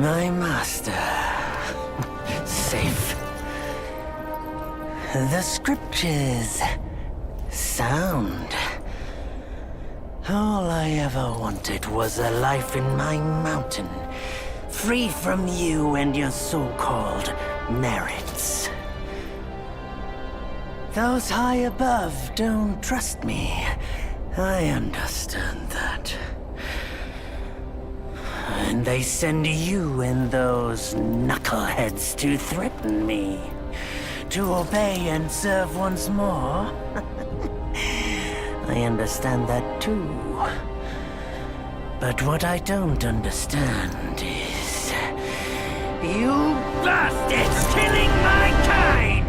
My master. Safe. The scriptures. Sound. All I ever wanted was a life in my mountain, free from you and your so-called merits. Those high above don't trust me. I understand that. And they send you and those knuckleheads to threaten me. To obey and serve once more. I understand that too. But what I don't understand is... you bastards killing my kind!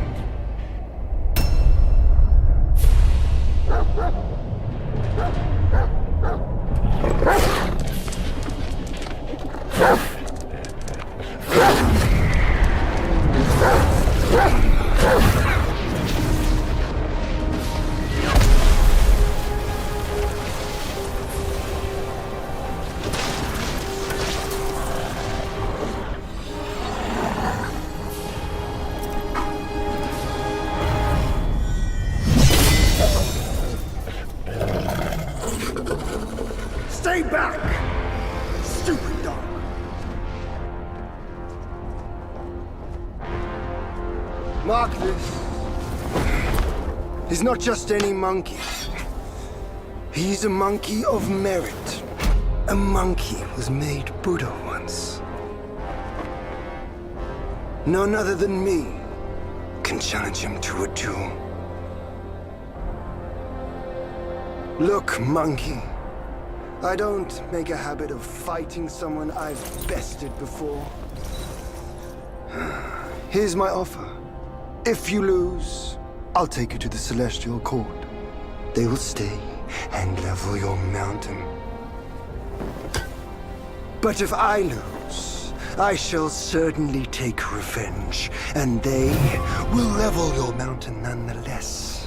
Stay back! Stupid dog! Mark this. He's not just any monkey. He's a monkey of merit. A monkey was made Buddha once. None other than me can challenge him to a duel. Look, monkey. I don't make a habit of fighting someone I've bested before. Here's my offer. If you lose, I'll take you to the Celestial Court. They will stay and level your mountain. But if I lose, I shall certainly take revenge, and they will level your mountain nonetheless.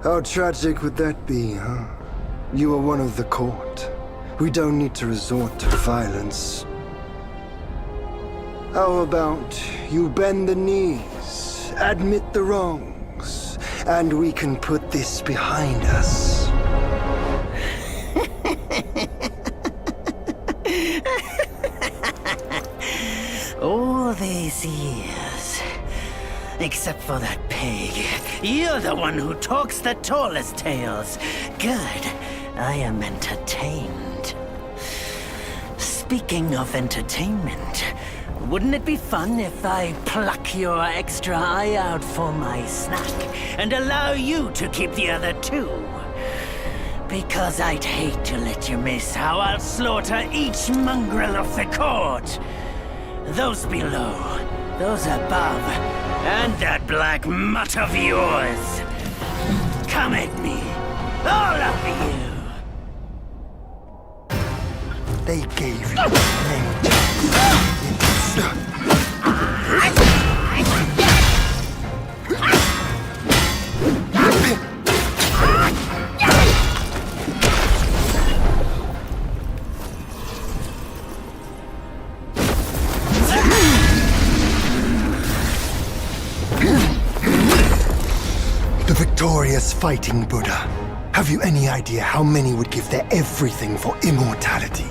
How tragic would that be, huh? You are one of the court. We don't need to resort to violence. How about you bend the knees, admit the wrongs, and we can put this behind us? All these years, except for that pig, you're the one who talks the tallest tales. Good, I am entertained. Speaking of entertainment, wouldn't it be fun if I pluck your extra eye out for my snack and allow you to keep the other two? Because I'd hate to let you miss how I'll slaughter each mongrel of the court. Those below, those above, and that black mutt of yours. Come at me, all of you. They gave you name. The victorious fighting Buddha. Have you any idea how many would give their everything for immortality?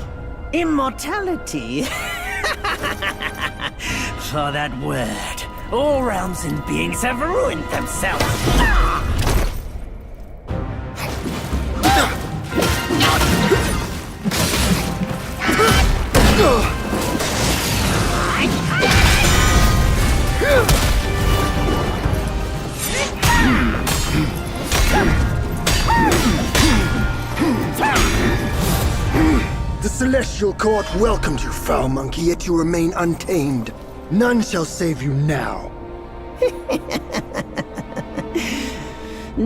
Immortality? For that word, all realms and beings have ruined themselves. The Celestial Court welcomed you, foul monkey, yet you remain untamed. None shall save you now.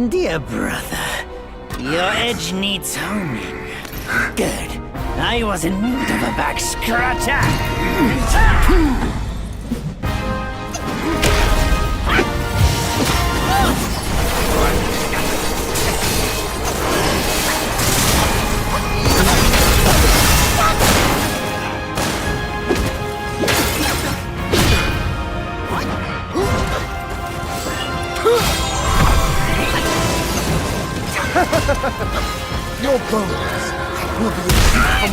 Dear brother, your edge needs honing. Good. I was in need of a back scratcher.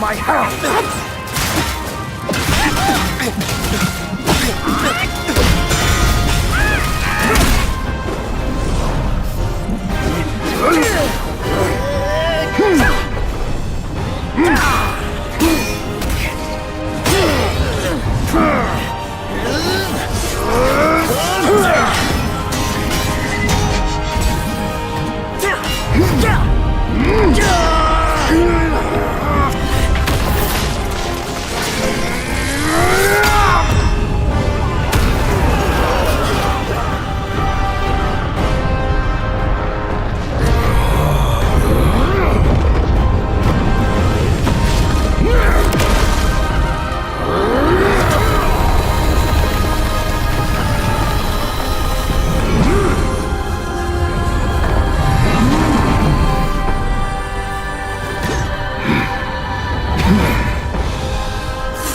my hand!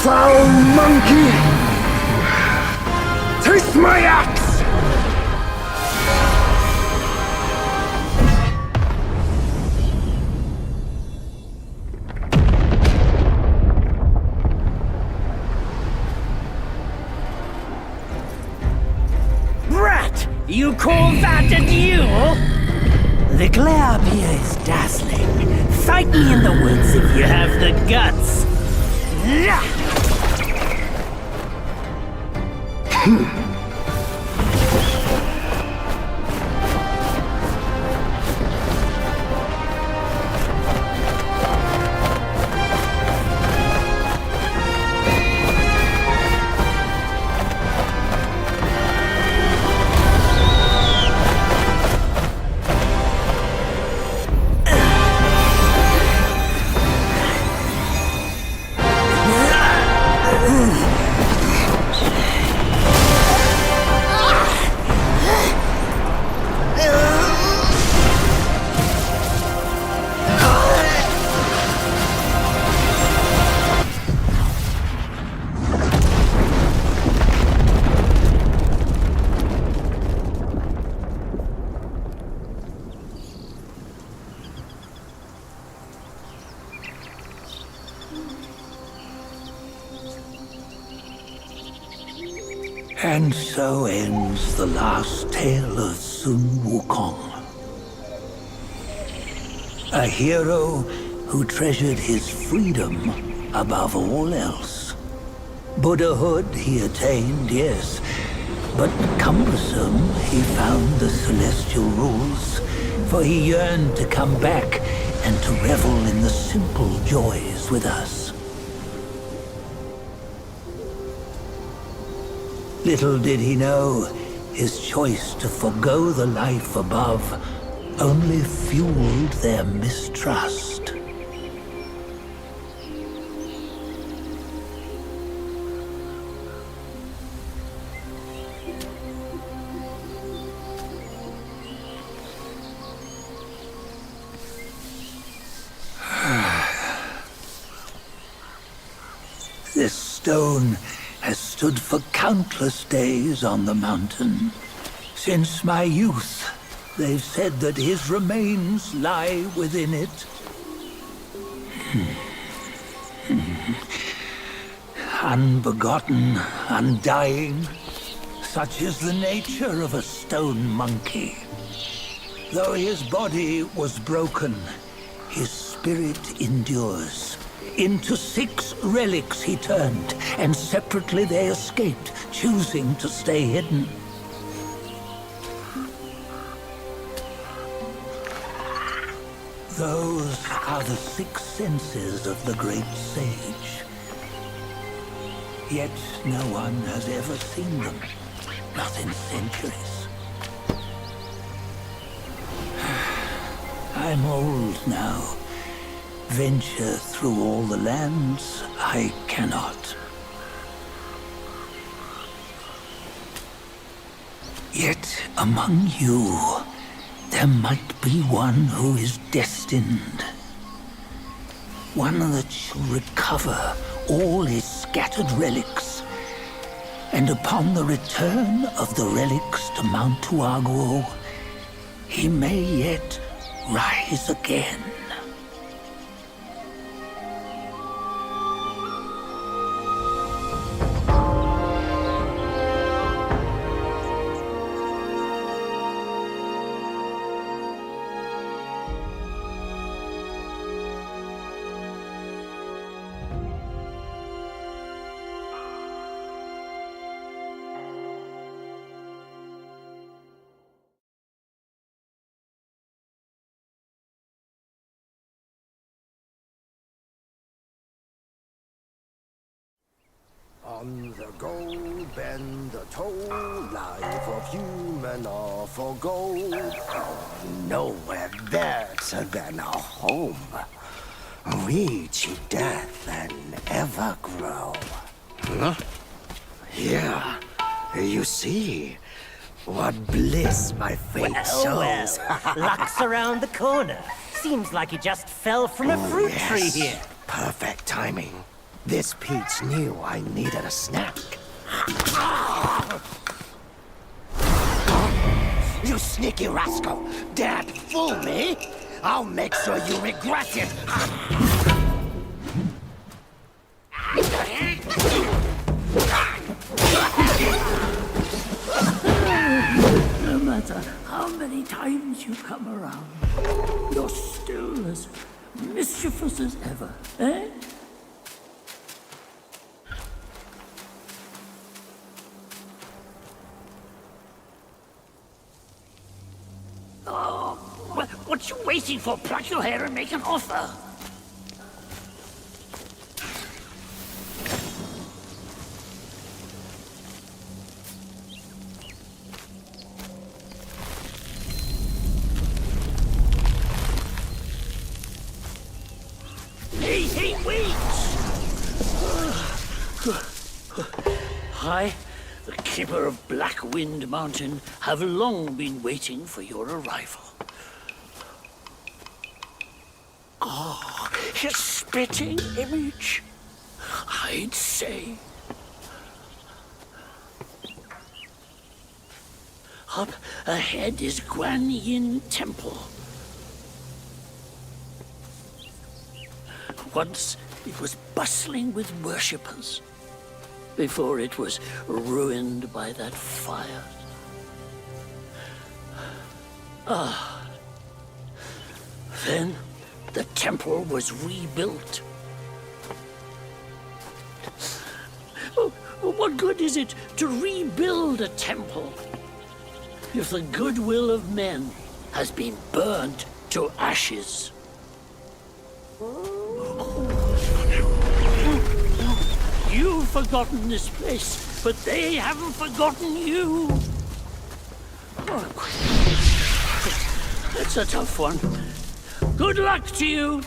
Foul monkey! Taste my axe! Brat! You call that a duel? The glare up here is dazzling. Fight me in the woods if you have the guts. And so ends the last tale of Sun Wukong. A hero who treasured his freedom above all else. Buddhahood he attained, yes, but cumbersome he found the celestial rules, for he yearned to come back and to revel in the simple joys with us. Little did he know, his choice to forgo the life above only fueled their mistrust. This stone has stood for countless days on the mountain. Since my youth, they've said that his remains lie within it. Unbegotten, undying, such is the nature of a stone monkey. Though his body was broken, his spirit endures. Into 6 relics he turned, and separately they escaped, choosing to stay hidden. Those are the 6 senses of the great sage. Yet no one has ever seen them, not in centuries. I'm old now. Venture through all the lands I cannot. Yet among you, there might be one who is destined. One that shall recover all his scattered relics. And upon the return of the relics to Mount Tuaguo, he may yet rise again. On the go, bend the toe, life of human are for gold. Nowhere better than our home. Reach death and ever grow. Huh? Here, you see, what bliss my fate shows. Luck's around the corner. Seems like he just fell from a fruit tree here. Perfect timing. This peach knew I needed a snack. You sneaky rascal! Dared fool me? I'll make sure you regret it! No matter how many times you come around, you're still as mischievous as ever, eh? Oh, what you waiting for? Pluck your hair and make an offer. Hey, wait! I, the keeper of Blackwind Mountain, have long been waiting for your arrival. Ah, his spitting image, I'd say. Up ahead is Guan Yin Temple. Once it was bustling with worshippers, before it was ruined by that fire. Then the temple was rebuilt. Oh, what good is it to rebuild a temple if the goodwill of men has been burnt to ashes? You've forgotten this place, but they haven't forgotten you. Oh, that's a tough one. Good luck to you.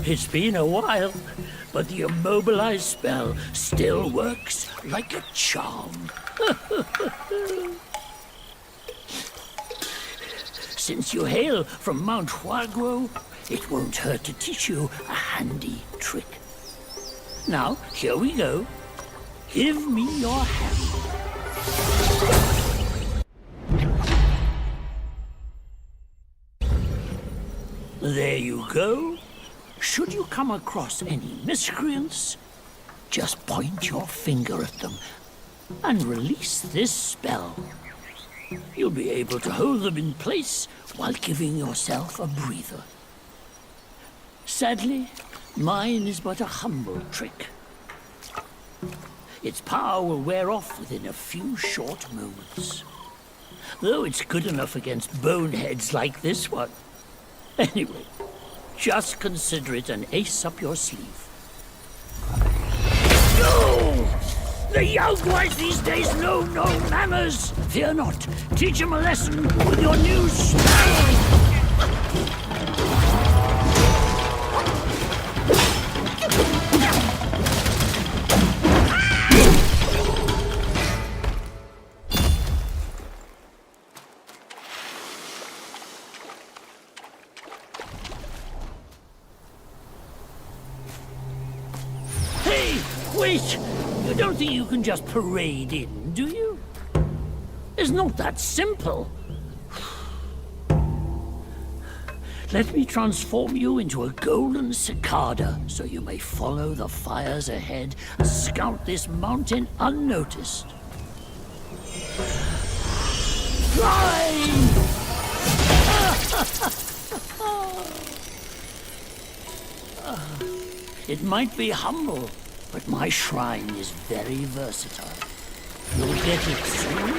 It's been a while, but the immobilized spell still works like a charm. Since you hail from Mount Huaguo, it won't hurt to teach you a handy trick. Now, here we go. Give me your hand. There you go. Should you come across any miscreants, just point your finger at them and release this spell. You'll be able to hold them in place while giving yourself a breather. Sadly, mine is but a humble trick. Its power will wear off within a few short moments. Though it's good enough against boneheads like this one. Anyway, just consider it an ace up your sleeve. No! The young boys these days know no manners! Fear not. Teach them a lesson with your new spell! Wait! You don't think you can just parade in, do you? It's not that simple. Let me transform you into a golden cicada, so you may follow the fires ahead and scout this mountain unnoticed. Fly! It might be humble, but my shrine is very versatile. You'll get it soon.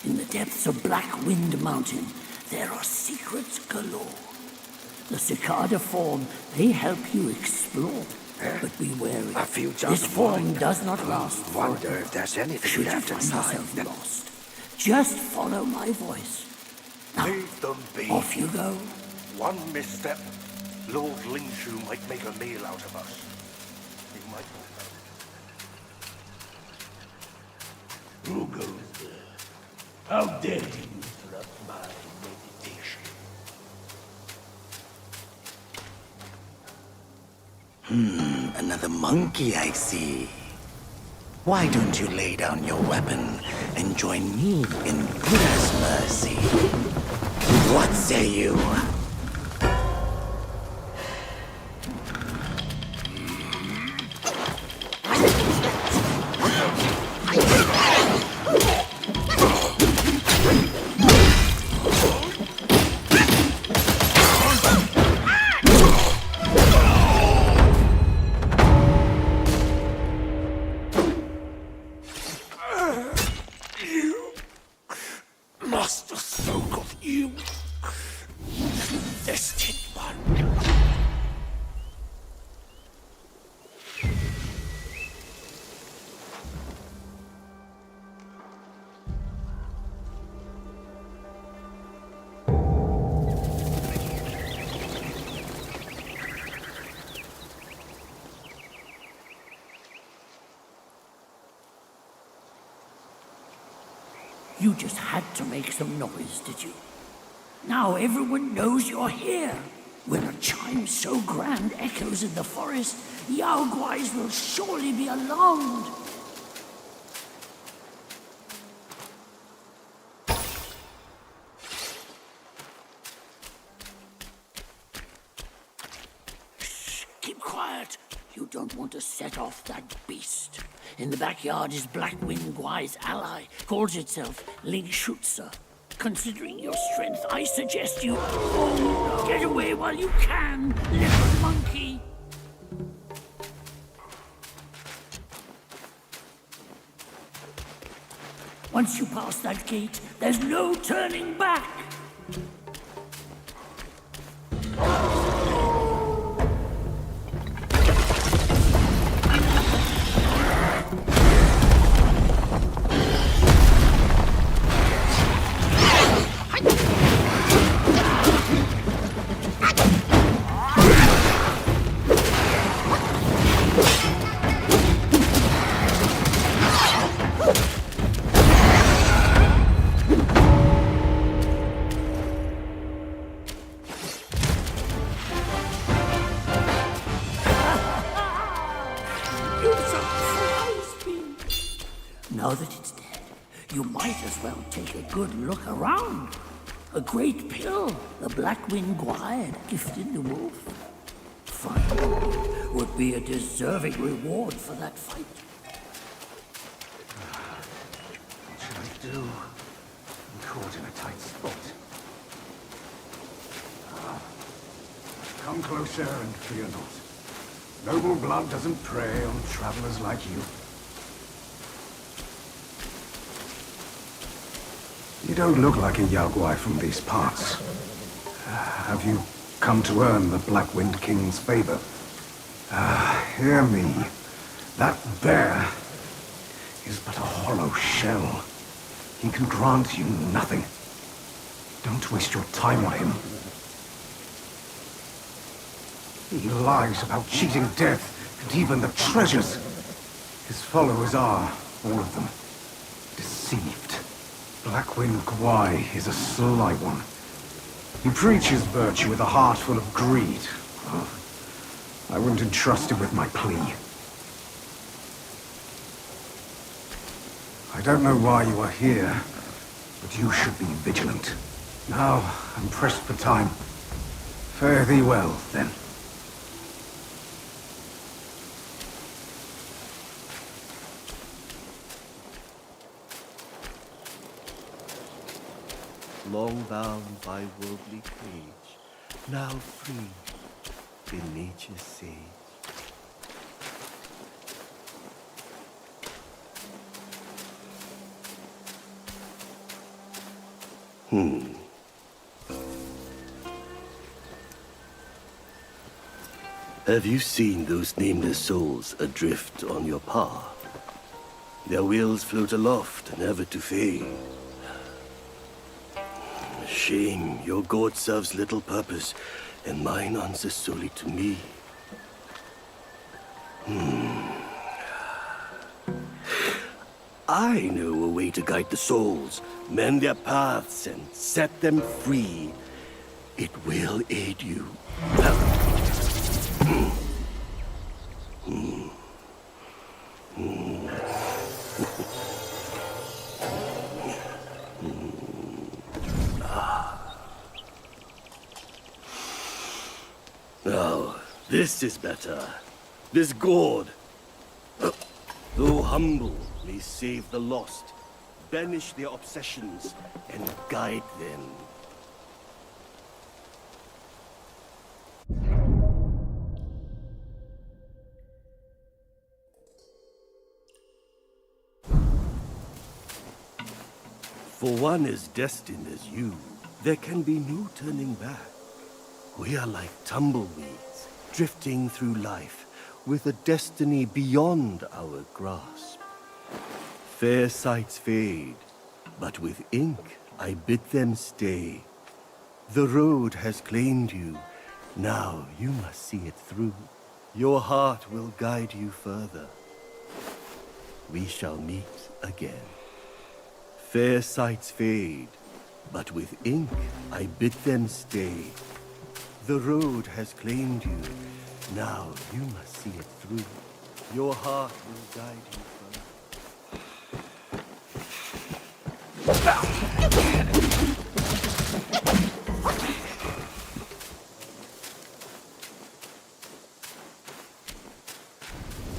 In the depths of Black Wind Mountain, there are secrets galore. The cicada form may help you explore, but be wary. A few This form does not last Wonder forever. if there's anything Should you left find inside. yourself lost, just follow my voice. Now, Leave them be. off you go. One misstep, Lord Lingshu might make a meal out of us. He might. Who goes there? How dare you interrupt my meditation? Another monkey, I see. Why don't you lay down your weapon and join me in Buddha's mercy? What say you? Master spoke of you, destined one. You just had to make some noise, did you? Now everyone knows you're here. When a chime so grand echoes in the forest, Yao Guais will surely be alarmed. Shh, keep quiet. You don't want to set off that beast. In the backyard is Black Wind Guai's ally, calls itself Ling Shutsa. Considering your strength, I suggest you... Oh, get away while you can, little monkey! Once you pass that gate, there's no turning back! You surprised me! Now that it's dead, you might as well take a good look around. A great pill the Black Wind Guai had gifted the wolf. Finding would be a deserving reward for that fight. What should I do? I'm caught in a tight spot. Come closer and fear not. Noble blood doesn't prey on travelers like you. You don't look like a Yao Guai from these parts. Have you come to earn the Black Wind King's favor? Hear me. That bear is but a hollow shell. He can grant you nothing. Don't waste your time on him. He lies about cheating death and even the treasures. His followers are, all of them, deceived. Blackwind Gwai is a sly one. He preaches virtue with a heart full of greed. Oh, I wouldn't entrust him with my plea. I don't know why you are here, but you should be vigilant. Now, I'm pressed for time. Fare thee well, then. Long bound by worldly cage, now free in nature's sage. Have you seen those nameless souls adrift on your path? Their wheels float aloft, never to fade. Shame, your god serves little purpose, and mine answers solely to me. I know a way to guide the souls, mend their paths, and set them free. It will aid you. Now, this is better. This gourd, though humble, may save the lost, banish their obsessions, and guide them. For one as destined as you, there can be no turning back. We are like tumbleweeds, drifting through life, with a destiny beyond our grasp. Fair sights fade, but with ink I bid them stay. The road has claimed you, now you must see it through. Your heart will guide you further. We shall meet again. Fair sights fade, but with ink I bid them stay. The road has claimed you, now you must see it through. Your heart will guide you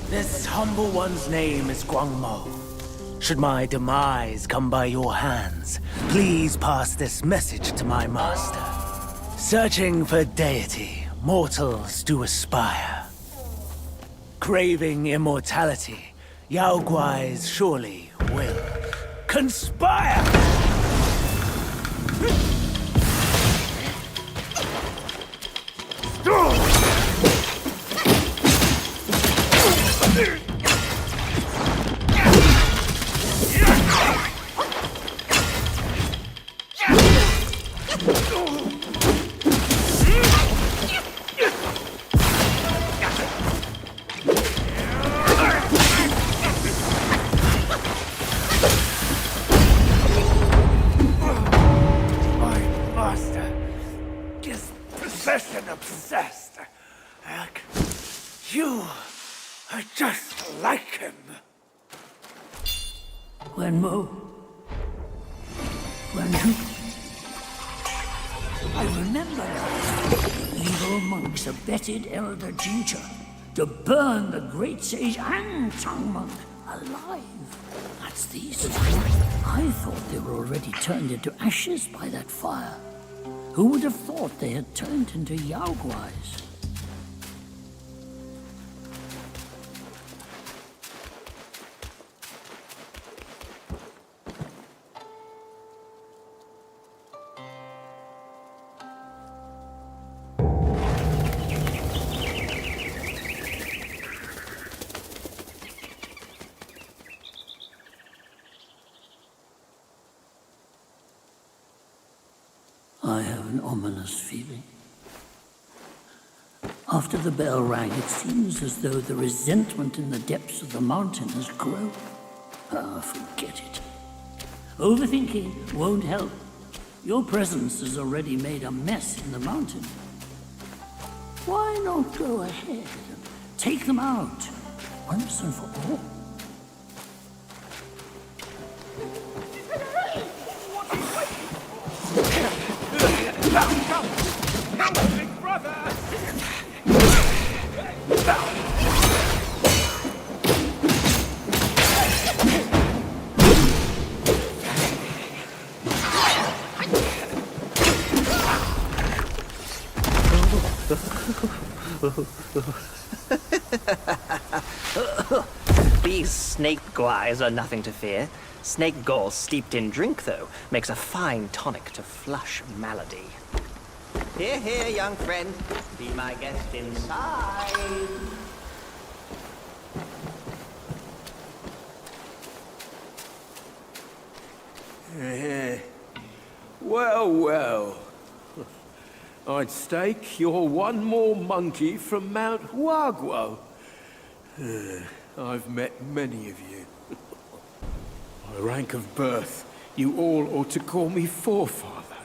This humble one's name is Guangmo. Should my demise come by your hands, please pass this message to my master. Searching for deity, mortals do aspire. Craving immortality, Yao Guais surely will conspire! obsessed. You are just like him. Wenmo. Wenju. I remember now. The evil monks abetted Elder Jincha to burn the great sage and tongue monk alive. That's these two. I thought they were already turned into ashes by that fire. Who would have thought they had turned into Yaoguais? I have an ominous feeling. After the bell rang, it seems as though the resentment in the depths of the mountain has grown. Ah, forget it. Overthinking won't help. Your presence has already made a mess in the mountain. Why not go ahead and take them out, once and for all? Big brother! These snake guys are nothing to fear. Snake gall steeped in drink, though, makes a fine tonic to flush malady. Here, here, young friend. Be my guest inside. Well, well. I'd stake you're one more monkey from Mount Huaguo. I've met many of you. By rank of birth, you all ought to call me forefather.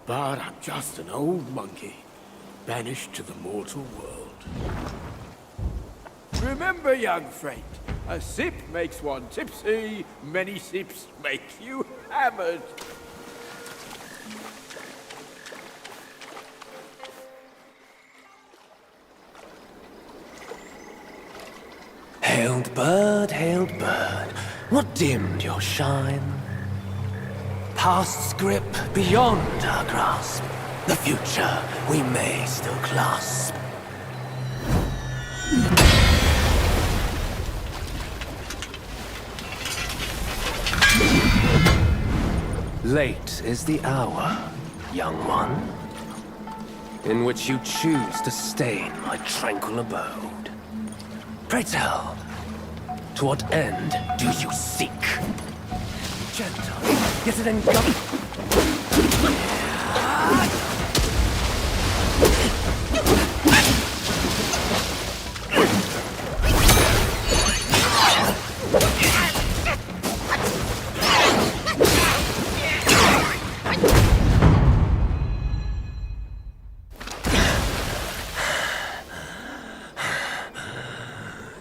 But I'm just an old monkey, banished to the mortal world. Remember, young friend, a sip makes one tipsy, many sips make you hammered. Hailed bird, what dimmed your shine? Past's grip beyond our grasp, the future we may still clasp. Late is the hour, young one, in which you choose to stain my tranquil abode. Pray tell, to what end do you seek? Gentle, yet it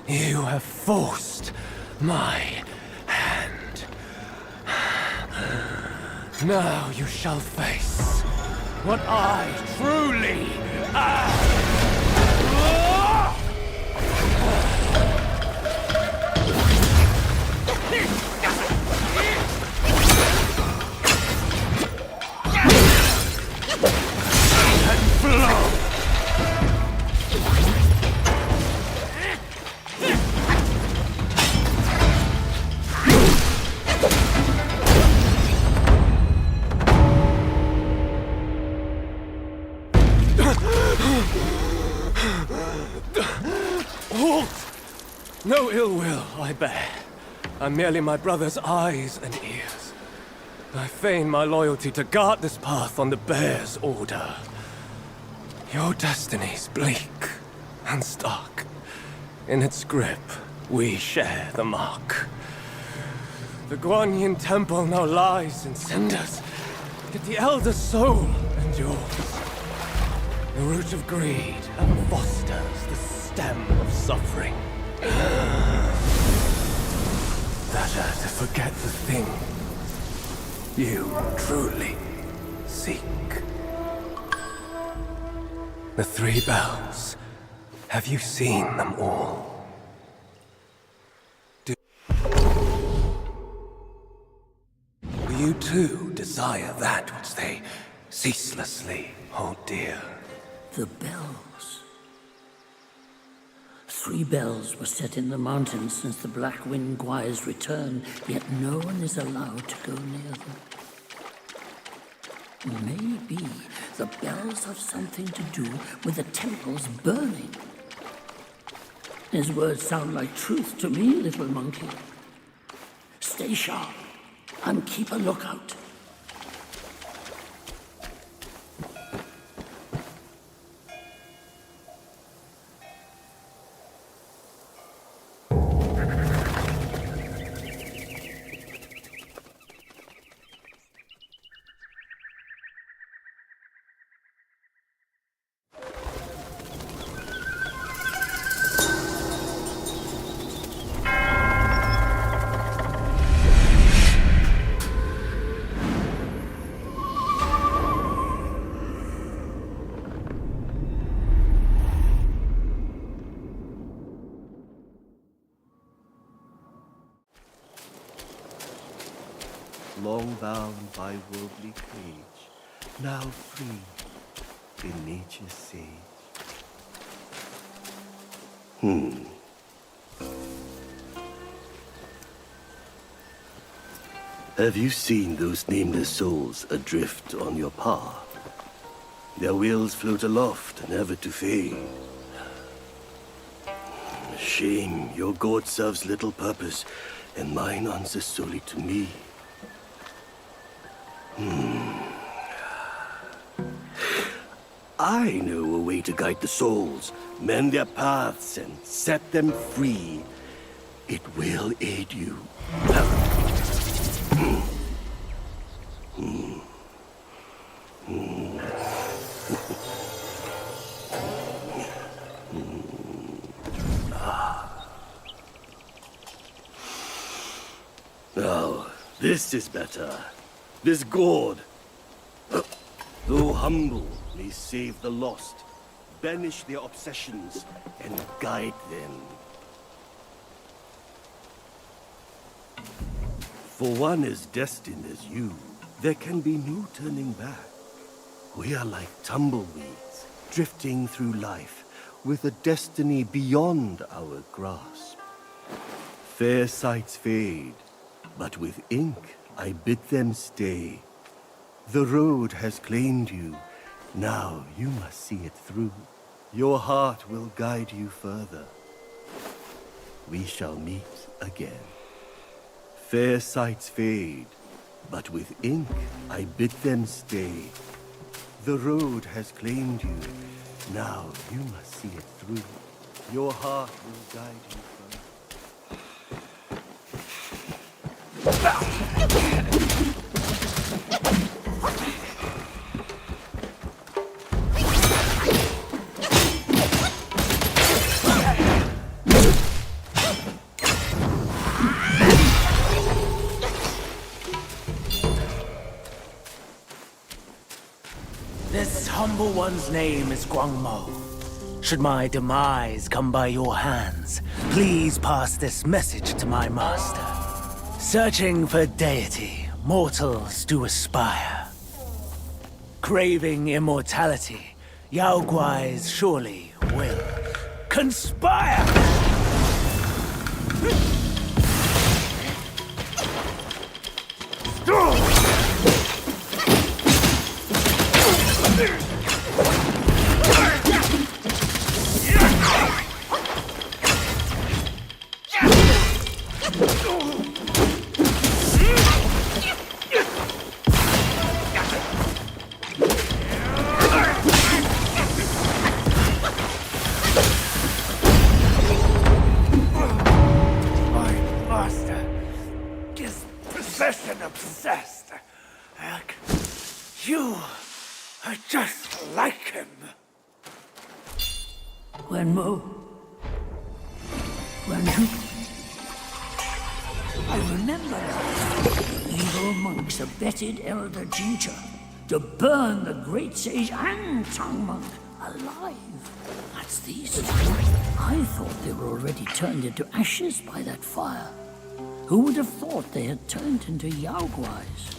You have forced my hand. Now you shall face what I truly am. And flow. Halt! No ill will I bear. I'm merely my brother's eyes and ears. I feign my loyalty to guard this path on the bear's order. Your destiny's bleak and stark. In its grip, we share the mark. The Guanyin temple now lies in cinders, yet the elder soul endures. The root of greed ever fosters the stem of suffering. Better to forget the thing you truly seek. The 3 bells. Have you seen them all? Do you too desire that which they ceaselessly hold dear? The bells. 3 bells were set in the mountains since the Black Wind Guire's return, yet no one is allowed to go near them. Maybe the bells have something to do with the temples burning. His words sound like truth to me, little monkey. Stay sharp and keep a lookout. long bound by worldly cage, now free in nature's sage. Have you seen those nameless souls adrift on your path? Their wheels float aloft, never to fade. Shame, your god serves little purpose, and mine answers solely to me. I know a way to guide the souls, mend their paths, and set them free. It will aid you. Now, this is better. This gourd, though humble, may save the lost, banish their obsessions, and guide them. For one as destined as you, there can be no turning back. We are like tumbleweeds, drifting through life, with a destiny beyond our grasp. Fair sights fade, but with ink I bid them stay. The road has claimed you, now you must see it through. Your heart will guide you further. We shall meet again. Fair sights fade, but with ink I bid them stay. The road has claimed you, now you must see it through. Your heart will guide you further. This humble one's name is Guangmo. Should my demise come by your hands, please pass this message to my master. Searching for deity, mortals do aspire. Craving immortality, Yao Guais surely will conspire! Obsessed. You are just like him. Wenmo. Wenju. I remember now. Evil monks abetted Elder Jincha to burn the great sage and tongue monk alive. That's these two. I thought they were already turned into ashes by that fire. Who would have thought they had turned into Yao Guais?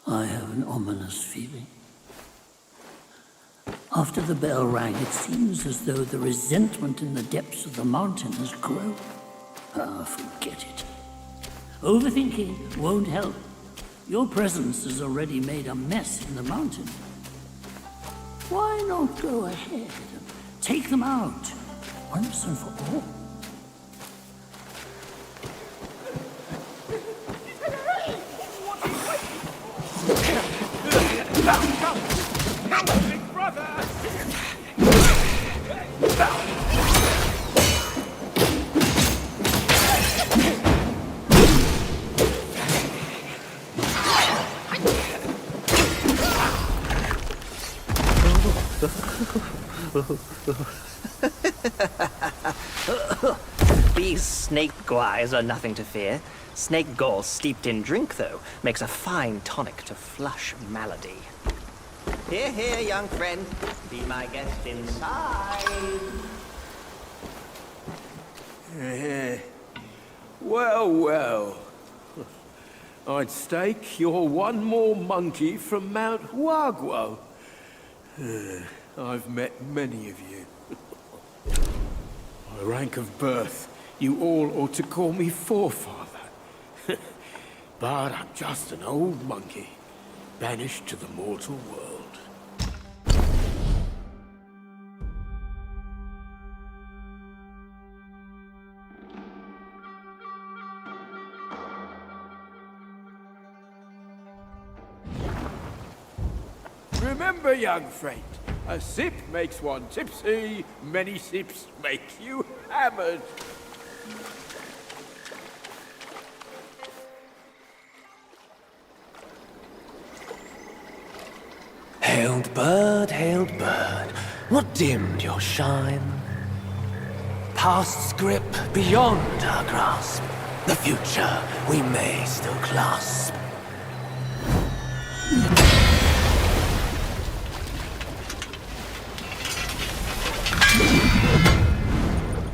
I have an ominous feeling. After the bell rang, it seems as though the resentment in the depths of the mountain has grown. Ah, forget it. Overthinking won't help. Your presence has already made a mess in the mountain. Why not go ahead and take them out, once and for all? These snake guys are nothing to fear. Snake gall steeped in drink, though, makes a fine tonic to flush malady. Here, here, young friend. Be my guest inside. Well, well. I'd stake you're one more monkey from Mount Huaguo. I've met many of you. By rank of birth, you all ought to call me forefather. But I'm just an old monkey, banished to the mortal world. Remember, young friend, a sip makes one tipsy, many sips make you hammered. Hailed bird, what dimmed your shine? Past's grip beyond our grasp, the future we may still clasp.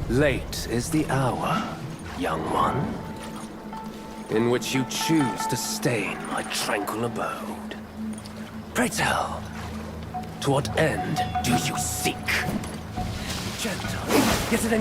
Late is the hour, young one, in which you choose to stain my tranquil abode. Pray tell, to what end do you seek? Gentle, yet it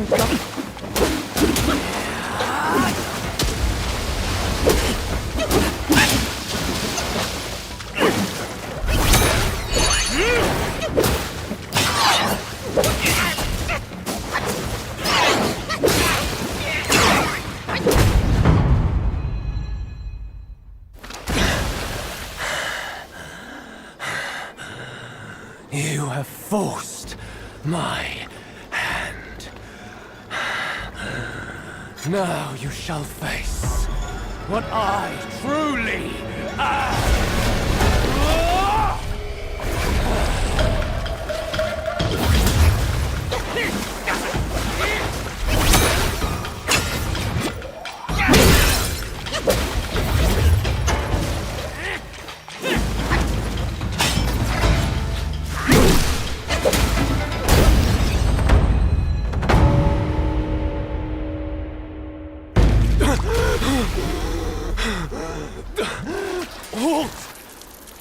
You have forced my hand. Now you shall face what I truly am.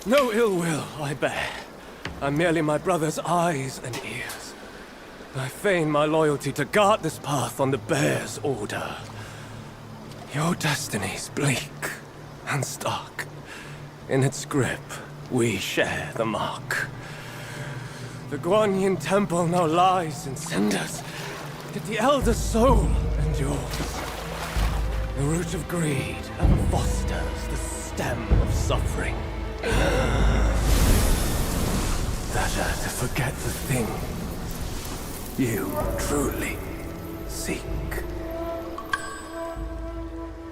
No ill will I bear. I'm merely my brother's eyes and ears. I feign my loyalty to guard this path on the bear's order. Your destiny's bleak and stark. In its grip, we share the mark. The Guanyin temple now lies in cinders, yet the elder soul endures. The root of greed ever fosters the stem of suffering. Better to forget the thing you truly seek.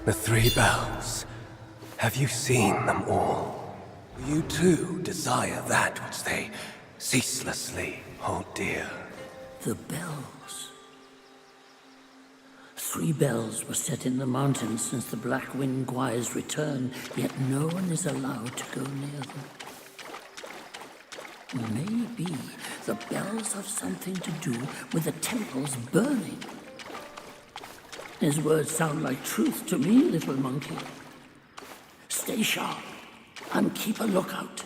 The three bells. Have you seen them all? You too desire that which they ceaselessly hold dear. The bells. 3 bells were set in the mountains since the Black Wind Guai's return, yet no one is allowed to go near them. Maybe the bells have something to do with the temple's burning. His words sound like truth to me, little monkey. Stay sharp and keep a lookout.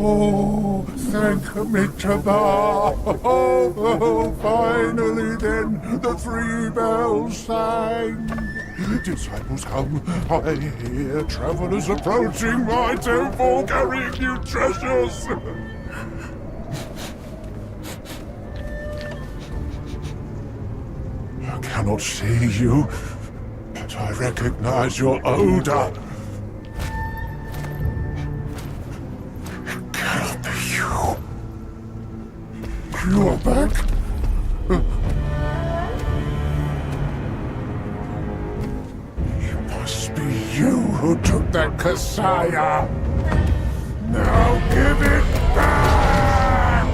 Oh, thank Mitraba. Oh, finally then the three bells sang. Disciples come, I hear travelers approaching my temple carrying new treasures. I cannot see you, but I recognize your odor. It cannot be you. You are back? It must be you who took that Kasaya. Now give it back!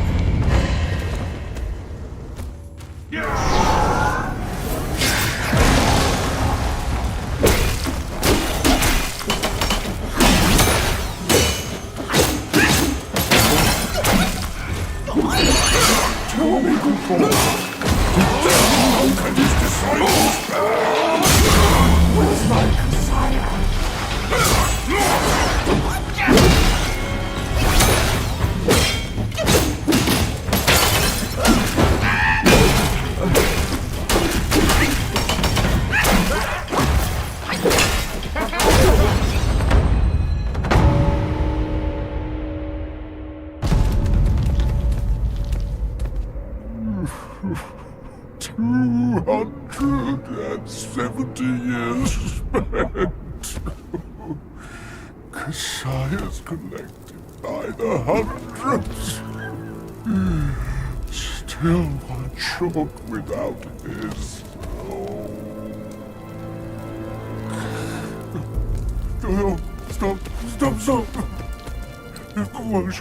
Tell me, Wukong. How can his disciples bear? Where's my Kasaya? $270 spent. Kasayas collected by the hundreds. Still one short without his. Oh, stop! Go on.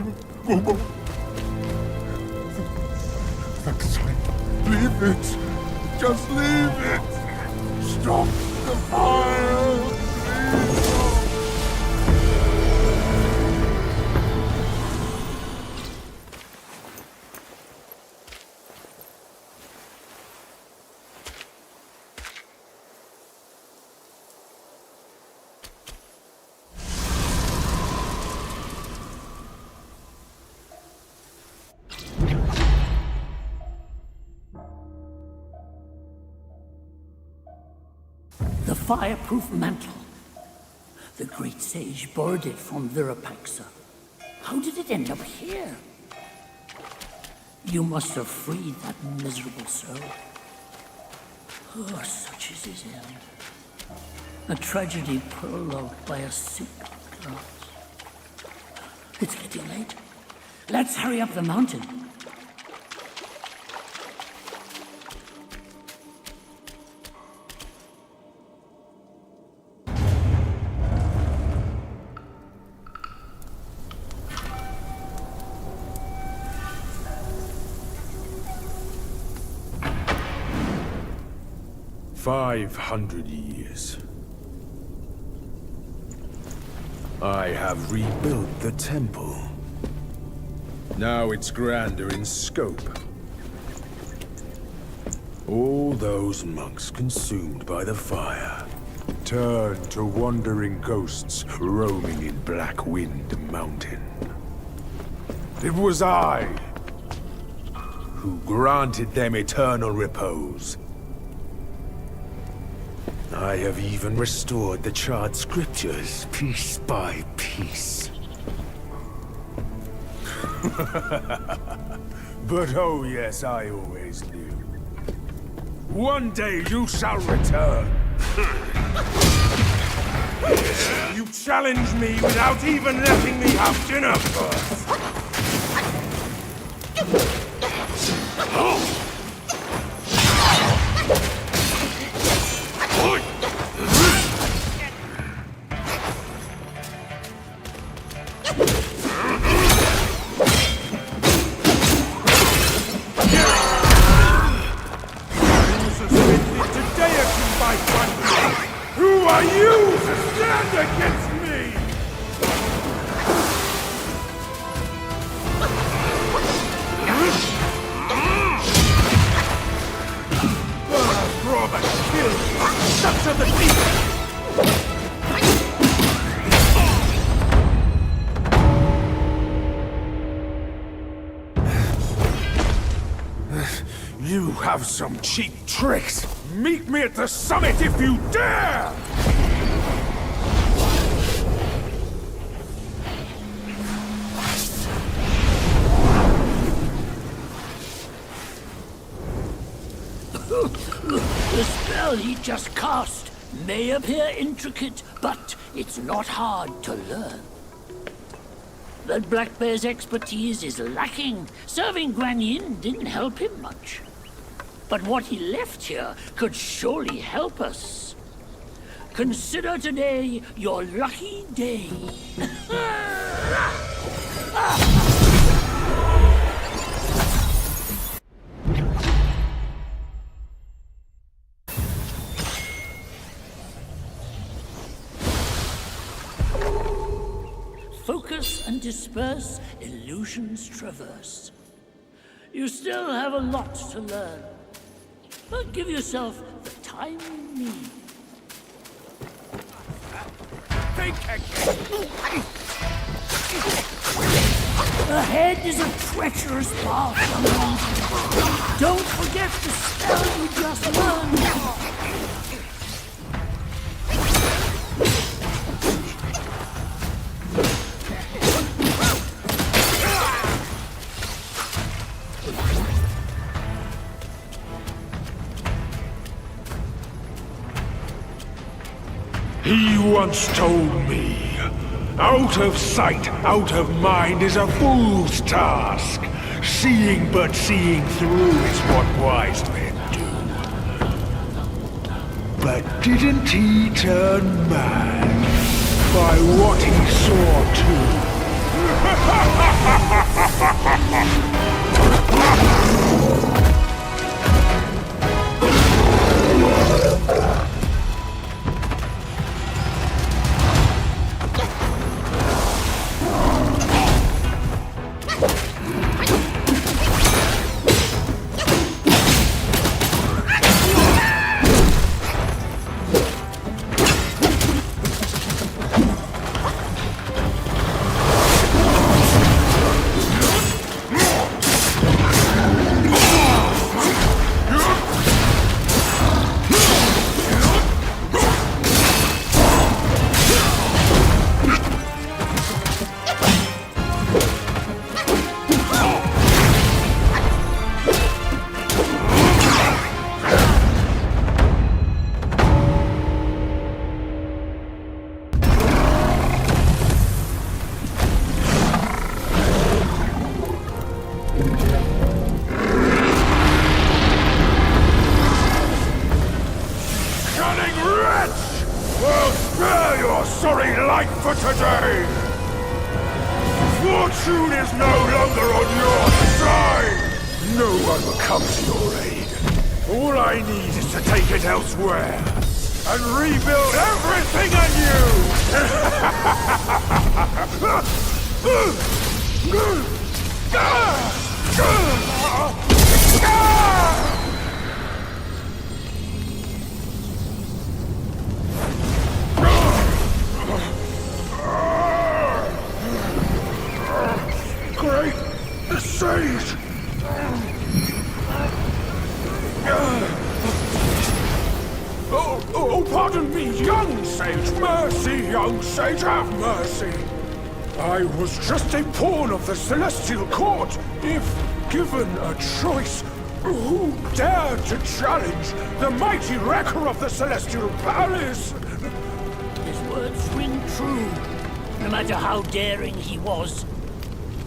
Leave it. Just leave it. Stop the fire. The fireproof mantle. The great sage borrowed it from Virapaxa. How did it end up here? You must have freed that miserable soul. Oh, such is his end. A tragedy prologued by a simple glance. It's getting late. Let's hurry up the mountain. $500 years. I have rebuilt the temple. Now it's grander in scope. All those monks consumed by the fire turned to wandering ghosts roaming in Black Wind Mountain. It was I who granted them eternal repose. I have even restored the charred scriptures, piece by piece. But oh yes, I always knew. One day you shall return. You challenged me without even letting me have dinner first. Who are you to stand against me? Drawback, kill, such are the people. You have some cheap tricks. Meet me at the summit if you dare! The spell he just cast may appear intricate, but it's not hard to learn. That Black Bear's expertise is lacking. Serving Guan Yin didn't help him much. But what he left here could surely help us. Consider today your lucky day. Focus and disperse, illusions traverse. You still have a lot to learn, but give yourself the time you need. Think again! Ahead is a treacherous path, young one. Don't forget the spell you just learned. He once told me, out of sight, out of mind is a fool's task. Seeing but seeing through is what wise men do. But didn't he turn mad by what he saw too? Fortune is no longer on your side! No one will come to your aid. All I need is to take it elsewhere and rebuild everything anew! Great sage! Oh, pardon me, young sage! Mercy, young sage, have mercy! I was just a pawn of the Celestial Court. If given a choice, who dared to challenge the mighty wrecker of the Celestial Palace? His words ring true. No matter how daring he was,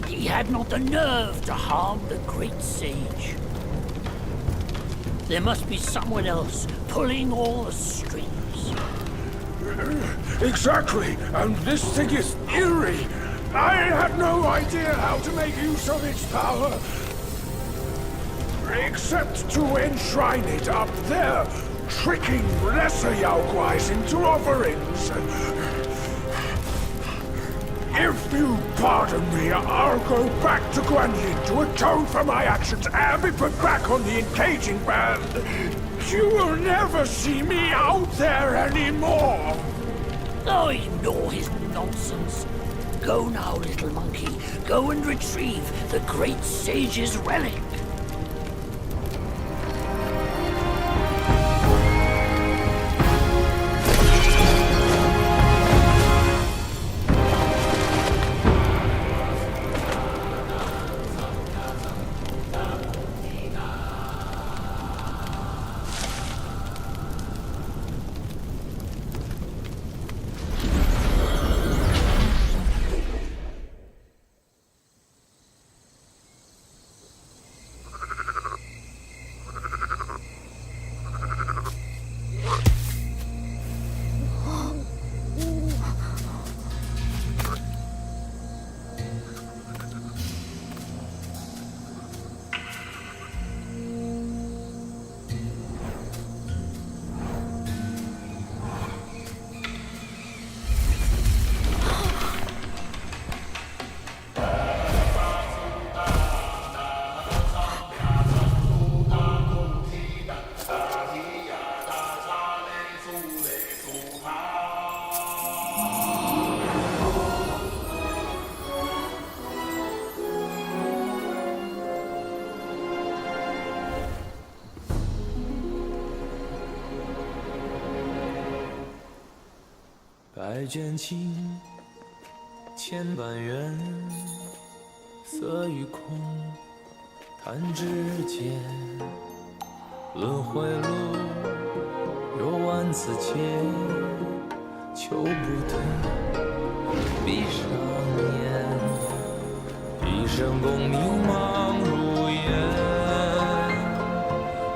he had not the nerve to harm the great sage. There must be someone else pulling all the strings. Exactly, and this thing is eerie. I had no idea how to make use of its power. Except to enshrine it up there, tricking lesser Yaoguais into offerings. If you pardon me, I'll go back to Guan Yin to atone for my actions and be put back on the engaging band. You will never see me out there anymore. Oh, ignore his nonsense. Go now, little monkey. Go and retrieve the great sage's relic. 再卷起千万缘，色与空，弹指间，轮回路有万次劫，求不得，闭上眼，一生功名忙如烟，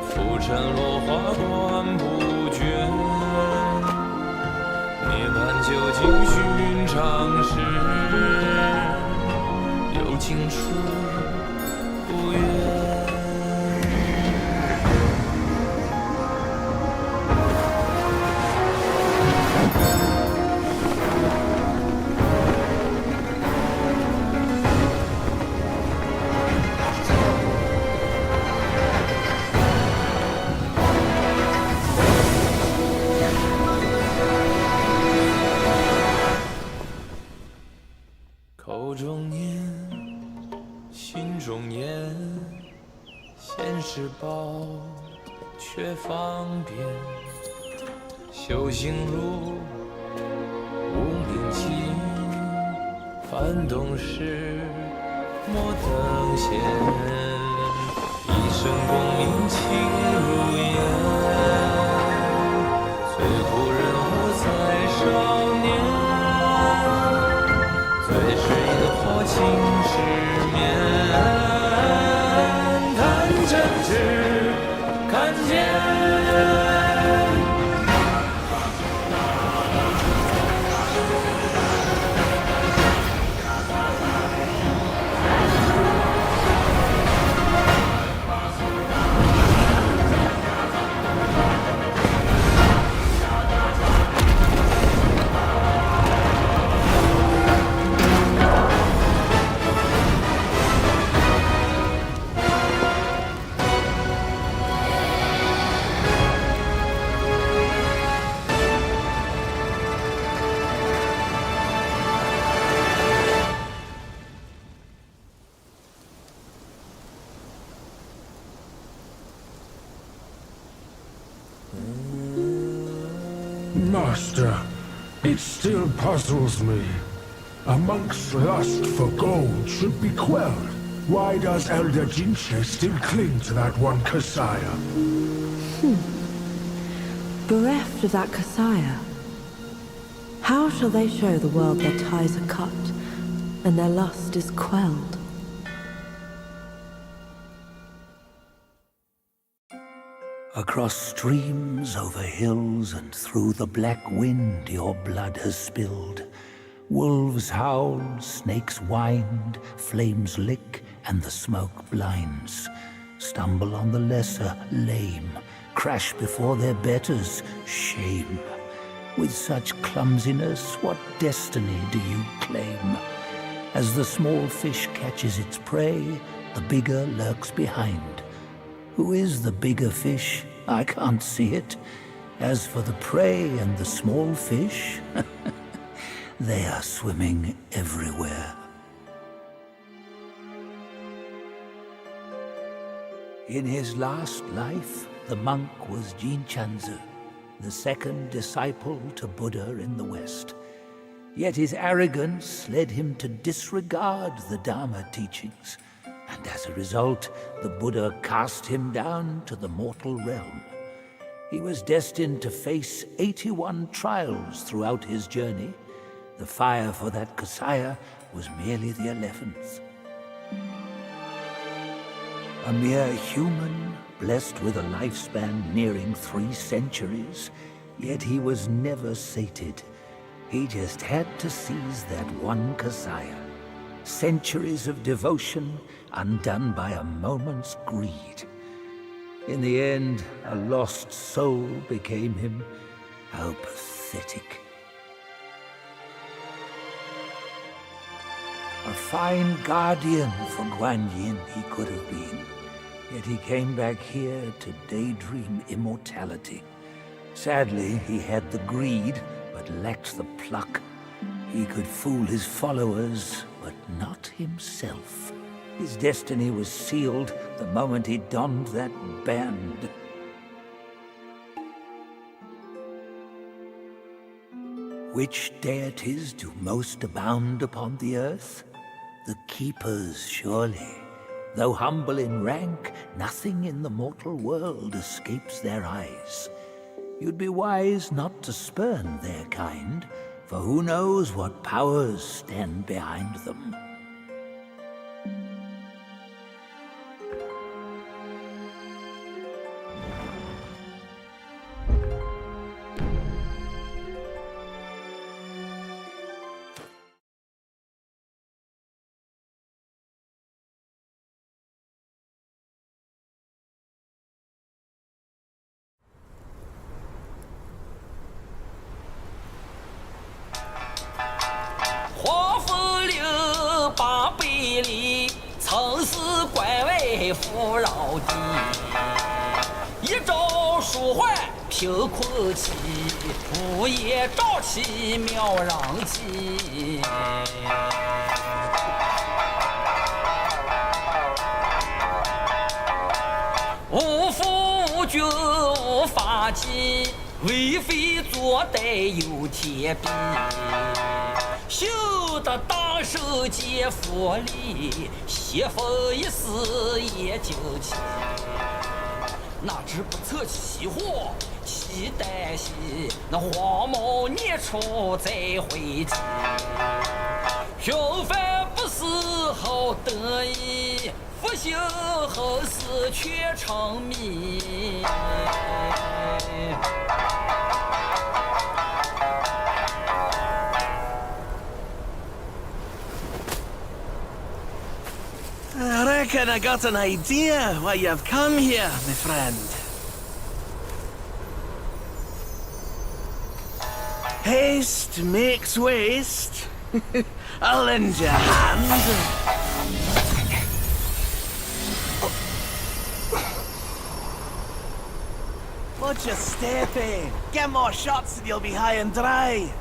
浮沉落花关不绝，涅槃究竟寻常事，有情处不远。口中念，心中言，现世报，却方便。修行路，无名尽，幡动时，莫等闲。一生功名情如烟，最后人物在少年。最是萤火情失眠，看真知，看见。Master, it still puzzles me. A monk's lust for gold should be quelled. Why does Elder Jinche still cling to that one Kasaya? Bereft of that Kasaya, how shall they show the world their ties are cut and their lust is quelled? Across streams, over hills, and through the black wind your blood has spilled. Wolves howl, snakes wind, flames lick, and the smoke blinds. Stumble on the lesser, lame, crash before their betters, shame. With such clumsiness, what destiny do you claim? As the small fish catches its prey, the bigger lurks behind. Who is the bigger fish? I can't see it. As for the prey and the small fish, they are swimming everywhere. In his last life, the monk was Jinchen, the second disciple to Buddha in the West. Yet his arrogance led him to disregard the Dharma teachings. And as a result, the Buddha cast him down to the mortal realm. He was destined to face 81 trials throughout his journey. The fire for that Kasaya was merely the 11th. A mere human, blessed with a lifespan nearing 3 centuries, yet he was never sated. He just had to seize that one Kasaya. Centuries of devotion undone by a moment's greed. In the end, a lost soul became him. How pathetic. A fine guardian for Guan Yin he could have been, yet he came back here to daydream immortality. Sadly, he had the greed, but lacked the pluck. He could fool his followers, but not himself. His destiny was sealed the moment he donned that band. Which deities do most abound upon the earth? The Keepers, surely. Though humble in rank, nothing in the mortal world escapes their eyes. You'd be wise not to spurn their kind, for who knows what powers stand behind them.贫困起，不夜朝起，庙让起。无父无君无法纪，为非作歹有天庇。修得大圣皆佛力，邪风一丝也惊奇。哪知不测其祸，其旦夕，那黄毛孽畜再回击。平凡不是好得意，复兴后世却成谜。I reckon I got an idea why you've come here, my friend. Haste makes waste. I'll lend you a hand. Watch your step, eh? Get more shots and you'll be high and dry.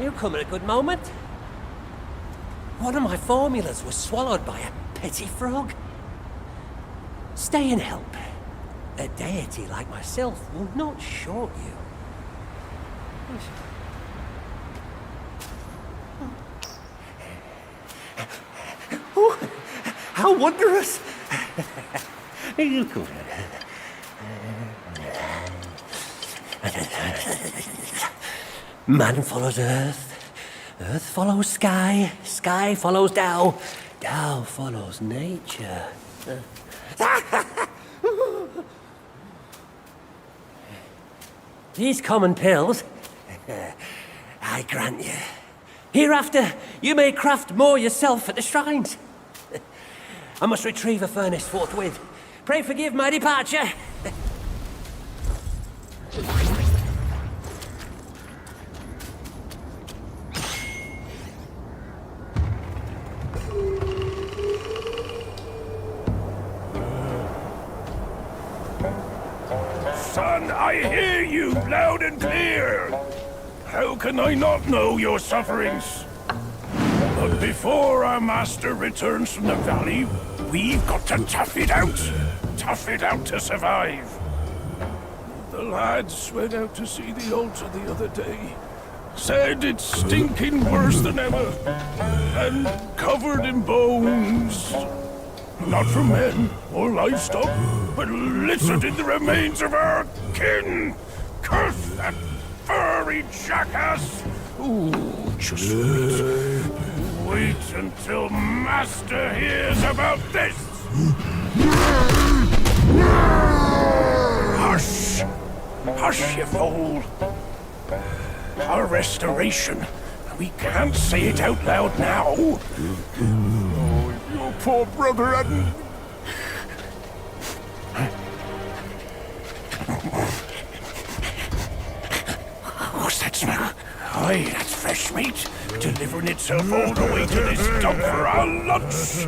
You come at a good moment. One of my formulas was swallowed by a petty frog. Stay and help. A deity like myself will not short you. Oh, how wondrous! You come. Man follows earth, earth follows sky, sky follows Tao, Tao follows nature. These common pills, I grant you. Hereafter, you may craft more yourself at the shrines. I must retrieve a furnace forthwith. Pray forgive my departure. Son, I hear you loud and clear. How can I not know your sufferings? But before our master returns from the valley, we've got to tough it out. Tough it out to survive. The lads went out to see the altar the other day. Said it's stinking worse than ever. And covered in bones. Not from men or livestock, but littered in the remains of our kin. Curse that furry jackass! Ooh, just wait. Wait until Master hears about this! Hush! Hush, you fool! Our restoration. We can't say it out loud now. Oh, your poor brother hadn't... Aye, that's fresh meat, delivering itself all the way to this dump for our lunch.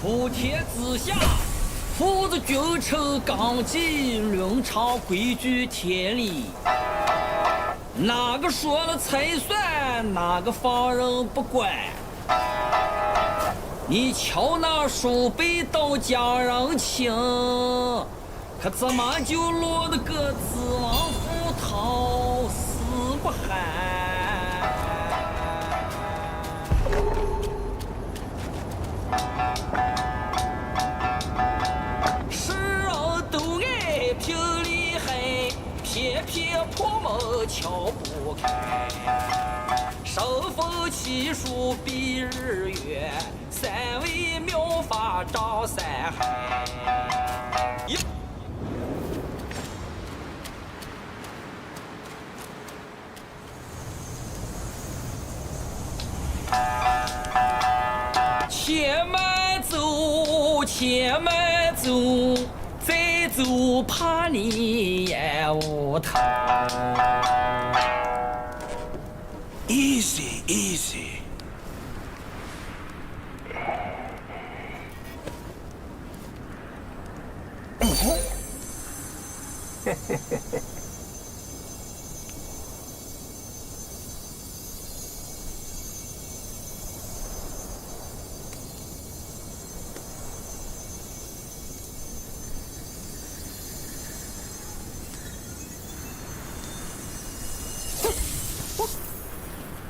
普天之下，父子君臣纲纪，伦常规矩天理。哪个说了才算，哪个放任不管？你瞧那叔辈都讲人情，可怎么就落得个子王府头死不寒？世人都爱拼厉害，偏偏破门敲不开。身逢奇书比日月，三味妙法照三海。且慢走，且慢走，再走怕你眼无头。Easy, easy.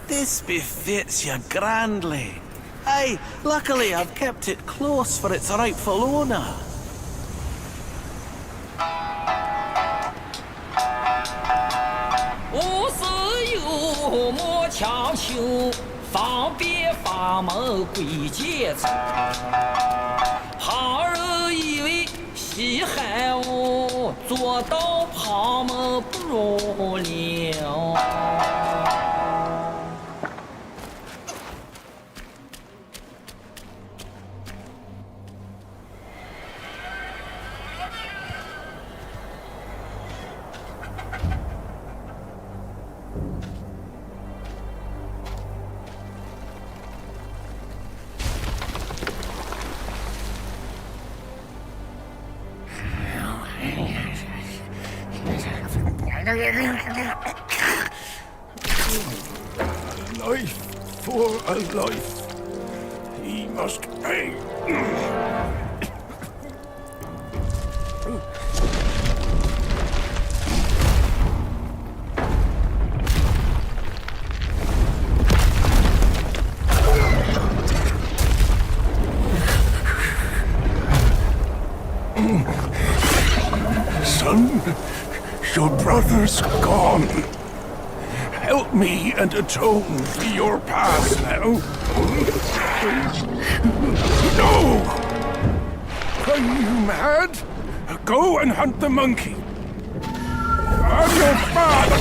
This befits you grandly. Aye, luckily I've kept it close for its rightful owner. 无事有莫强求，方便法门归节奏。旁人以为稀罕我，做到旁门不入了。Life for a life. He must pay. Son, your brother's gone. Help me and atone for your past now. No! Are you mad? Go and hunt the monkey. I'm your father!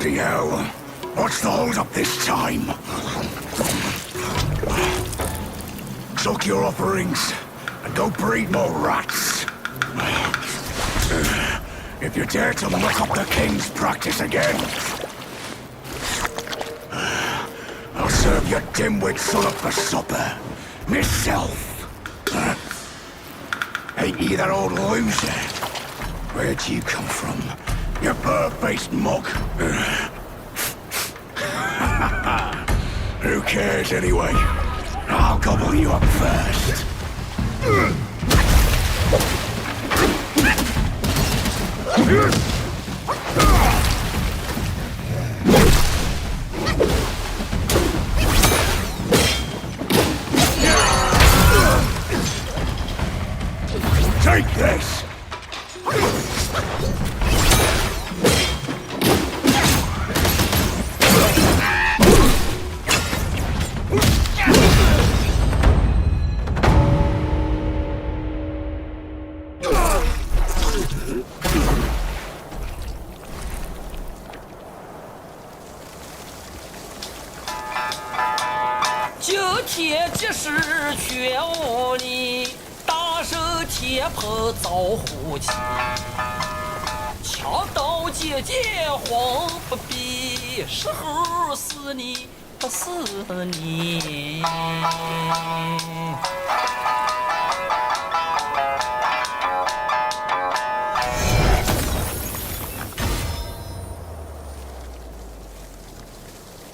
Bloody hell. What's the hold up this time? Suck your offerings and go breed more rats. If you dare to muck up the king's practice again, I'll serve your dimwit son up for supper. Myself. Ain't you that old loser? Where'd you come from? You bird-faced mug. Who cares anyway? I'll gobble you up first. Take this!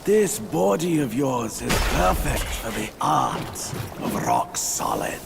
This body of yours is perfect for the art of rock solid.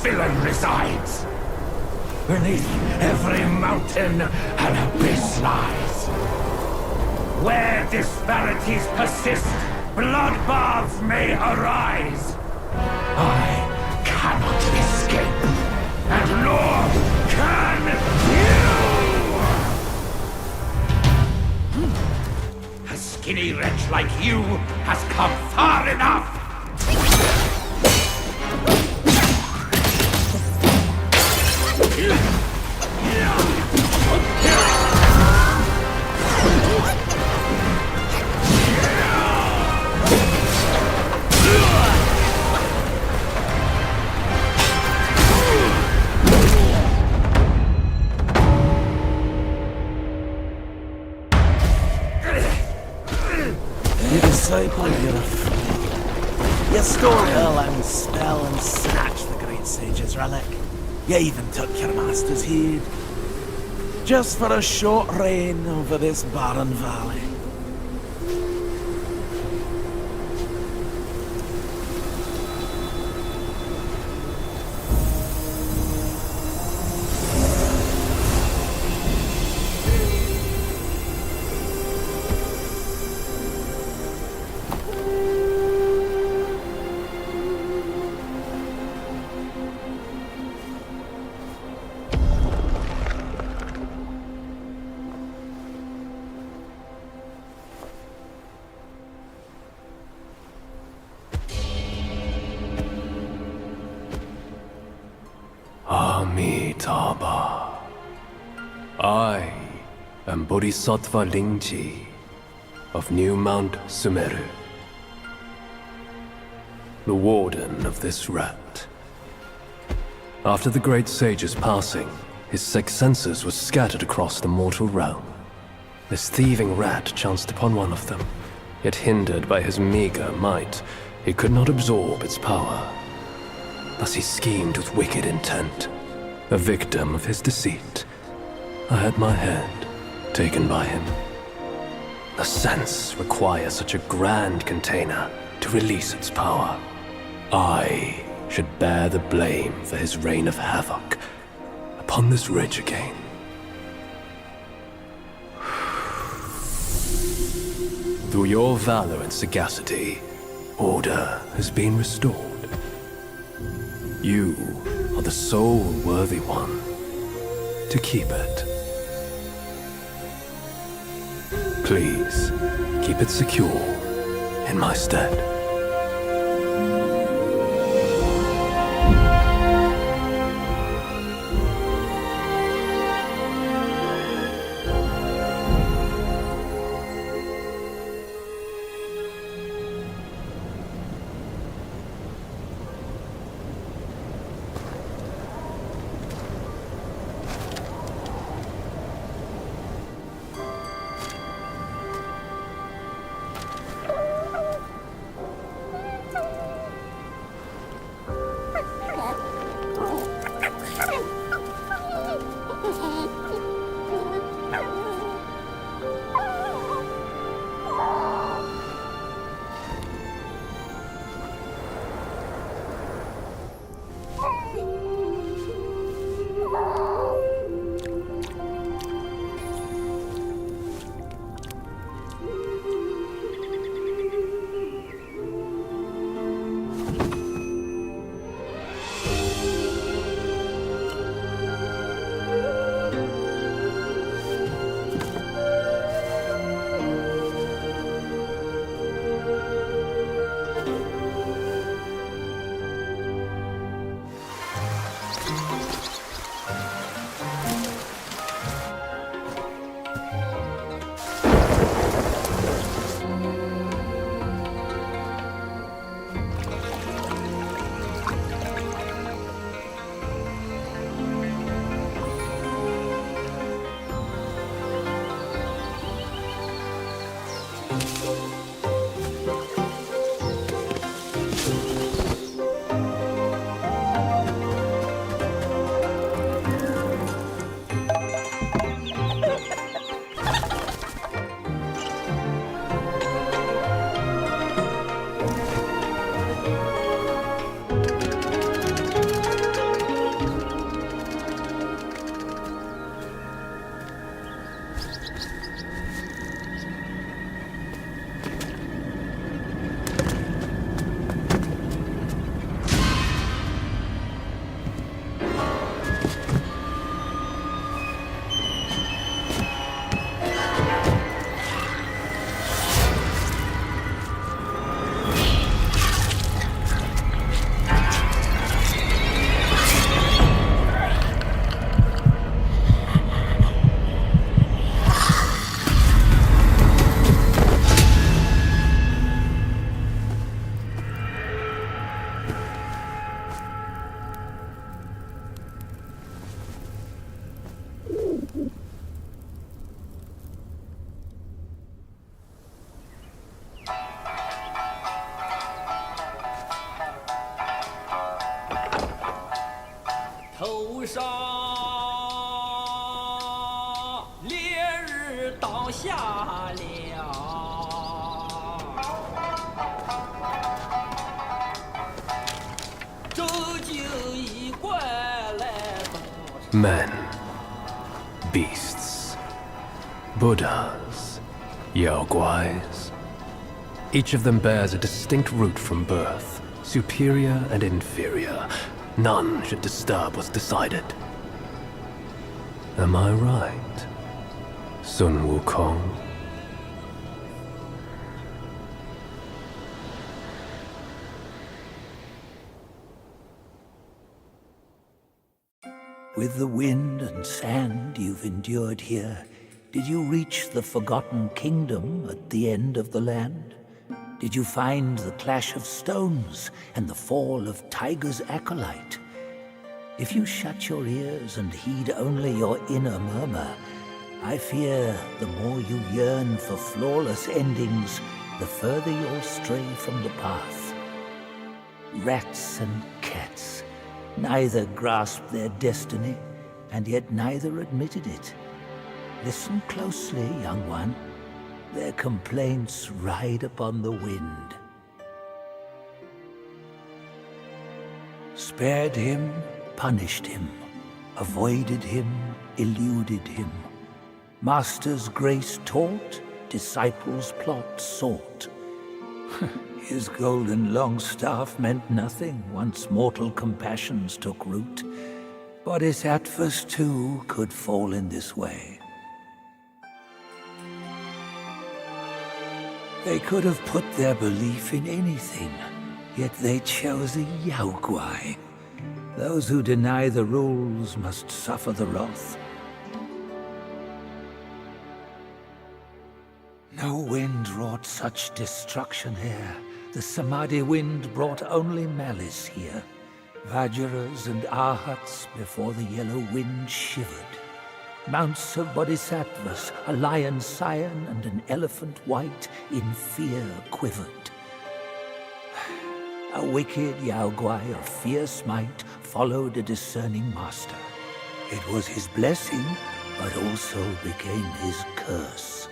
Villain resides. Beneath every mountain an abyss lies. Where disparities persist, bloodbaths may arise. I cannot escape, and nor can you! A skinny wretch like you has come far enough! You disciple, you're a fool. You stole Erlang's spell and snatched the great sage's relic. You even took your master's heed. Just for a short reign over this barren valley. I am Bodhisattva Lingji of New Mount Sumeru, the warden of this rat. After the great sage's passing, his sixth senses were scattered across the mortal realm. This thieving rat chanced upon one of them, yet hindered by his meager might, he could not absorb its power. Thus he schemed with wicked intent. A victim of his deceit, I had my head taken by him. The sense requires such a grand container to release its power. I should bear the blame for his reign of havoc upon this ridge again. Through your valor and sagacity, order has been restored. You are the sole worthy one to keep it. Please, keep it secure in my stead. Men, beasts, Buddhas, Yaoguais. Each of them bears a distinct root from birth, superior and inferior. None should disturb what's decided. Am I right, Sun Wukong? With the wind and sand you've endured here, did you reach the forgotten kingdom at the end of the land? Did you find the clash of stones and the fall of Tiger's acolyte? If you shut your ears and heed only your inner murmur, I fear the more you yearn for flawless endings, the further you'll stray from the path. Rats and cats, neither grasped their destiny, and yet neither admitted it. Listen closely, young one. Their complaints ride upon the wind. Spared him, punished him, avoided him, eluded him. Master's grace taught, disciples' plot sought. His golden long staff meant nothing once mortal compassions took root. Bodhisattvas too could fall in this way. They could have put their belief in anything, yet they chose a Yaoguai. Those who deny the rules must suffer the wrath. No wind wrought such destruction here. The Samadhi wind brought only malice here. Vajras and Arhats before the yellow wind shivered. Mounts of bodhisattvas, a lion scion and an elephant white, in fear quivered. A wicked Yaoguai of fierce might followed a discerning master. It was his blessing, but also became his curse.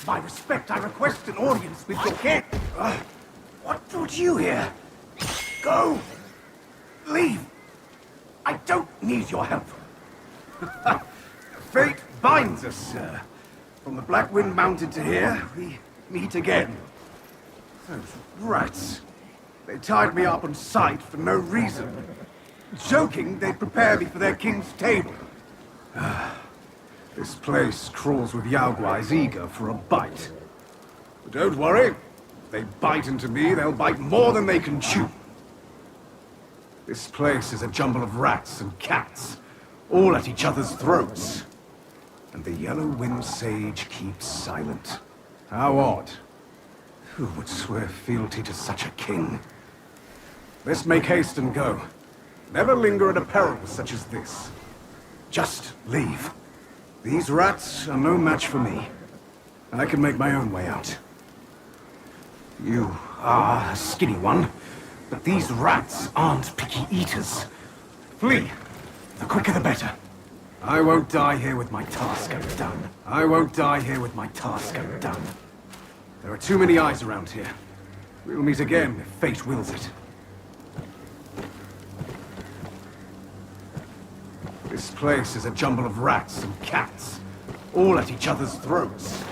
It's my respect. I request an audience with your king. What brought you here? Go! Leave! I don't need your help. Fate binds us, sir. From the Black Wind Mountain to here, we meet again. Those rats. They tied me up on sight for no reason. Joking, they'd prepare me for their king's table. This place crawls with Yaoguai's eager for a bite. But don't worry. If they bite into me, they'll bite more than they can chew. This place is a jumble of rats and cats, all at each other's throats. And the Yellow Wind Sage keeps silent. How odd. Who would swear fealty to such a king? Let's make haste and go. Never linger at a peril such as this. Just leave. These rats are no match for me. I can make my own way out. You are a skinny one, but these rats aren't picky eaters. Flee. The quicker the better. I won't die here with my task undone. I won't die here with my task undone. There are too many eyes around here. We'll meet again if fate wills it. This place is a jumble of rats and cats, all at each other's throats.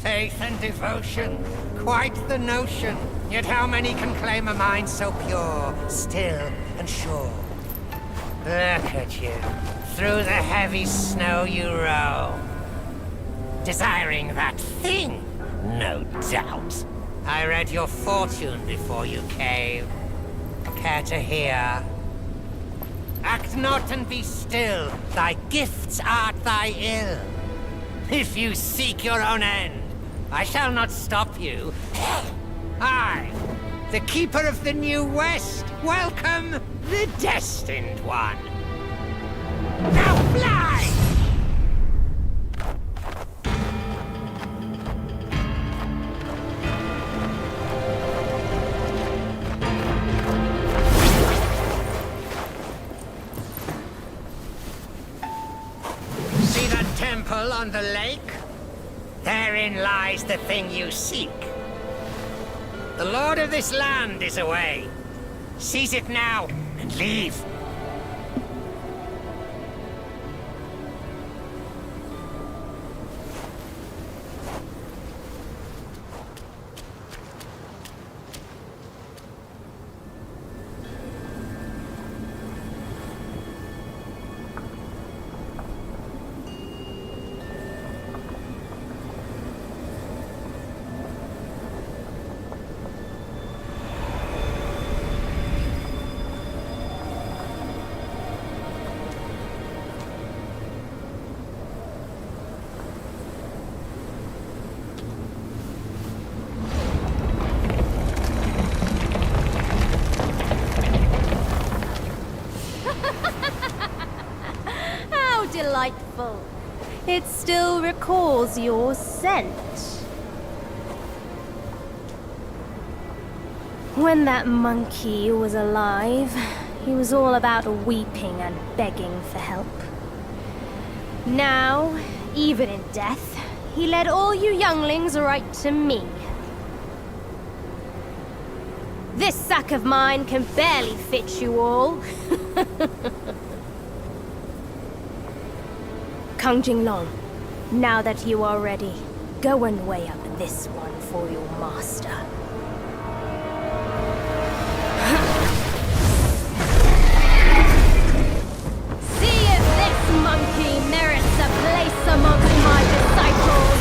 Faith and devotion, quite the notion. Yet how many can claim a mind so pure, still and sure? Look at you. Through the heavy snow you roam. Desiring that thing, no doubt. I read your fortune before you came. Care to hear? Act not and be still. Thy gifts art thy ill. If you seek your own end, I shall not stop you. I, the Keeper of the New West, welcome the Destined One. Now fly! See that temple on the lake? Therein lies the thing you seek. The lord of this land is away. Seize it now and leave. delightful. It still recalls your scent. When that monkey was alive, he was all about weeping and begging for help. Now, even in death, he led all you younglings right to me. This sack of mine can barely fit you all. Kang Jinglong, now that you are ready, go and weigh up this one for your master. See if this monkey merits a place amongst my disciples!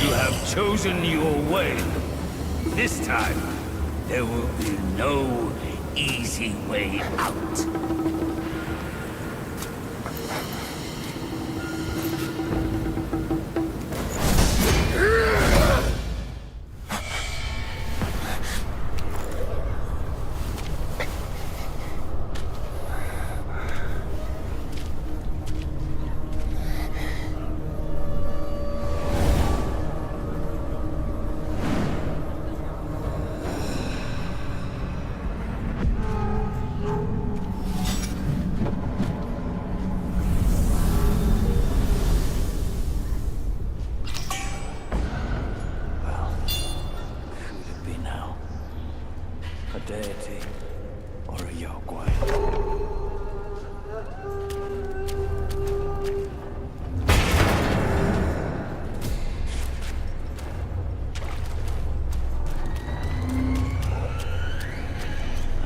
You have chosen your way. This time, there will be no easy way out. A deity or a Yaoguai.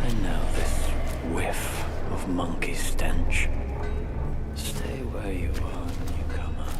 And now this whiff of monkey stench. Stay where you are, newcomer.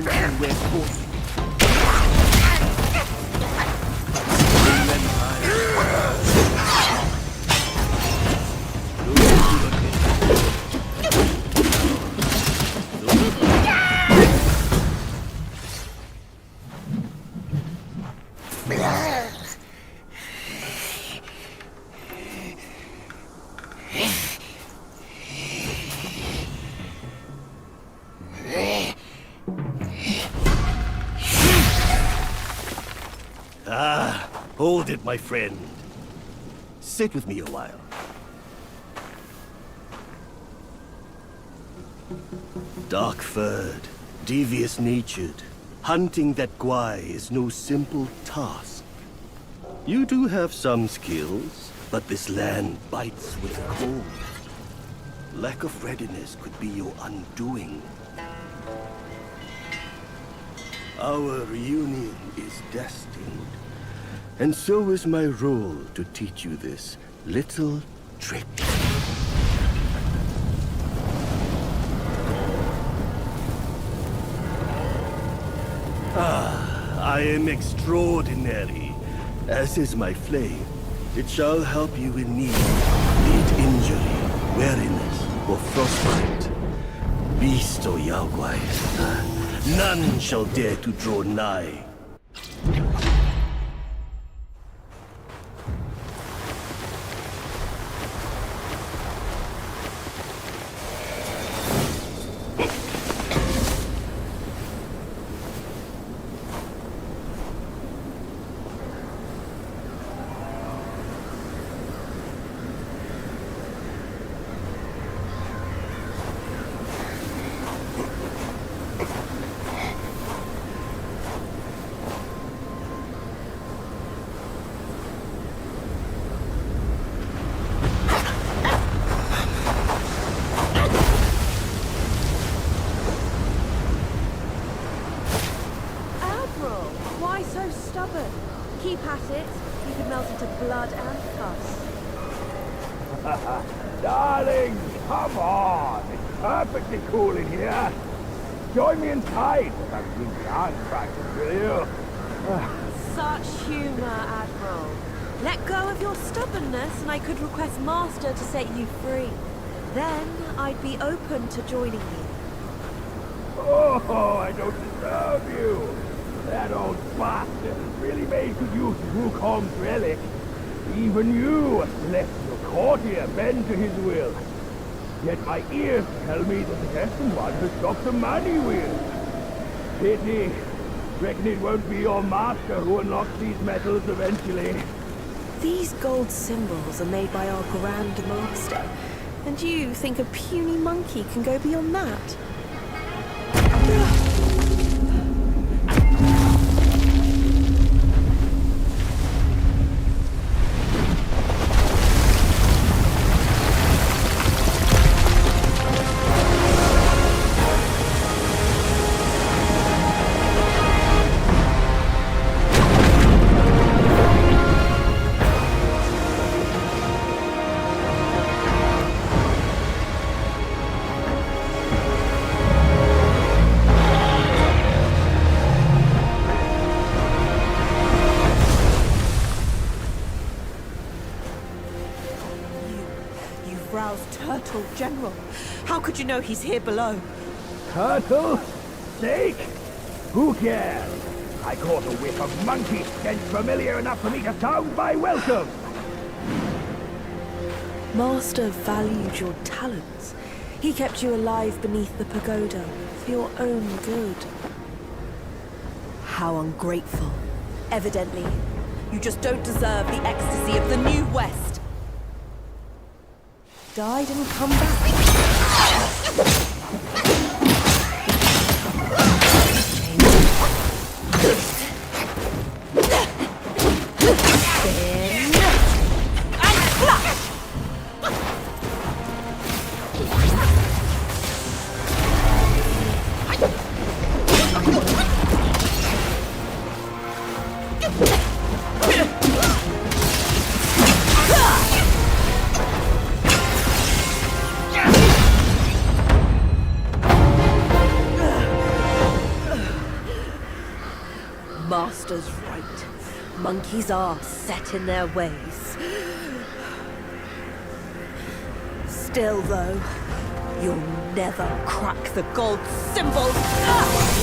and we're caught. Hold it, my friend. Sit with me a while. Dark-furred, devious-natured, hunting that Gwai is no simple task. You do have some skills, but this land bites with cold. Lack of readiness could be your undoing. Our reunion is destined. And so is my role to teach you this little trick. I am extraordinary, as is my flame. It shall help you in need, be it injury, weariness, or frostbite. Beast or Yaogwai, none shall dare to draw nigh. Keep at it. You could melt into blood and pus. Darling, come on. It's perfectly cool in here. Join me inside. Have you dance practice, will you? Such humor, Admiral. Let go of your stubbornness and I could request Master to set you free. Then I'd be open to joining you. Oh, I don't deserve you. That old bastard really made good use of Wukong's relic. Even you, a celestial courtier, bend to his will. Yet my ears tell me that the destined one has stopped the money wheel. Pity. Reckon it won't be your master who unlocks these metals eventually. These gold symbols are made by our Grand Master. And you think a puny monkey can go beyond that? Turtle General. How could you know he's here below? Turtle? Steak? Who cares? I caught a whiff of monkey stench familiar enough for me to sound my welcome. Master valued your talents. He kept you alive beneath the pagoda for your own good. How ungrateful. Evidently, you just don't deserve the ecstasy of the New West. Died and come back. Master's right. Monkeys are set in their ways. Still, though, you'll never crack the gold symbol. Ah!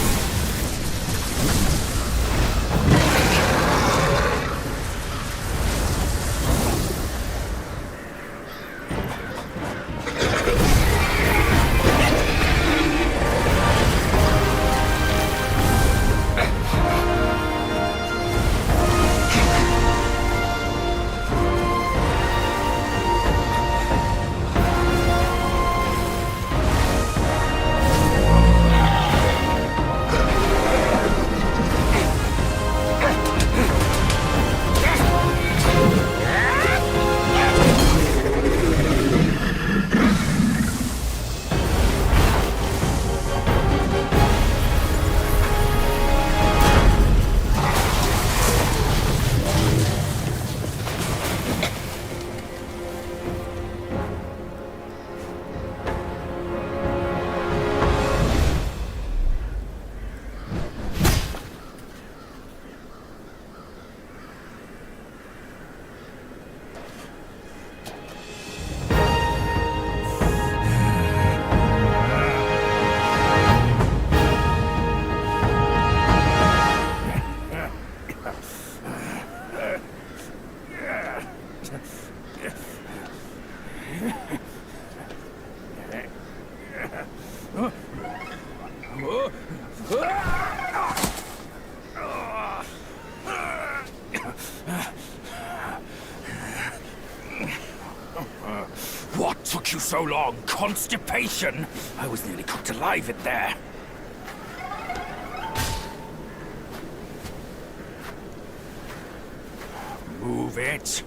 What took you so long? Constipation? I was nearly cooked alive in there. Move it.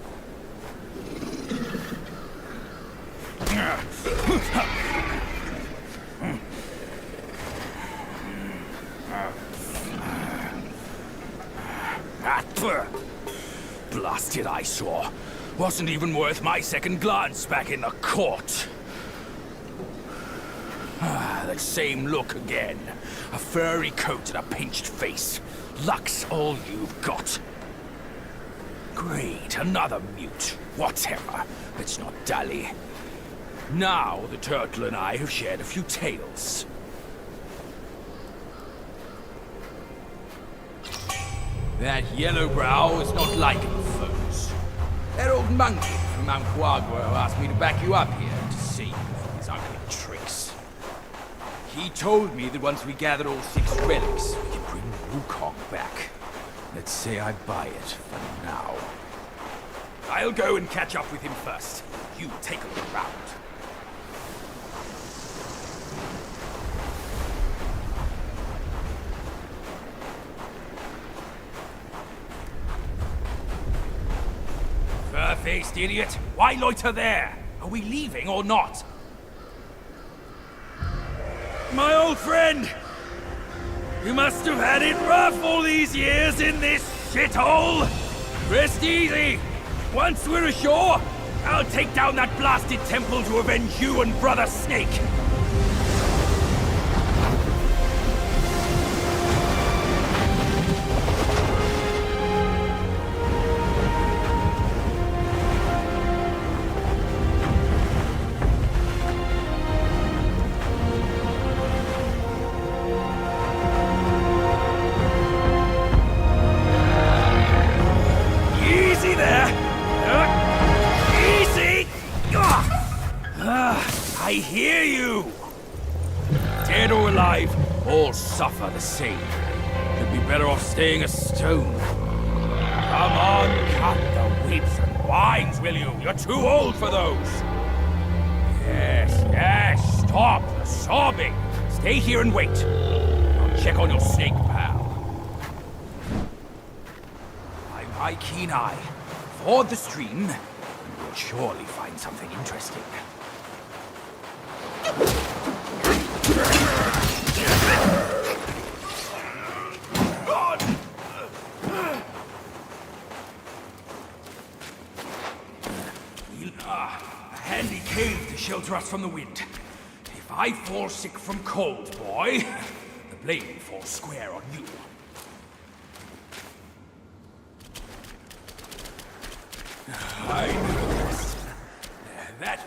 Blasted eyesore. Wasn't even worth my second glance back in the court. That same look again. A furry coat and a pinched face. Luck's all you've got. Great, another mute. Whatever. Let's not dally. Now the turtle and I have shared a few tales. That yellow brow is not liking foes. That old monkey from Mount Quagua asked me to back you up here to see his ugly tricks. He told me that once we gathered all 6 relics, we could bring Wukong back. Let's say I buy it for now. I'll go and catch up with him first. You take a look around. Fur-faced idiot! Why loiter there? Are we leaving or not? My old friend! You must have had it rough all these years in this shithole! Rest easy! Once we're ashore, I'll take down that blasted temple to avenge you and Brother Snake! I hear you! Dead or alive, all suffer the same. You'd be better off staying a stone. Come on, cut the whips and wines, will you? You're too old for those. Yes, stop the sobbing. Stay here and wait. I'll check on your snake, pal. By my keen eye, ford the stream, and we'll surely find something interesting. A handy cave to shelter us from the wind. If I fall sick from cold, boy, the blame falls square on you.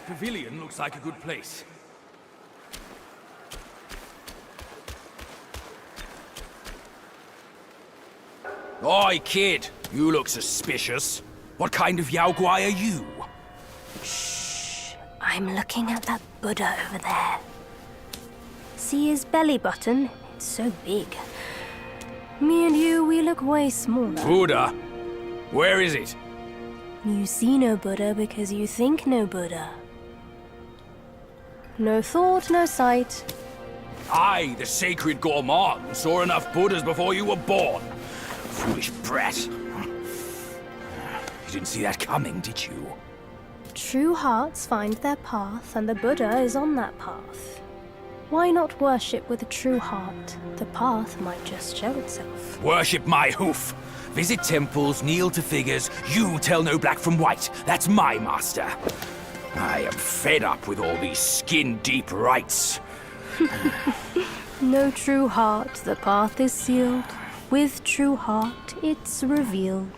pavilion looks like a good place. Oi, kid! You look suspicious. What kind of Yao Guai are you? I'm looking at that Buddha over there. See his belly button? It's so big. Me and you, we look way smaller. Buddha? Where is it? You see no Buddha because you think no Buddha. No thought, no sight. I, the sacred gourmand, saw enough Buddhas before you were born. Foolish brat. You didn't see that coming, did you? True hearts find their path, and the Buddha is on that path. Why not worship with a true heart? The path might just show itself. Worship my hoof. Visit temples, kneel to figures. You tell no black from white. That's my master. I am fed up with all these skin-deep rites. No true heart, the path is sealed. With true heart, it's revealed.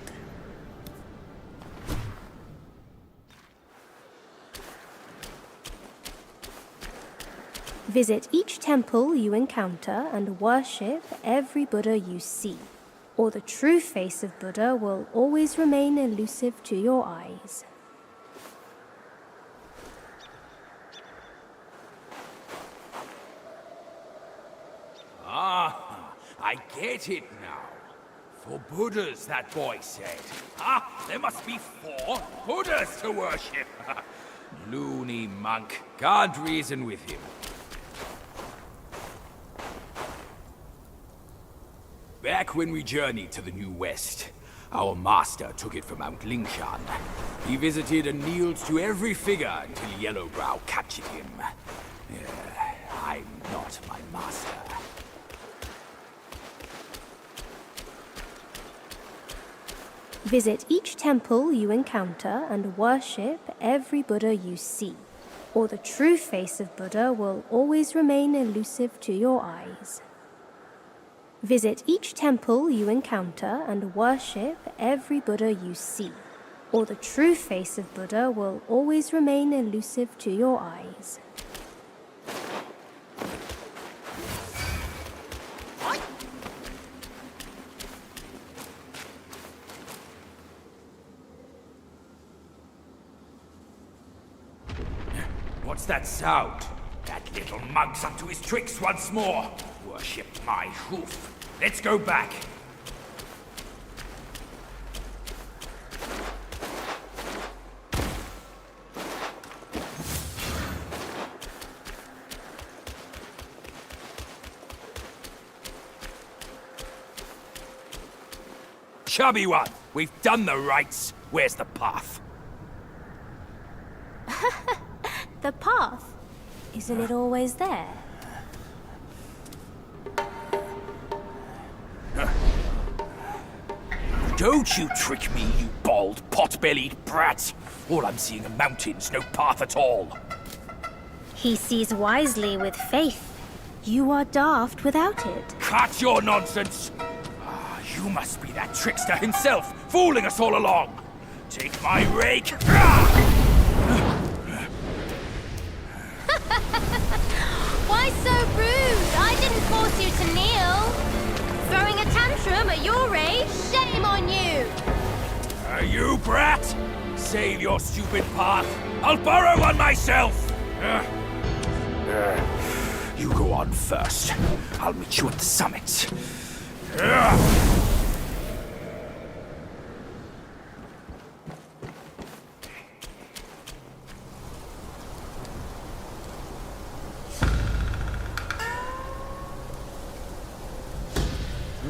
Visit each temple you encounter and worship every Buddha you see, or the true face of Buddha will always remain elusive to your eyes. Ah, I get it now. 4 Buddhas, that boy said. Ah, there must be 4 Buddhas to worship. Loony monk. Can't reason with him. Back when we journeyed to the New West, our master took it from Mount Lingshan. He visited and kneeled to every figure until Yellowbrow captured him. I'm not my master. Visit each temple you encounter and worship every Buddha you see, or the true face of Buddha will always remain elusive to your eyes. Visit each temple you encounter and worship every Buddha you see, or the true face of Buddha will always remain elusive to your eyes. What's that sound? That little monk's up to his tricks once more. Worship my hoof. Let's go back. Chubby one, we've done the rites. Where's the path? The path? Isn't it always there? Don't you trick me, you bald, pot-bellied brat! All I'm seeing are mountains, no path at all. He sees wisely with faith. You are daft without it. Cut your nonsense! You must be that trickster himself, fooling us all along! Take my rake! Why so rude? I didn't force you to kneel. Throwing a tantrum at your age? Shame on you! You brat! Save your stupid path. I'll borrow one myself! You go on first. I'll meet you at the summit.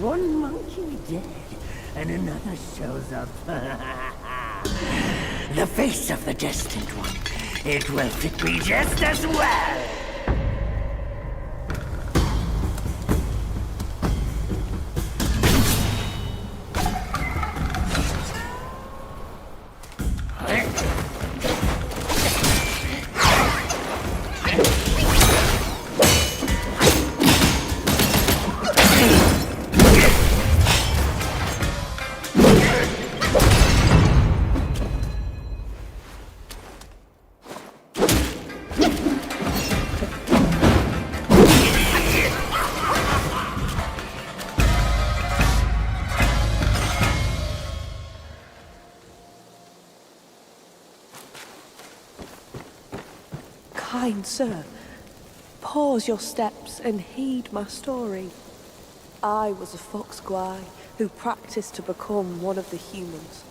One monkey dead, and another shows up. The face of the destined one. It will fit me just as well. Kind sir, pause your steps and heed my story. I was a fox guy who practiced to become one of the humans.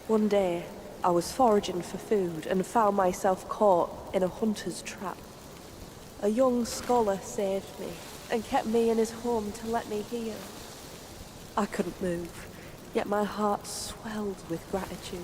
One day, I was foraging for food and found myself caught in a hunter's trap. A young scholar saved me and kept me in his home to let me heal. I couldn't move, yet my heart swelled with gratitude.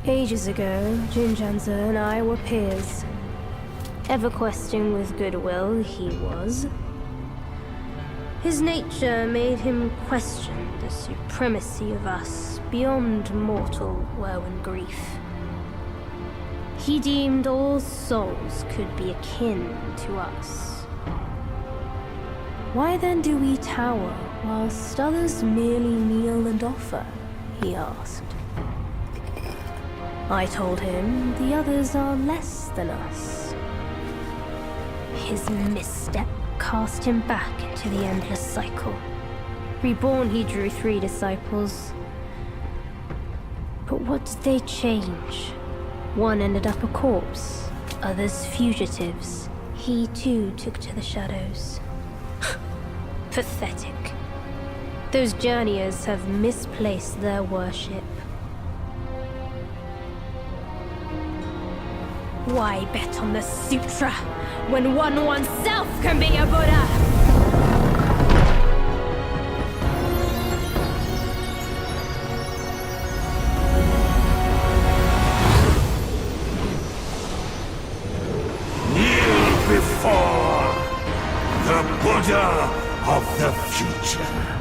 Ages ago, Jinjanza and I were peers. Ever questing with goodwill, he was. His nature made him question the supremacy of us beyond mortal woe and grief. He deemed all souls could be akin to us. Why then do we tower whilst others merely kneel and offer? He asked. I told him the others are less than us. His misstep cast him back into the endless cycle. Reborn, he drew 3 disciples. But what did they change? One ended up a corpse, others fugitives. He too took to the shadows. Pathetic. Those journeyers have misplaced their worship. Why bet on the sutra when one oneself can be a Buddha? Kneel before the Buddha of the future.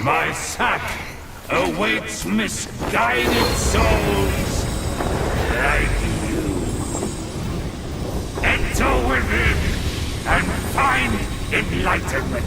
My sack awaits misguided souls like you. Enter within and find enlightenment.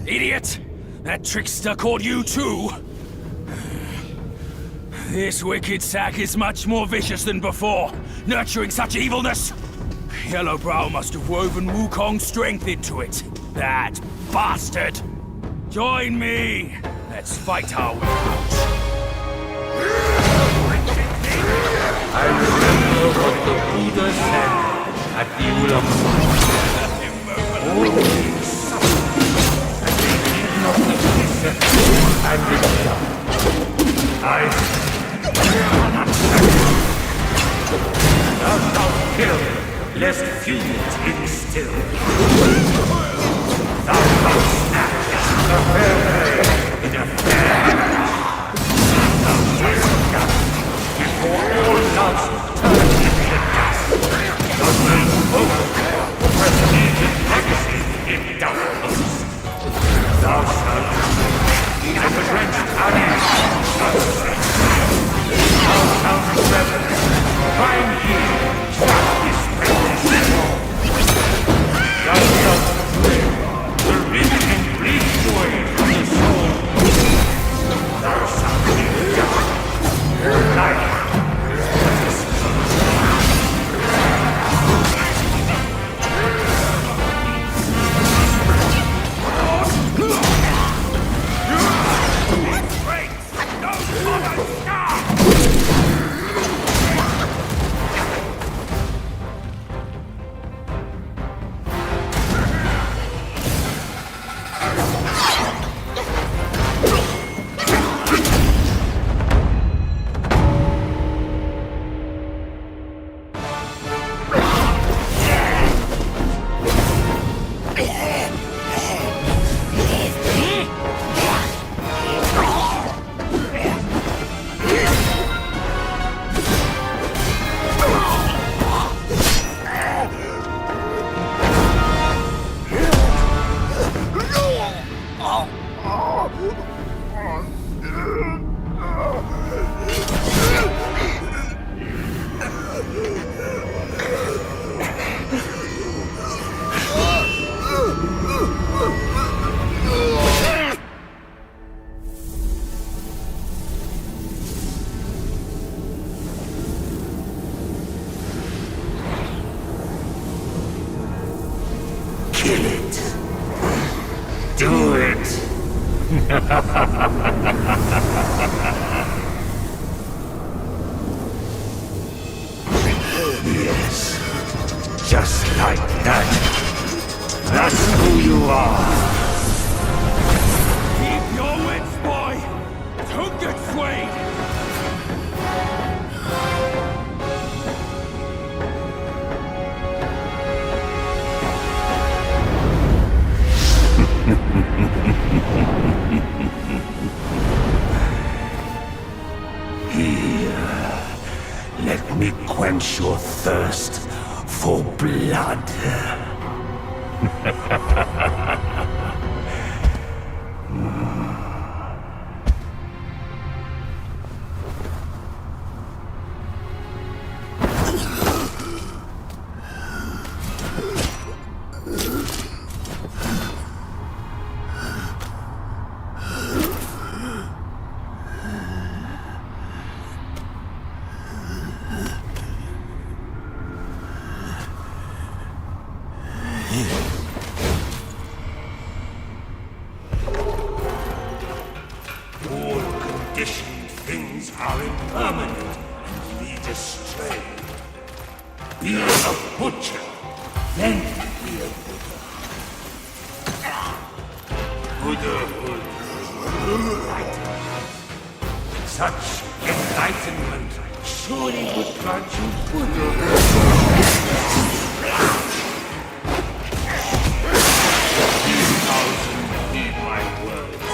Idiot! That trickster caught you too! This wicked sack is much more vicious than before, nurturing such evilness! Yellowbrow must have woven Wukong's strength into it. That bastard! Join me! Let's fight our way out! I remember what the Buddha said at the Ulam. Always suffer, and they did not accept and rebel. Thou shalt kill, lest feud instill. Thou shalt snatch a fair prey in a fair match. Thou shalt scatter before all loves turn into dust. Thou shalt hope prestige legacy in doubtfulness. Thou shalt and the drenched honey thou shalt revel, find here justice practice. Thou shalt live, the rhythm and bleed away from the soul. Thou shalt live dark, life. Yes, just like that. That's who you are. Keep your wits, boy! Don't get swayed! Here, let me quench your thirst for blood. butcher, then be a Buddha. Buddhahood. Such enlightenment surely would grant you Buddhahood. 10,000 heed my words.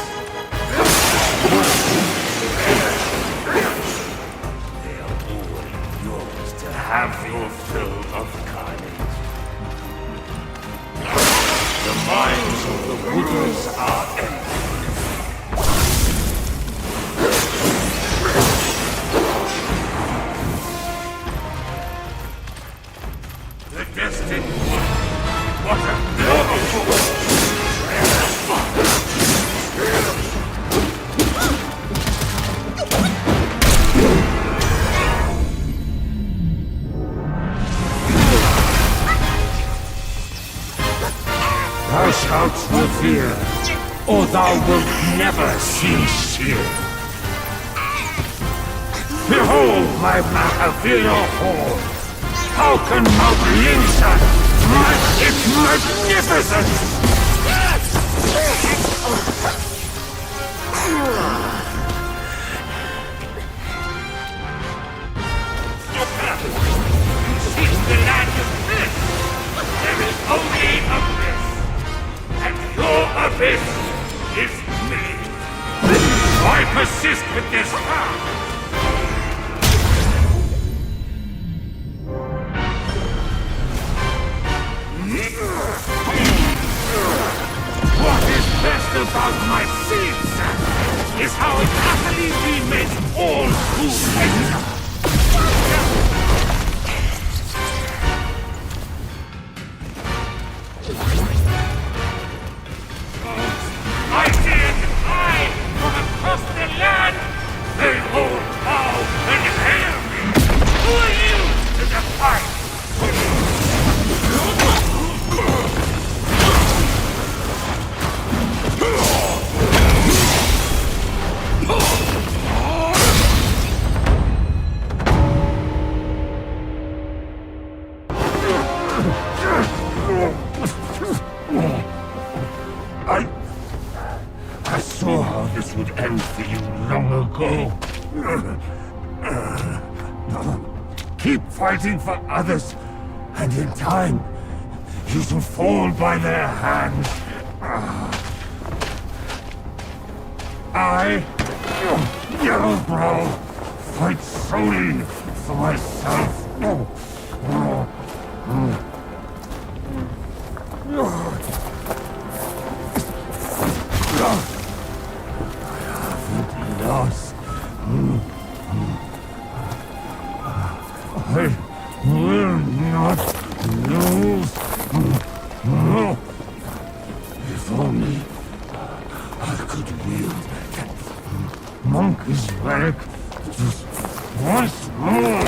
They are all yours to have your fill of carnage. The minds of the Buddhas are empty. The destined one. What a noble Thou shalt revere, or thou wilt never cease here. Behold my Mahavira hall. How can Mount Linsa match its magnificence? Seek the land of bliss. There is only abyss. And your abyss is me. Why persist with this path? What is best about my seeds is how it utterly remits all who enter. Ideas high from across the land, they all bow and hail me. Who are you to defy? I saw how this would end for you long ago. Keep fighting for others, and in time, you shall fall by their hand. I, Yellowbrow, fight solely for myself. Lost. I will not lose. If only I could wield that monkey's relic just once more.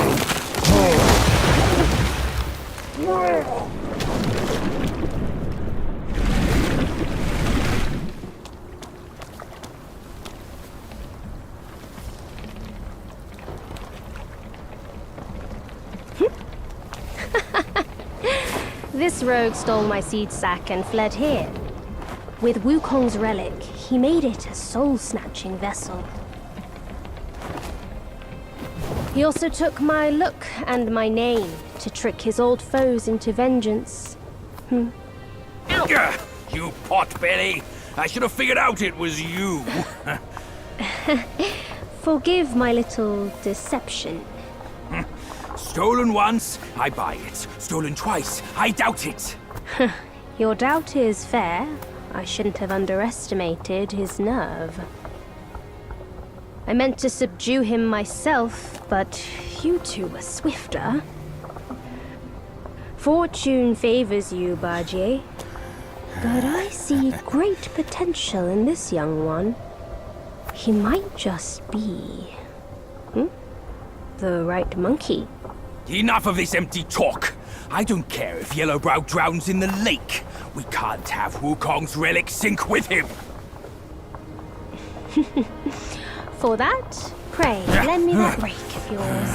This rogue stole my seed sack and fled here. With Wukong's relic, he made it a soul-snatching vessel. He also took my look and my name to trick his old foes into vengeance. You potbelly! I should have figured out it was you. Forgive my little deception. Stolen once, I buy it. Stolen twice, I doubt it. Your doubt is fair. I shouldn't have underestimated his nerve. I meant to subdue him myself, but you two were swifter. Fortune favors you, Bajie. But I see great potential in this young one. He might just be... the right monkey. Enough of this empty talk. I don't care if Yellowbrow drowns in the lake. We can't have Wukong's relic sink with him. For that, pray, lend me that rake of yours.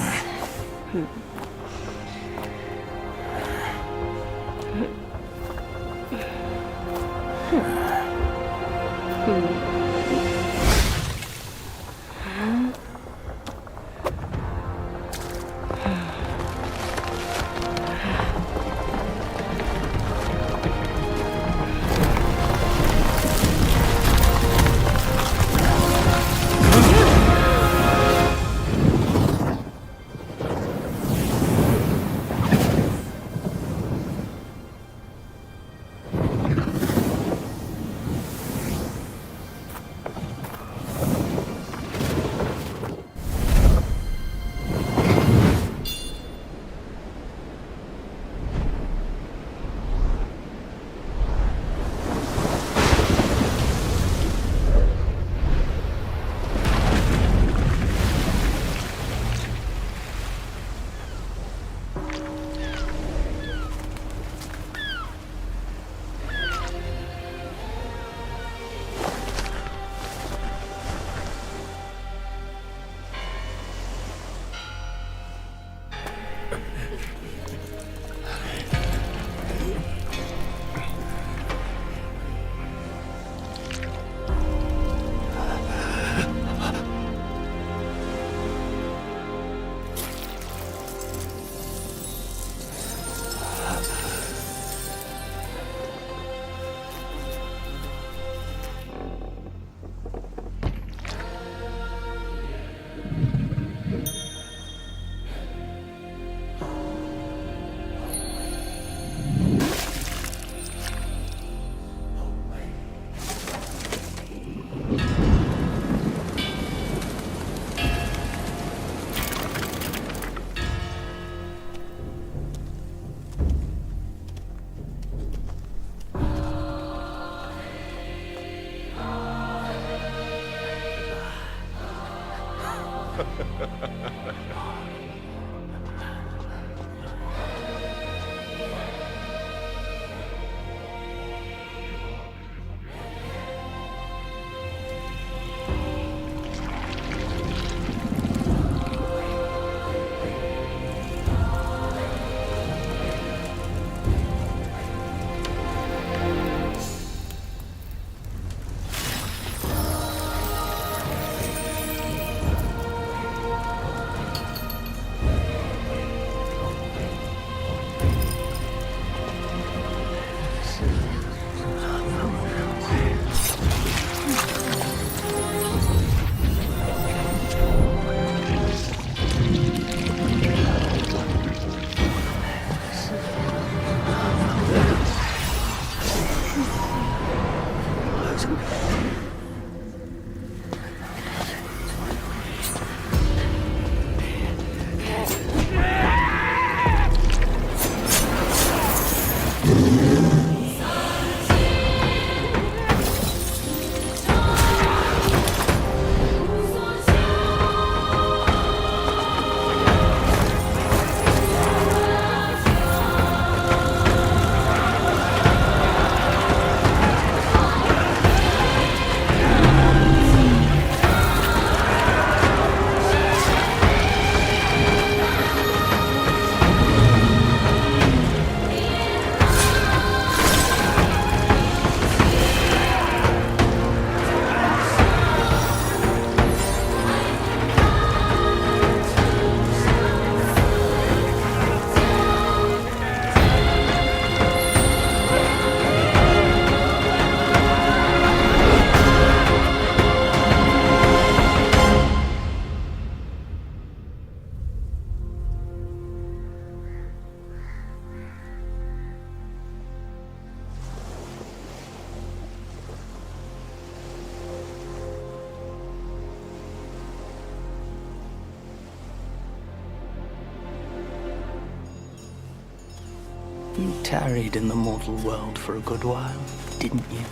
You tarried in the mortal world for a good while, didn't you?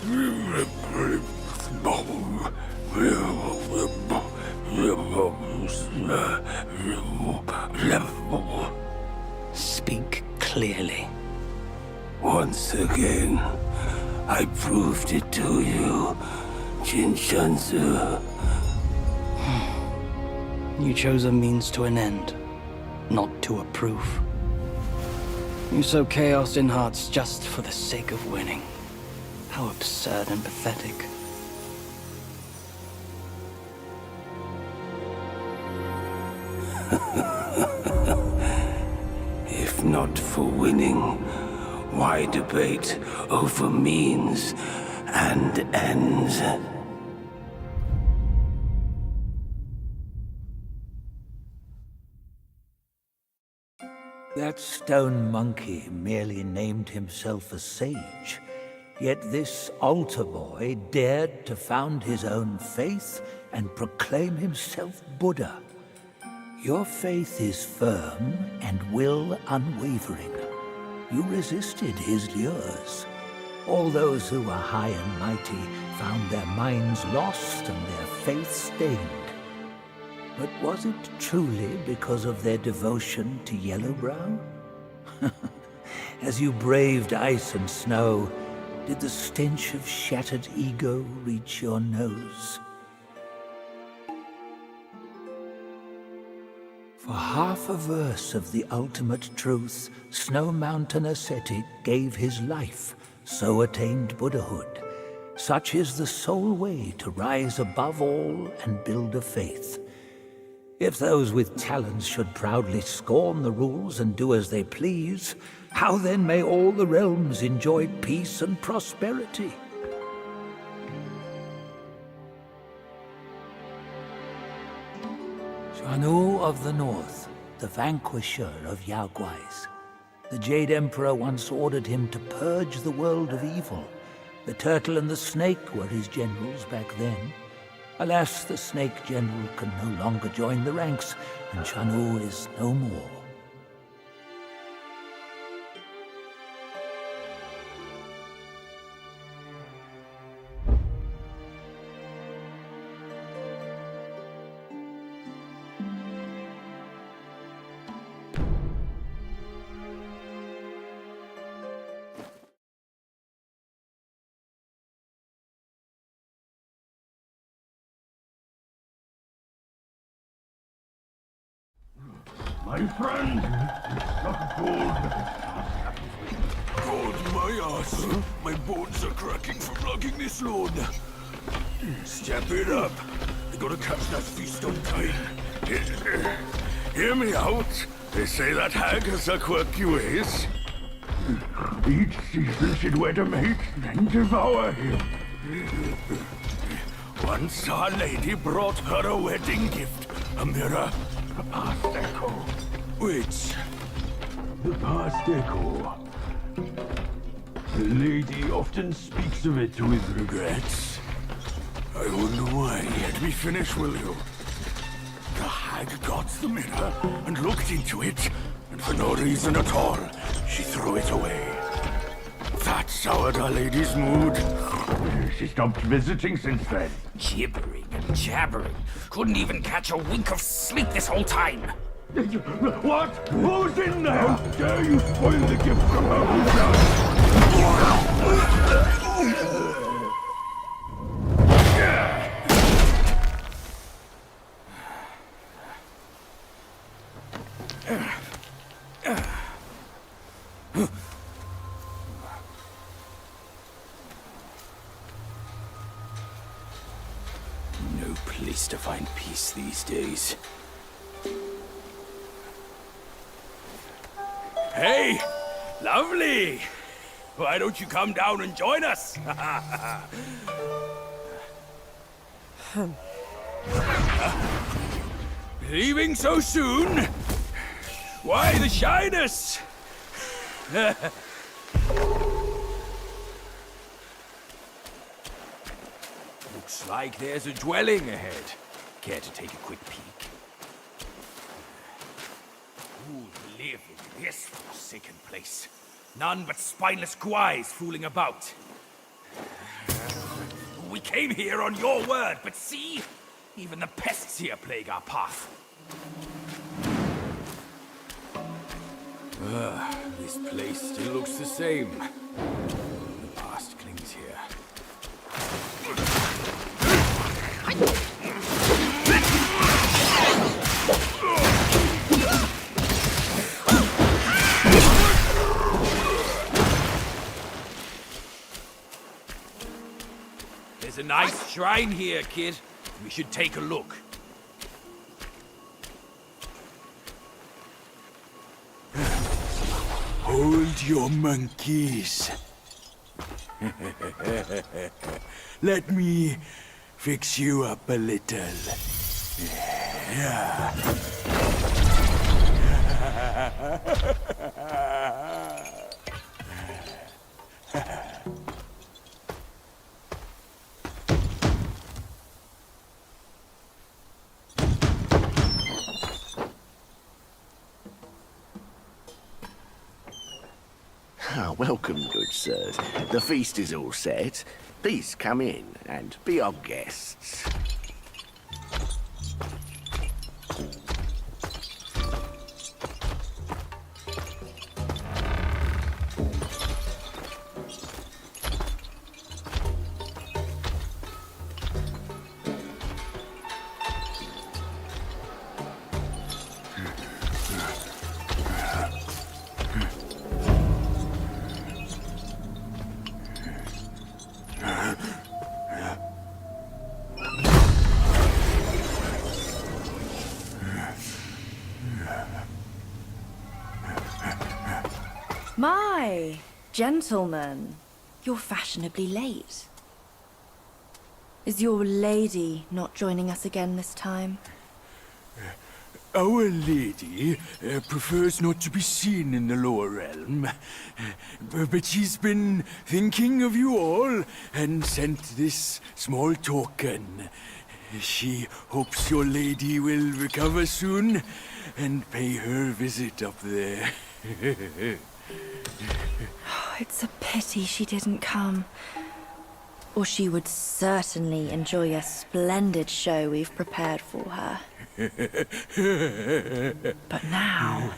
Speak clearly. Once again, I proved it to you, Jin Shanzu. You chose a means to an end, not to a proof. You sow chaos in hearts just for the sake of winning. How absurd and pathetic. If not for winning, why debate over means and ends? That stone monkey merely named himself a sage, yet this altar boy dared to found his own faith and proclaim himself Buddha. Your faith is firm and will unwavering. You resisted his lures. All those who were high and mighty found their minds lost and their faith stained. But was it truly because of their devotion to Yellowbrow? As you braved ice and snow, did the stench of shattered ego reach your nose? For half a verse of the ultimate truth, Snow Mountain ascetic gave his life, so attained Buddhahood. Such is the sole way to rise above all and build a faith. If those with talents should proudly scorn the rules and do as they please, how then may all the realms enjoy peace and prosperity? Shanu of the North, the vanquisher of Yaoguais. The Jade Emperor once ordered him to purge the world of evil. The turtle and the snake were his generals back then. Alas, the snake general can no longer join the ranks, and Shanu is no more. My friend, not gold. God, my ass. My bones are cracking from lugging this load. Step it up. I gotta catch that feast on time. Hear me out. They say that hag has her quirky ways. Each season she'd wed a mate, then devour him. Once our lady brought her a wedding gift, a mirror, a past echo. Which? The past echo. The lady often speaks of it with regrets. I wonder why. Let me finish, will you? The hag got the mirror and looked into it, and for no reason at all, she threw it away. That soured our lady's mood. She stopped visiting since then. Gibbering and jabbering. Couldn't even catch a wink of sleep this whole time. What? Who's in there? How dare you spoil the gift from her who No place to find peace these days. Hey! Lovely! Why don't you come down and join us? Leaving so soon? Why the shyness? Looks like there's a dwelling ahead. Care to take a quick peek? Who'll live in this forsaken place? None but spineless guys fooling about. We came here on your word, but see? Even the pests here plague our path. This place still looks the same. The past clings here. There's a nice shrine here, kid. We should take a look. Hold your monkeys. Let me fix you up a little. Yeah. Welcome, good sirs. The feast is all set. Please come in and be our guests. My gentlemen, you're fashionably late. Is your lady not joining us again this time? Our lady prefers not to be seen in the lower realm, but she's been thinking of you all and sent this small token. She hopes your lady will recover soon and pay her visit up there. It's a pity she didn't come. Or she would certainly enjoy a splendid show we've prepared for her. But now,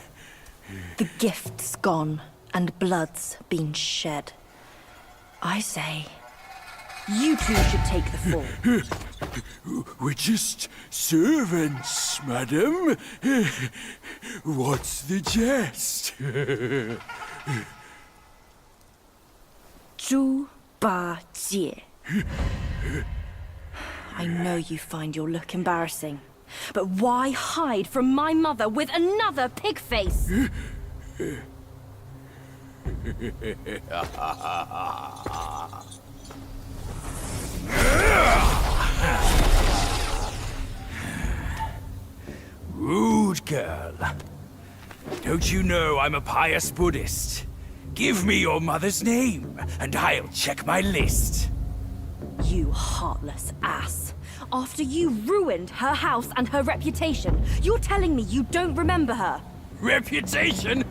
the gift's gone and blood's been shed. I say, you two should take the fall. We're just servants, madam. What's the jest? Zhu Ba Jie. I know you find your look embarrassing, but why hide from my mother with another pig face? Rude girl. Don't you know I'm a pious Buddhist? Give me your mother's name, and I'll check my list. You heartless ass. After you ruined her house and her reputation, you're telling me you don't remember her? Reputation?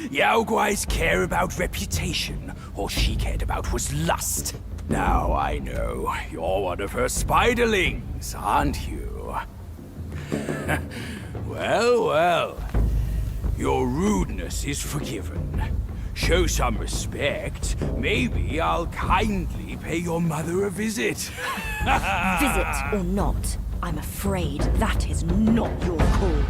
Yao Guai's care about reputation. All she cared about was lust. Now I know. You're one of her spiderlings, aren't you? Well, well. Your rudeness is forgiven. Show some respect. Maybe I'll kindly pay your mother a visit. Visit or not, I'm afraid that is not your call.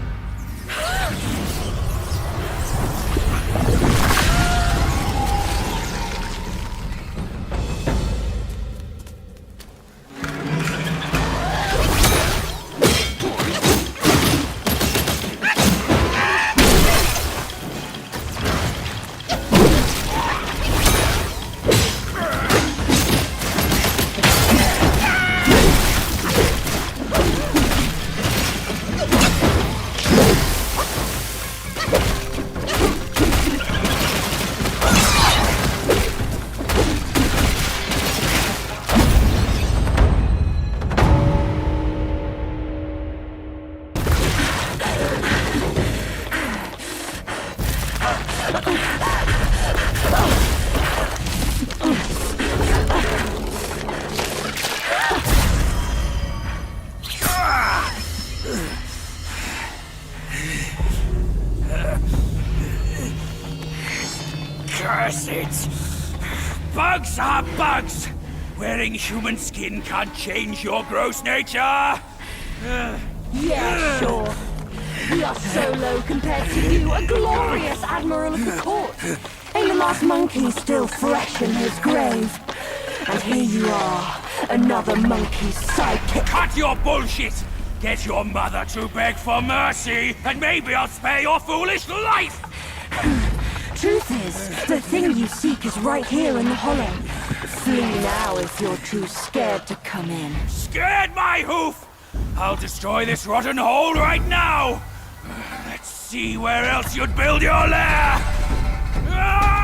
Curse it! Bugs are bugs! Wearing human skin can't change your gross nature! Yeah, sure. We are so low compared to you, a glorious admiral of the court. Ain't the last monkey still fresh in his grave? And here you are, another monkey's sidekick. Cut your bullshit! Get your mother to beg for mercy, and maybe I'll spare your foolish life! Truth is, the thing you seek is right here in the hollow. Flee now if you're too scared to come in. Scared my hoof! I'll destroy this rotten hole right now! Let's see where else you'd build your lair! Ah!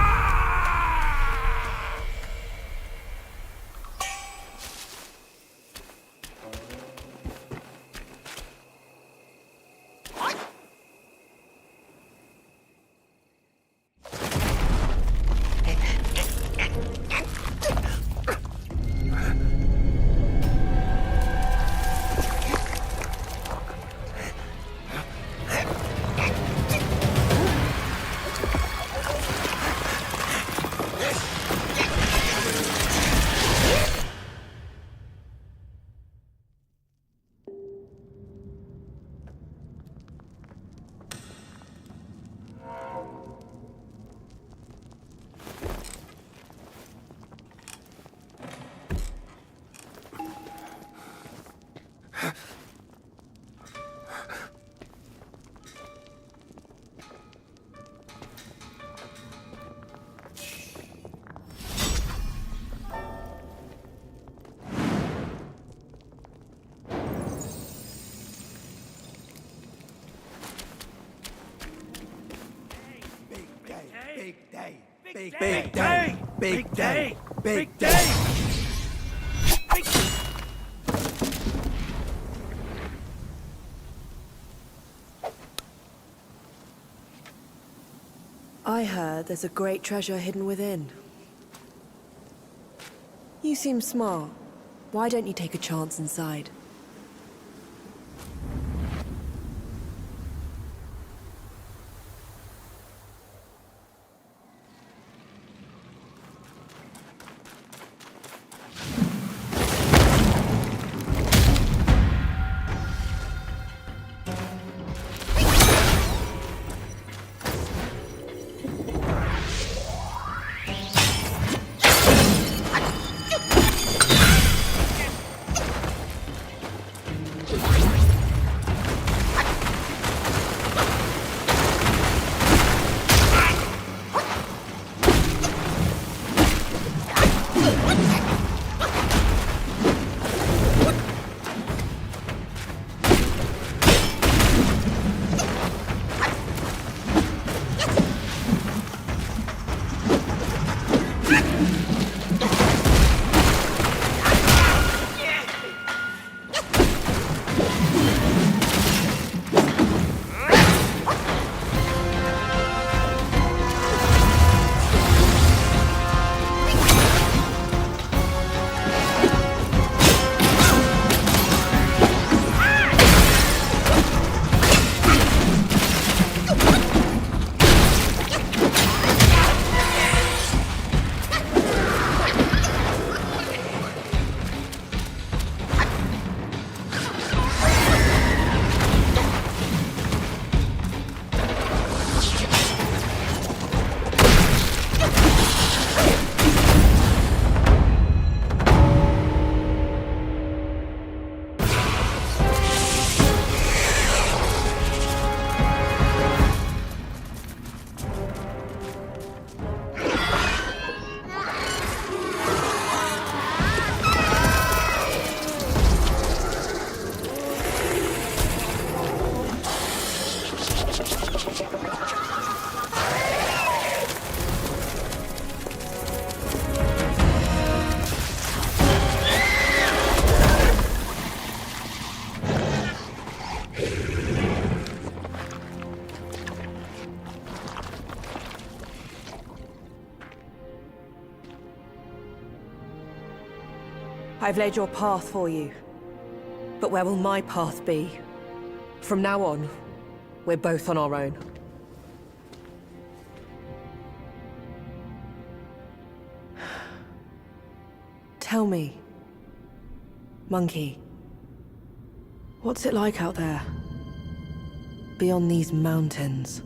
Big day! Big day! Big day! I heard there's a great treasure hidden within. You seem smart. Why don't you take a chance inside? I've laid your path for you. But where will my path be? From now on, we're both on our own. Tell me, monkey, what's it like out there? Beyond these mountains?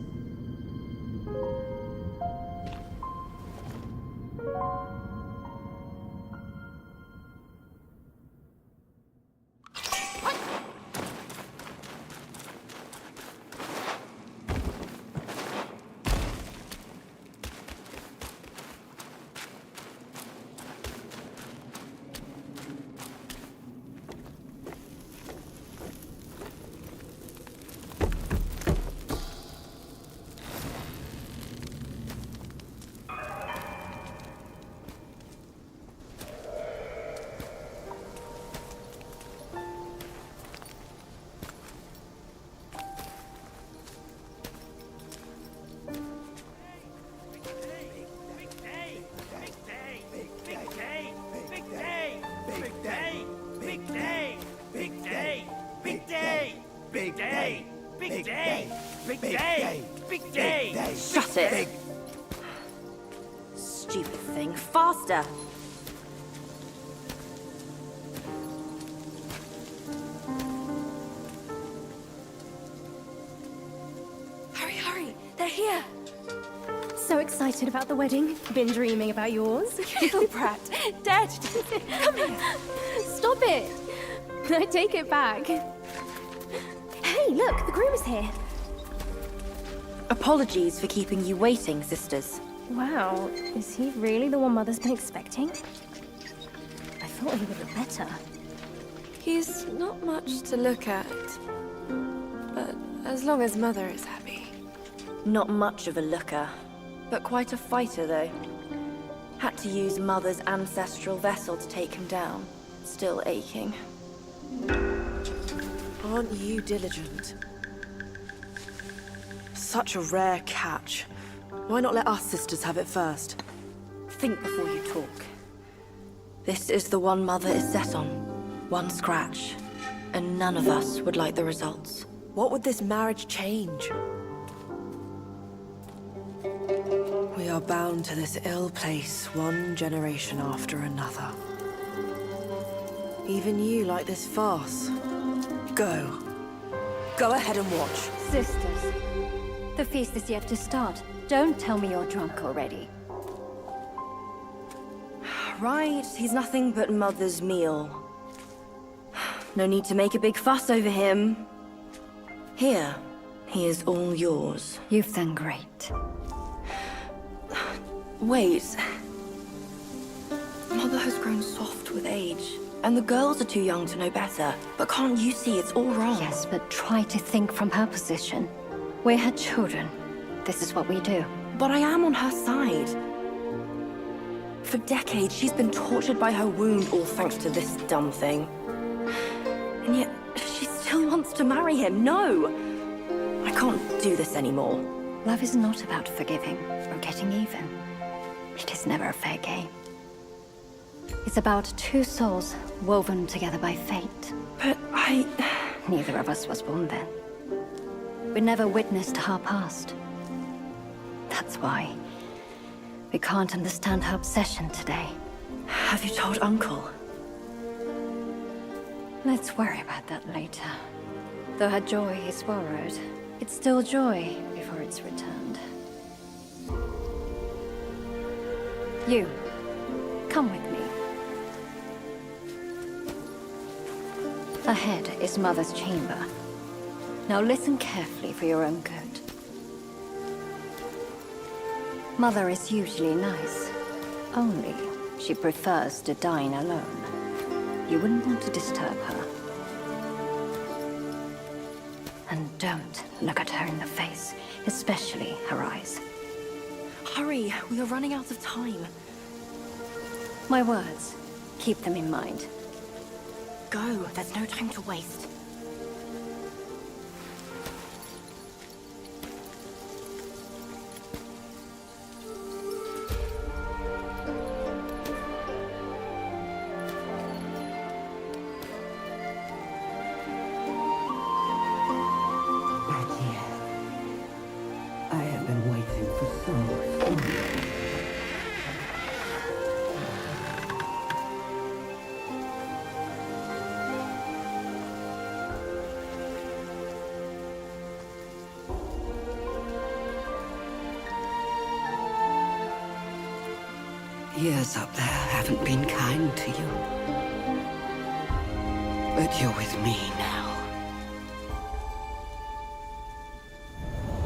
Big day! Big day! Big day! Shut it! Stupid thing. Faster! Hurry, hurry! They're here! So excited about the wedding. Been dreaming about yours. Little brat. Dead. Come here. Stop it! I take it back. Hey, look, the groom is here. Apologies for keeping you waiting, sisters. Wow, is he really the one Mother's been expecting? I thought he would look better. He's not much to look at. But as long as Mother is happy. Not much of a looker, but quite a fighter, though. Had to use Mother's ancestral vessel to take him down. Still aching. Aren't you diligent? Such a rare catch. Why not let us sisters have it first? Think before you talk. This is the one Mother is set on. One scratch. And none of us would like the results. What would this marriage change? We are bound to this ill place one generation after another. Even you like this farce. Go. Go ahead and watch. Sisters, the feast is yet to start. Don't tell me you're drunk already. Right, he's nothing but Mother's meal. No need to make a big fuss over him. Here, he is all yours. You've done great. Wait. Mother has grown soft with age, and the girls are too young to know better. But can't you see it's all wrong? Yes, but try to think from her position. We're her children. This is what we do. But I am on her side. For decades, she's been tortured by her wound, all thanks to this dumb thing. And yet, she still wants to marry him. No! I can't do this anymore. Love is not about forgiving or getting even. It is never a fair game. It's about two souls woven together by fate. But Neither of us was born then. We never witnessed her past. That's why we can't understand her obsession today. Have you told Uncle? Let's worry about that later. Though her joy is borrowed, it's still joy before it's returned. You, come with me. Ahead is Mother's chamber. Now listen carefully for your own good. Mother is usually nice. Only she prefers to dine alone. You wouldn't want to disturb her. And don't look at her in the face, especially her eyes. Hurry, we are running out of time. My words, keep them in mind. Go, there's no time to waste. I have been waiting for so long. Years up there haven't been kind to you. But you're with me now.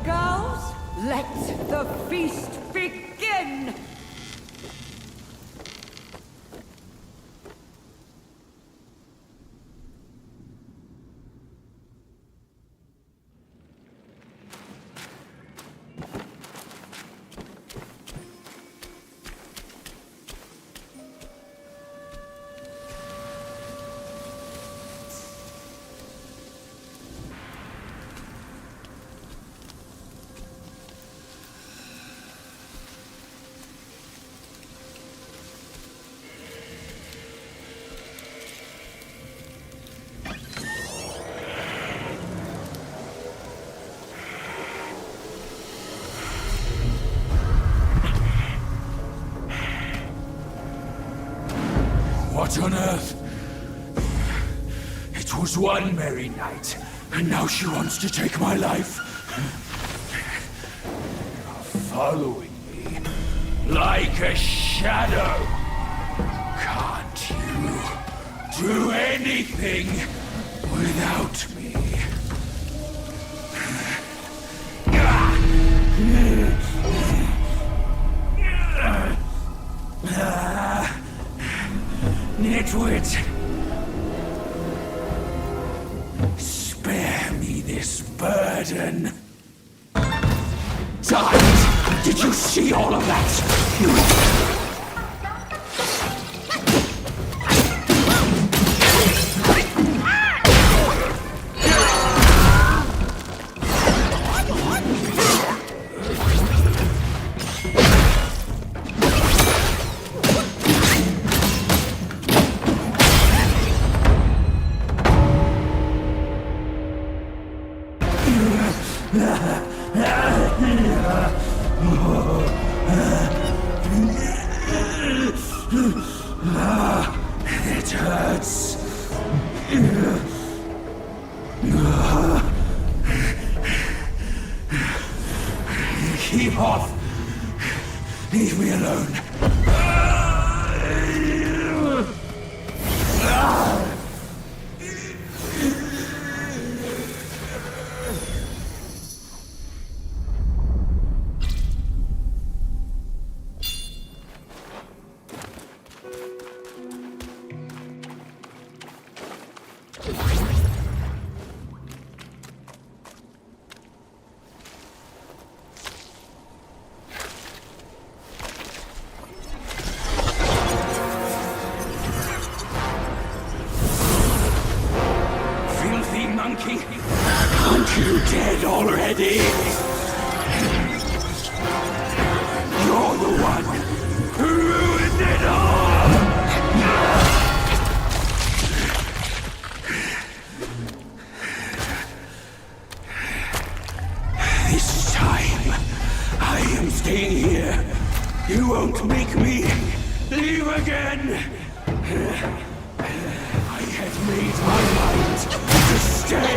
Girls, let the feast begin! What on earth? It was one merry night, and now she wants to take my life. Following me like a shadow. Can't you do anything without me? Nitwit! Spare me this burden. Died! Did you see all of that? It hurts. Keep off. Leave me alone. Filthy monkey! Aren't you dead already? You're the one who ruined it all! This time, I am staying here. You won't make me leave again. I had made my mind to stay.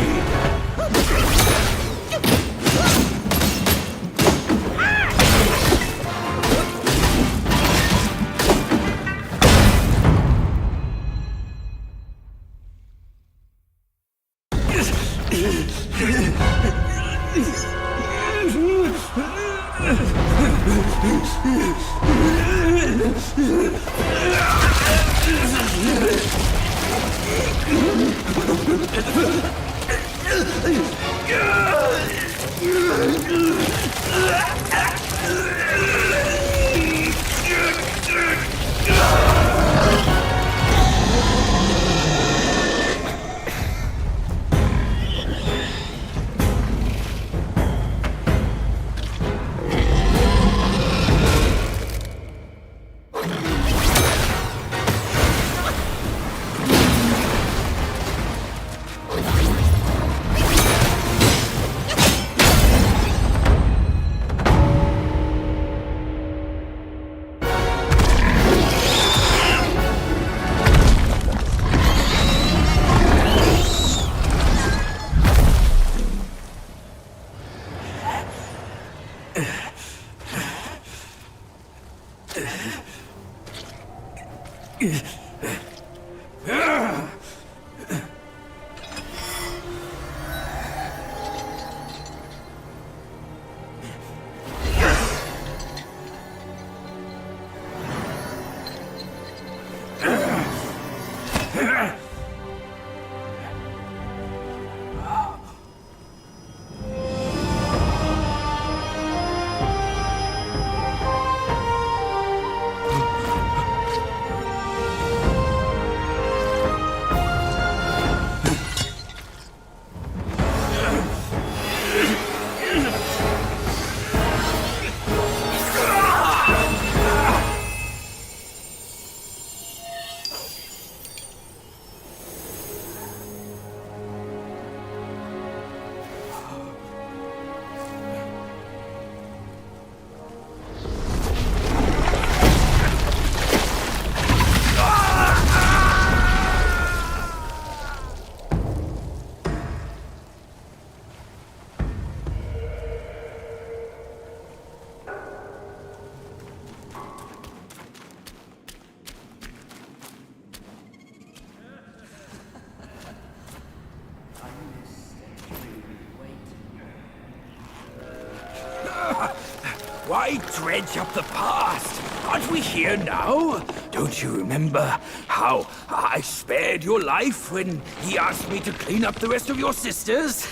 Why dredge up the past? Aren't we here now? Don't you remember how I spared your life when he asked me to clean up the rest of your sisters?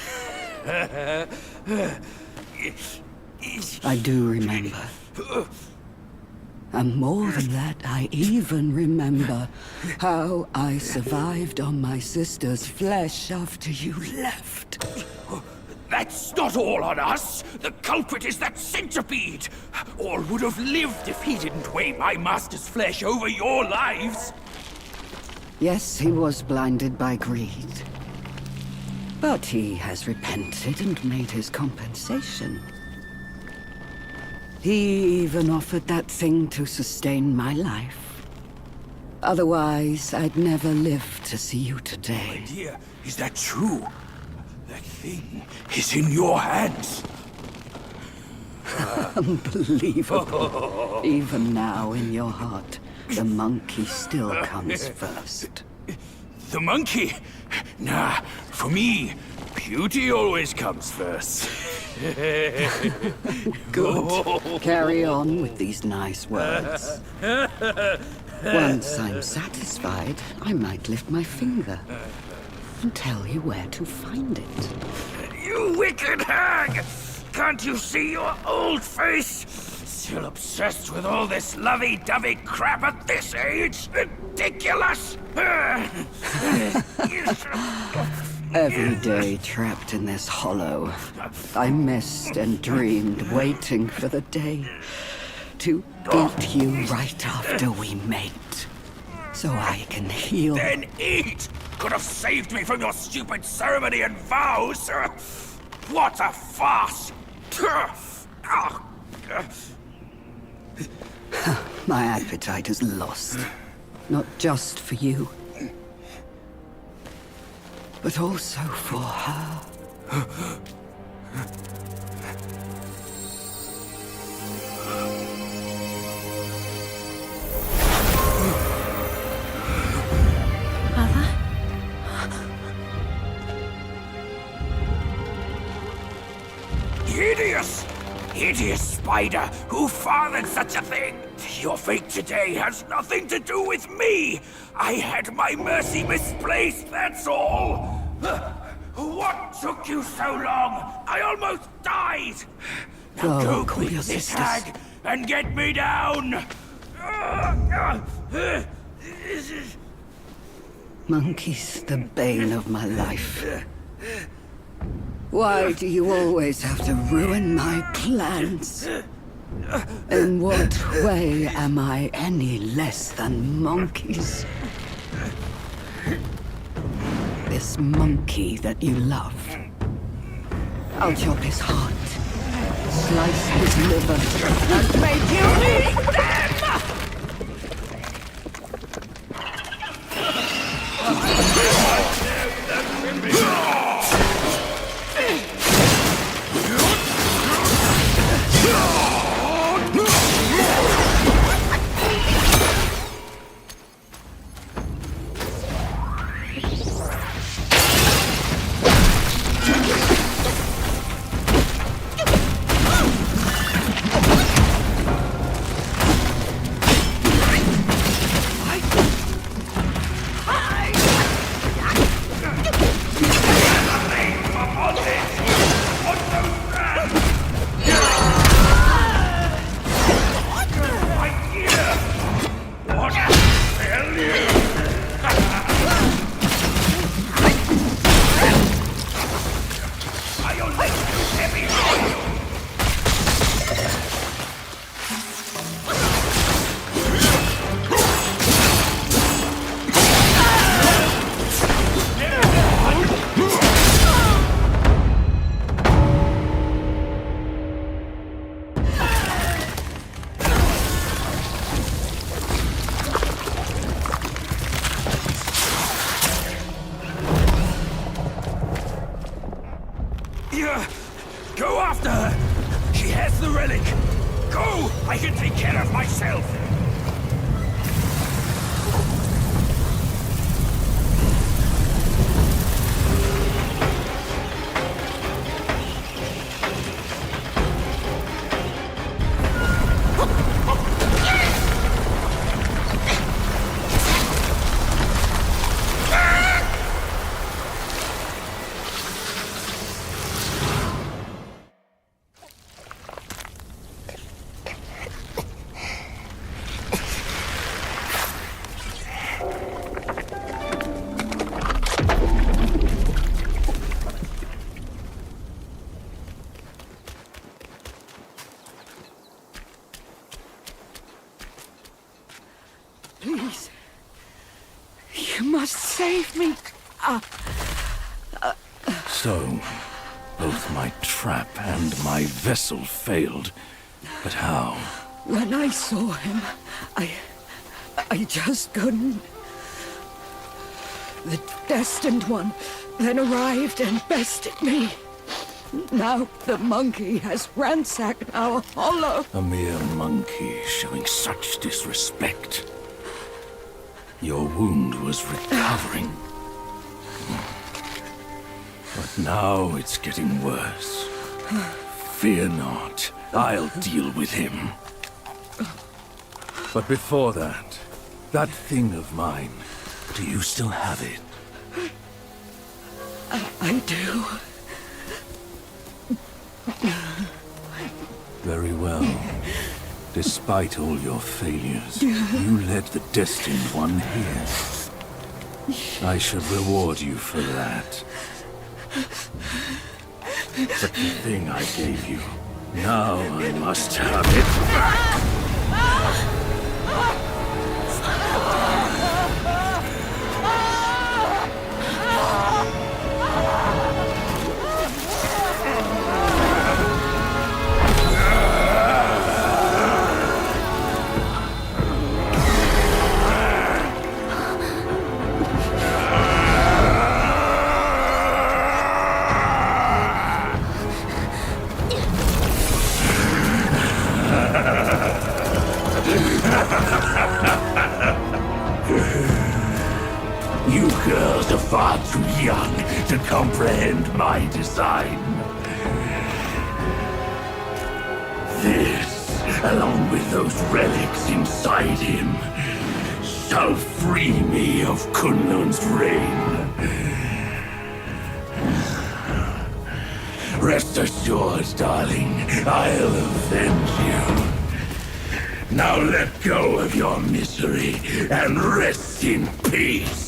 I do remember. And more than that, I even remember how I survived on my sister's flesh after you left. That's not all on us. The culprit is that centipede. All would have lived if he didn't weigh my master's flesh over your lives. Yes, he was blinded by greed. But he has repented and made his compensation. He even offered that thing to sustain my life. Otherwise, I'd never live to see you today. My dear, is that true? That thing is in your hands. Unbelievable. Even now, in your heart, the monkey still comes first. The monkey? Nah, for me, beauty always comes first. Good. Carry on with these nice words. Once I'm satisfied, I might lift my finger and tell you where to find it. You wicked hag! Can't you see your old face? Still obsessed with all this lovey-dovey crap at this age? Ridiculous! Every day trapped in this hollow, I missed and dreamed, waiting for the day to eat you right after we mate, so I can heal. Then eat! Could have saved me from your stupid ceremony and vows! What a farce! My appetite is lost, not just for you, but also for her. Hideous! Hideous spider! Who fathered such a thing? Your fate today has nothing to do with me! I had my mercy misplaced, that's all! What took you so long? I almost died! Now go call quick, your this sisters. hag, and get me down! Monkey's the bane of my life. Why do you always have to ruin my plans? In what way am I any less than monkeys? This monkey that you love. I'll chop his heart, slice his liver, and make you eat them! You must save me. So, both my trap and my vessel failed. But how? When I saw him, I just couldn't. The Destined One then arrived and bested me. Now the monkey has ransacked our hollow. A mere monkey showing such disrespect. Your wound was recovering. But now it's getting worse. Fear not. I'll deal with him. But before that, that thing of mine, do you still have it? I do. Very well. Despite all your failures, you led the Destined One here. I should reward you for that. But the thing I gave you, now I must have it back! You girls are far too young to comprehend my design. This, along with those relics inside him, shall free me of Kunlun's reign. Rest assured, darling, I'll avenge you. Now let go of your misery and rest in peace.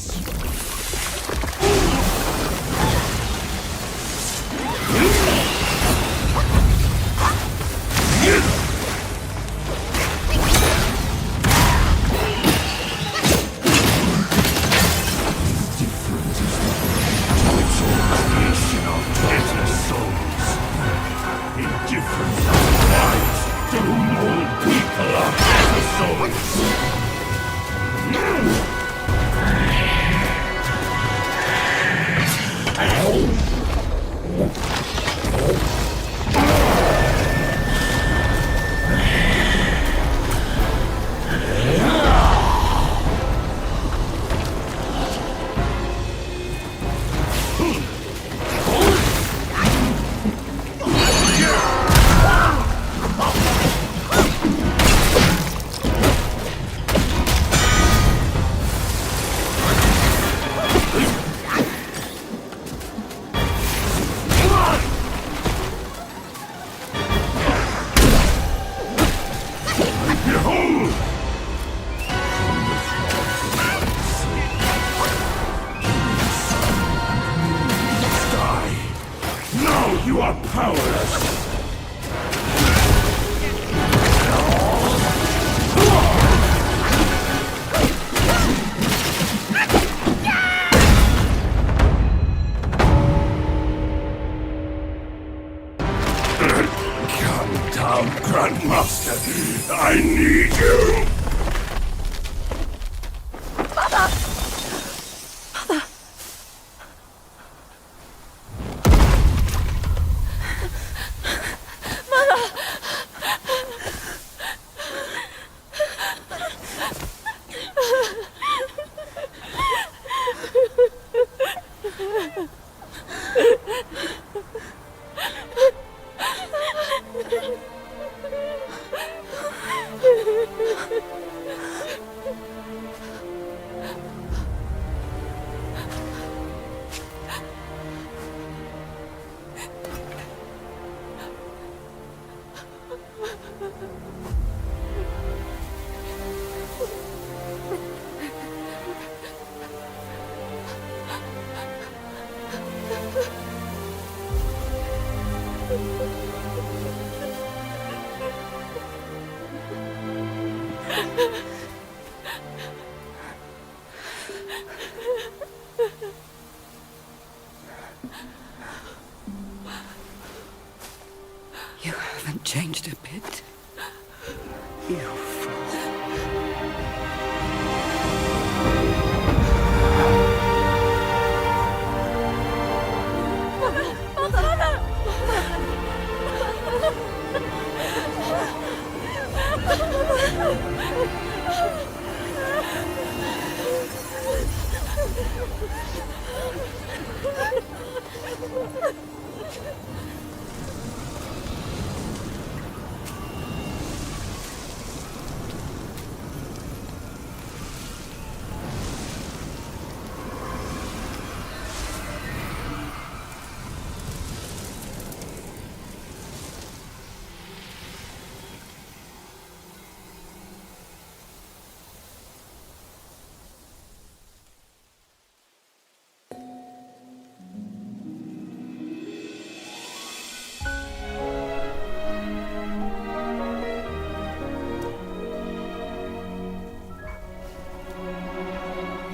changed a bit. You fool.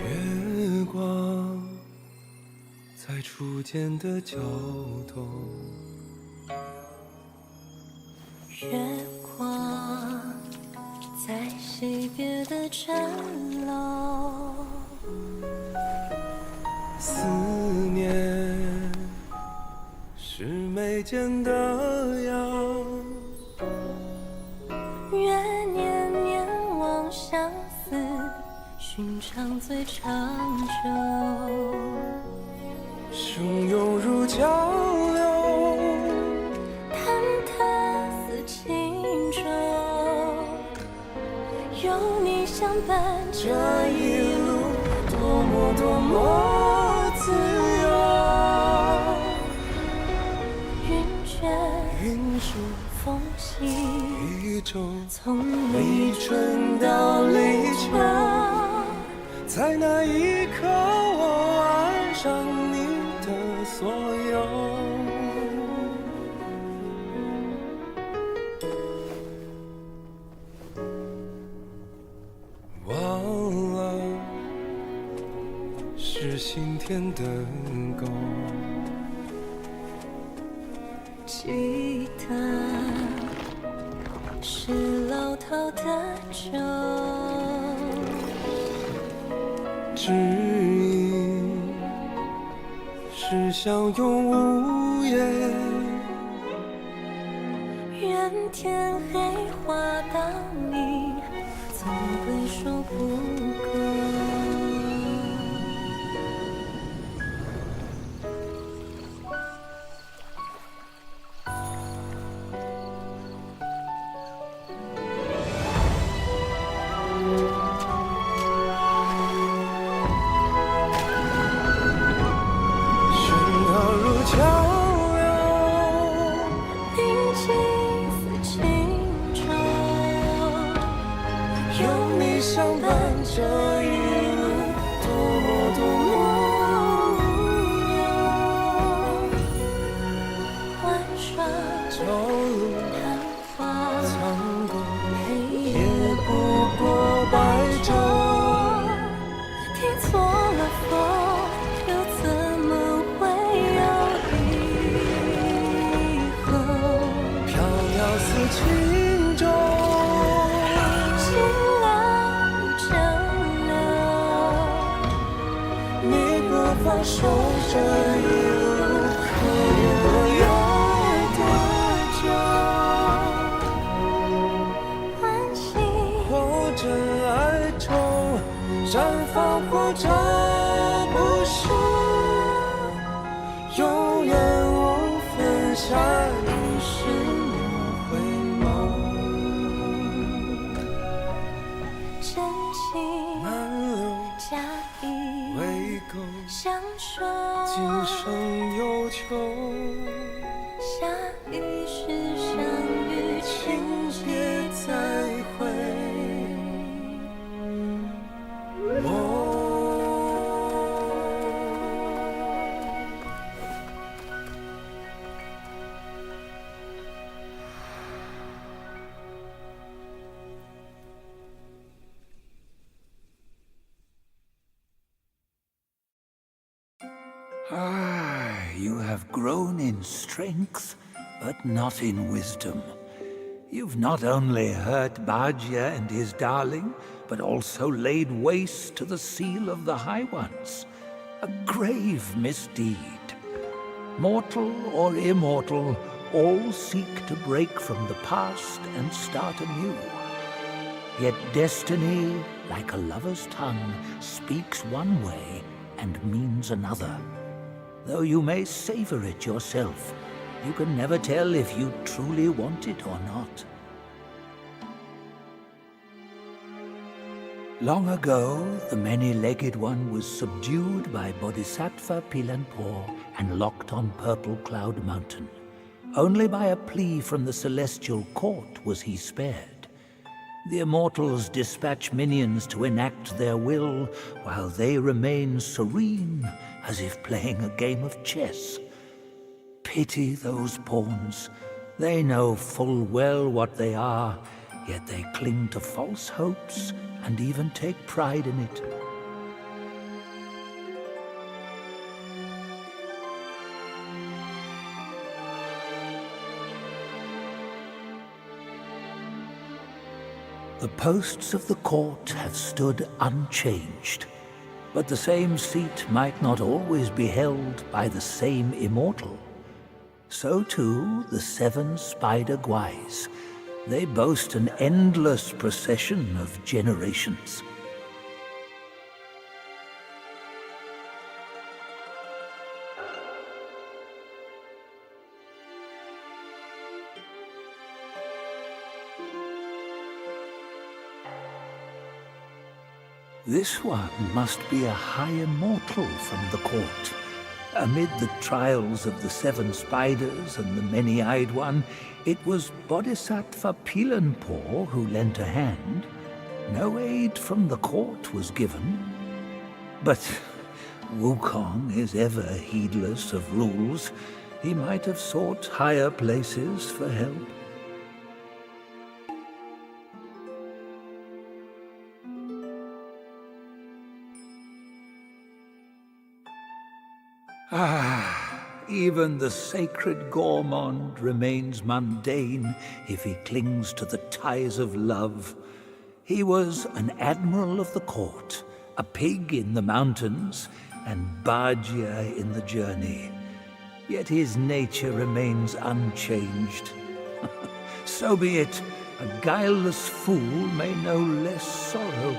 月光在初见的角落，月光在西边的站楼，思念是眉间的痒，愿念念望相思，寻常最长久。汹涌如江流，忐忑似轻舟，有你相伴，这一路多么多么自由。云卷云舒风息，一周，从立春到立秋，在那一刻我爱上你的所有。忘了是心田的狗，记得是老套的酒，知音是相拥无言，愿天黑花当你，总会说不够。这一路多么多么无忧，晚上朝露昙花苍过，黑也不过白昼。听错了风，又怎么会有以后？飘渺似轻舟，放手这一路可怜了有多久？欢喜或者哀愁，绽放或者不朽，永远无分下一世莫回眸。真情难留假意未够，相守，今生有求，下一世相遇，情节再会。You have grown in strength, but not in wisdom. You've not only hurt Bajia and his darling, but also laid waste to the seal of the High Ones. A grave misdeed. Mortal or immortal, all seek to break from the past and start anew. Yet destiny, like a lover's tongue, speaks one way and means another. Though you may savor it yourself, you can never tell if you truly want it or not. Long ago, the many-legged one was subdued by Bodhisattva Pilanpur and locked on Purple Cloud Mountain. Only by a plea from the celestial court was he spared. The immortals dispatch minions to enact their will, while they remain serene, as if playing a game of chess. Pity those pawns. They know full well what they are, yet they cling to false hopes and even take pride in it. The posts of the court have stood unchanged, but the same seat might not always be held by the same immortal. So too the 7 Spider Guais. They boast an endless procession of generations. This one must be a high immortal from the court. Amid the trials of the 7 spiders and the many-eyed one, it was Bodhisattva Pilanpur who lent a hand. No aid from the court was given. But Wukong is ever heedless of rules. He might have sought higher places for help. Even the sacred gourmand remains mundane if he clings to the ties of love. He was an admiral of the court, a pig in the mountains, and Bajia in the journey. Yet his nature remains unchanged. So be it. A guileless fool may know less sorrow.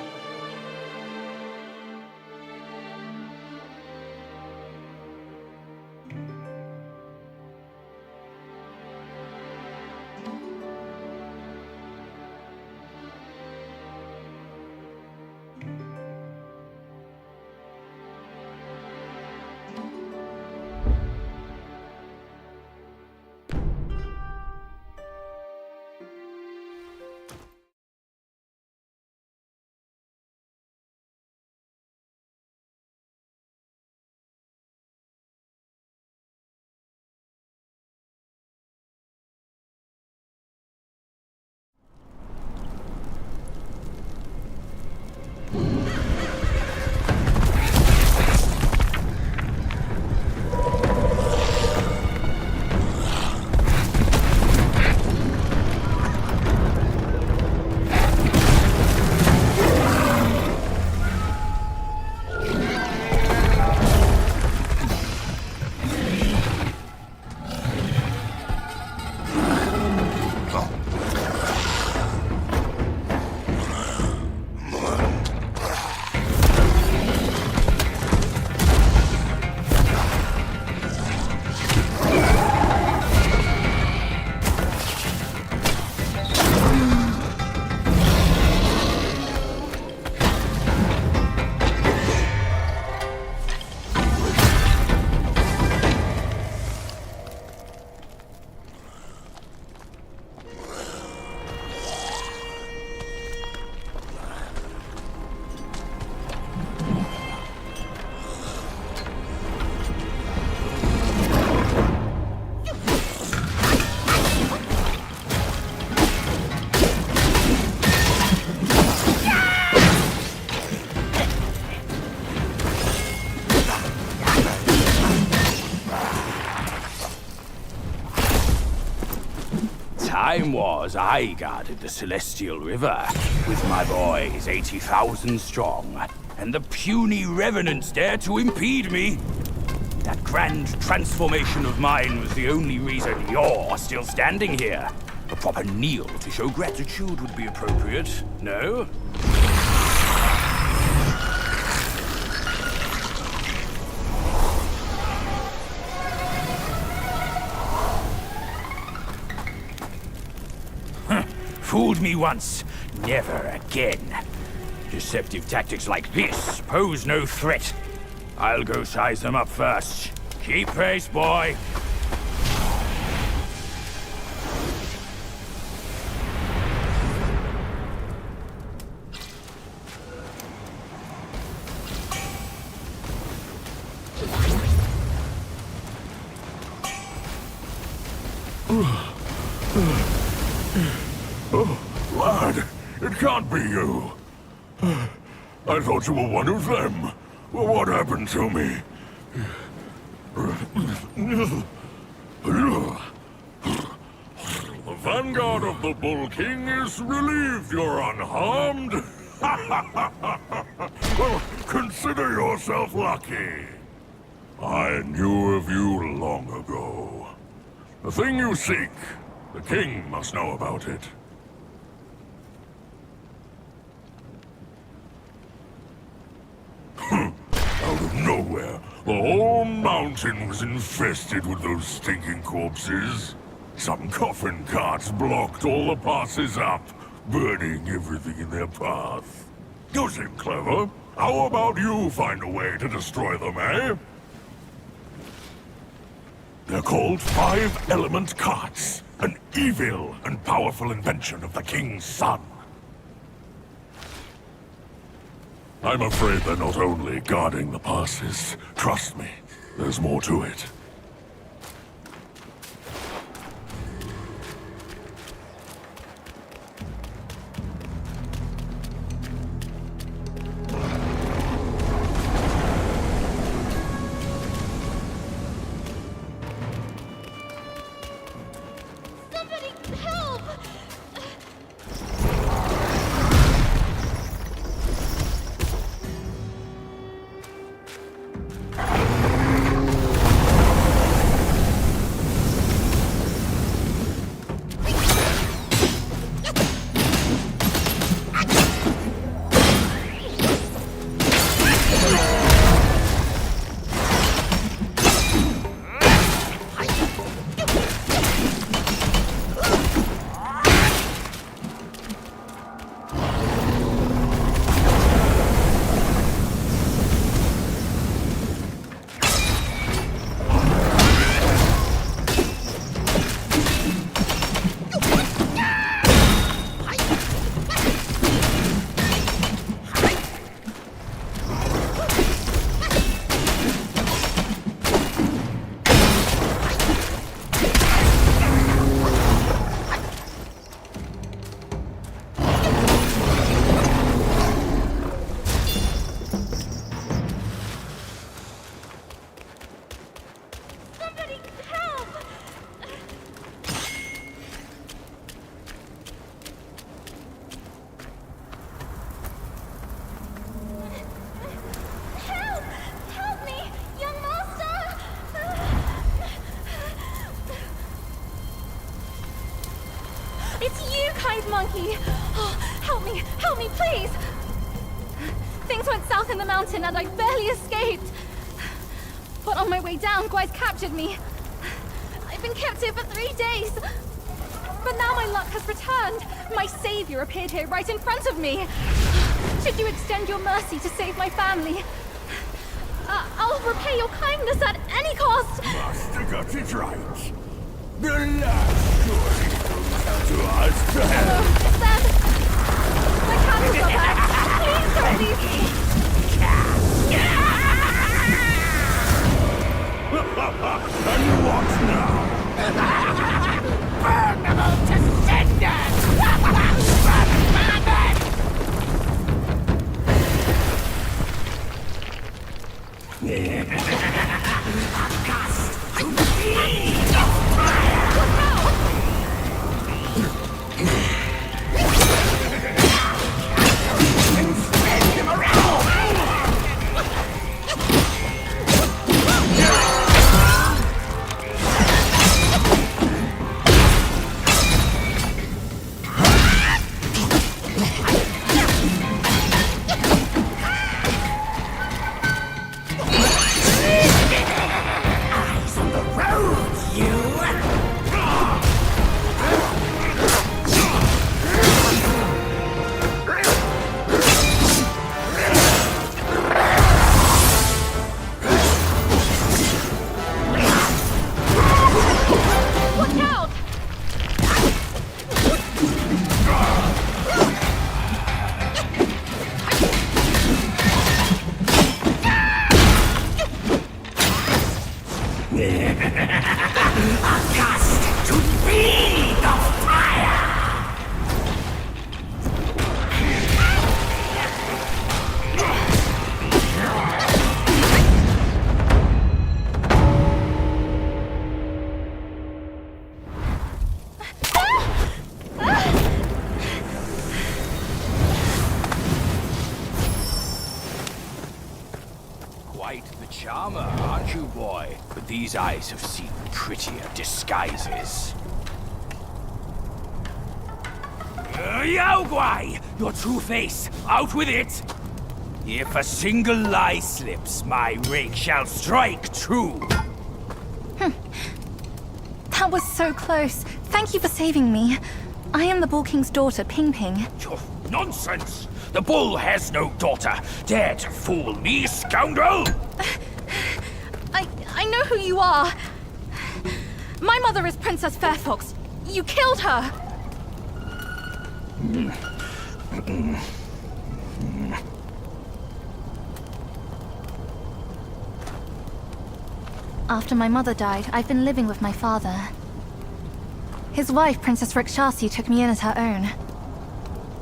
time was I guarded the Celestial River with my boys 80,000 strong, and the puny revenants dared to impede me. That grand transformation of mine was the only reason you're still standing here. A proper kneel to show gratitude would be appropriate, no? Fooled me once, never again. Deceptive tactics like this pose no threat. I'll go size them up first. Keep pace, boy. Oh, lad, it can't be you. I thought you were one of them. Well, what happened to me? The vanguard of the Bull King is relieved you're unharmed. Well, consider yourself lucky. I knew of you long ago. The thing you seek, the king must know about it. Out of nowhere, the whole mountain was infested with those stinking corpses. Some coffin carts blocked all the passes up, burning everything in their path. You seem clever. How about you find a way to destroy them, eh? They're called Five-Element Carts, an evil and powerful invention of the King's son. I'm afraid they're not only guarding the passes. Trust me, there's more to it. Monkey! Oh, help me, please! Things went south in the mountain and I barely escaped. But on my way down, Guai's captured me. I've been kept here for 3 days. But now my luck has returned. My savior appeared here right in front of me. Should you extend your mercy to save my family? I'll repay your kindness at any cost. Master got it right. The last story comes to us to help. Sam! My candles are back! Please don't leave me! And what now? Burn them all to cinders! Burn them! Accustomed to bleed of fire! Accustomed to be the fire! Quite the charmer, aren't you, boy? But these eyes have seen prettier disguises. Yao Guai! Your true face! Out with it! If a single lie slips, my rake shall strike true! That was so close. Thank you for saving me. I am the Bull King's daughter, Ping Ping. Nonsense! The bull has no daughter! Dare to fool me, scoundrel! I know who you are. My mother is Princess Fairfox. You killed her! After my mother died, I've been living with my father. His wife, Princess Rikshasi, took me in as her own.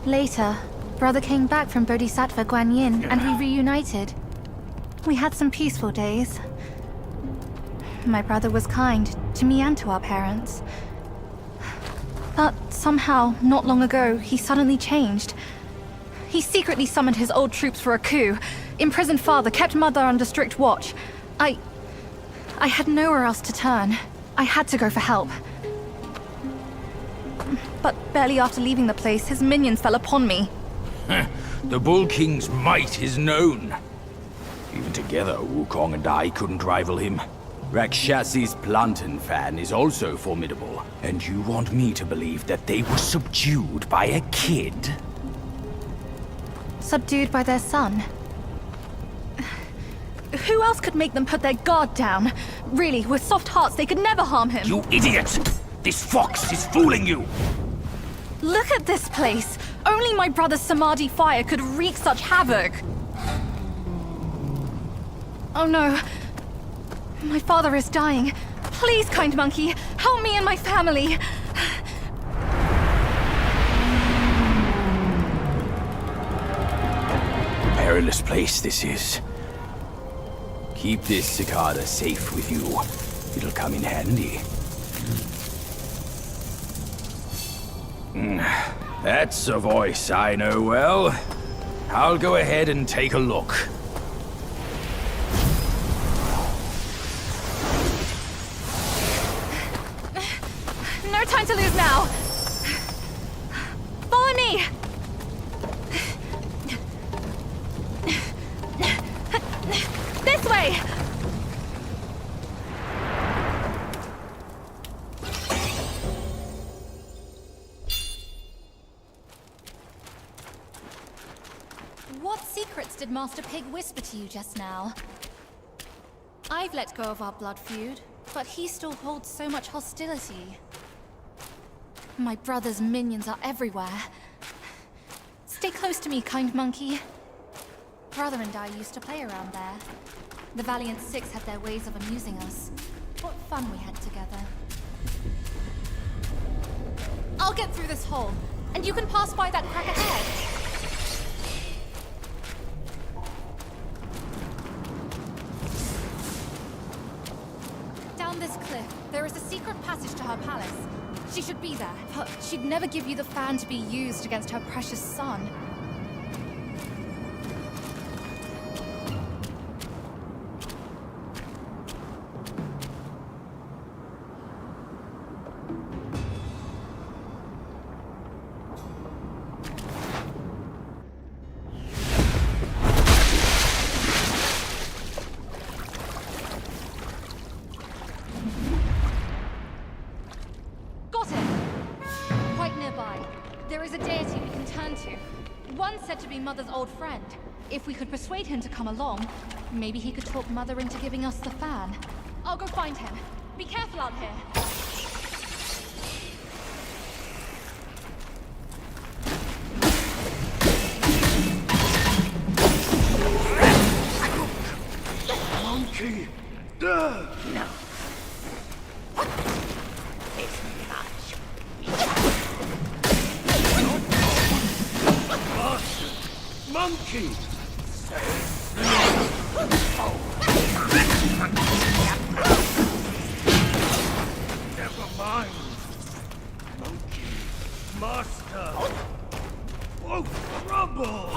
Later, brother came back from Bodhisattva Guanyin, and we reunited. We had some peaceful days. My brother was kind to me and to our parents. But somehow, not long ago, he suddenly changed. He secretly summoned his old troops for a coup, imprisoned father, kept mother under strict watch. I had nowhere else to turn. I had to go for help. But barely after leaving the place, his minions fell upon me. The Bull King's might is known. Even together, Wukong and I couldn't rival him. Rakshasi's plantain fan is also formidable. And you want me to believe that they were subdued by a kid? Subdued by their son. Who else could make them put their guard down? Really, with soft hearts, they could never harm him. You idiot! This fox is fooling you! Look at this place! Only my brother's Samadhi fire could wreak such havoc! Oh no. My father is dying. Please, kind monkey, help me and my family! Perilous place this is. Keep this cicada safe with you. It'll come in handy. That's a voice I know well. I'll go ahead and take a look. No time to lose now! Follow me! This way! What secrets did Master Pig whisper to you just now? I've let go of our blood feud, but he still holds so much hostility. My brother's minions are everywhere. Stay close to me, kind monkey. Brother and I used to play around there. The Valiant Six had their ways of amusing us. What fun we had together. I'll get through this hole, and you can pass by that crack ahead. Down this cliff, there is a secret passage to her palace. She should be there, but she'd never give you the fan to be used against her precious son. Mother's old friend. If we could persuade him to come along, maybe he could talk Mother into giving us the fan. I'll go find him. Be careful out here. Monkey! No! Monkey! Never mind. Monkey. Master. Oh, trouble!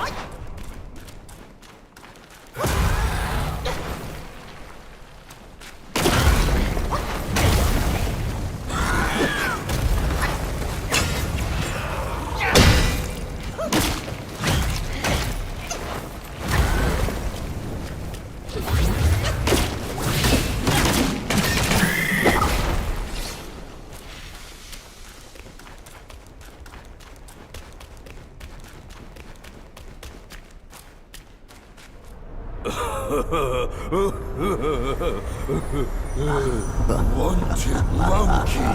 Wanted monkey,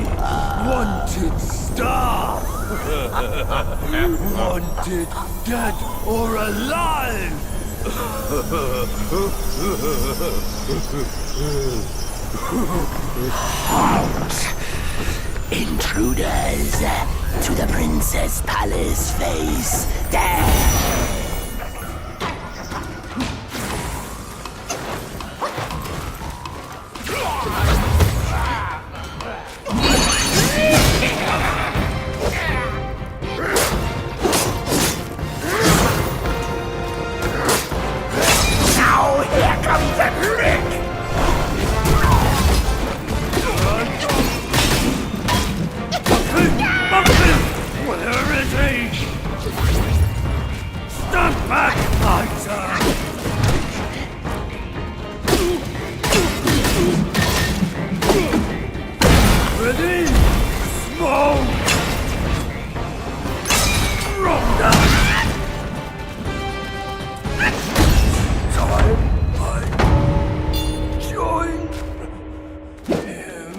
wanted star, wanted dead or alive. Halt! Intruders to the Princess Palace face death! Now here comes the trick! Where is he? Stand back, fighter! Ready? Smoke! Ronda! Time I join him.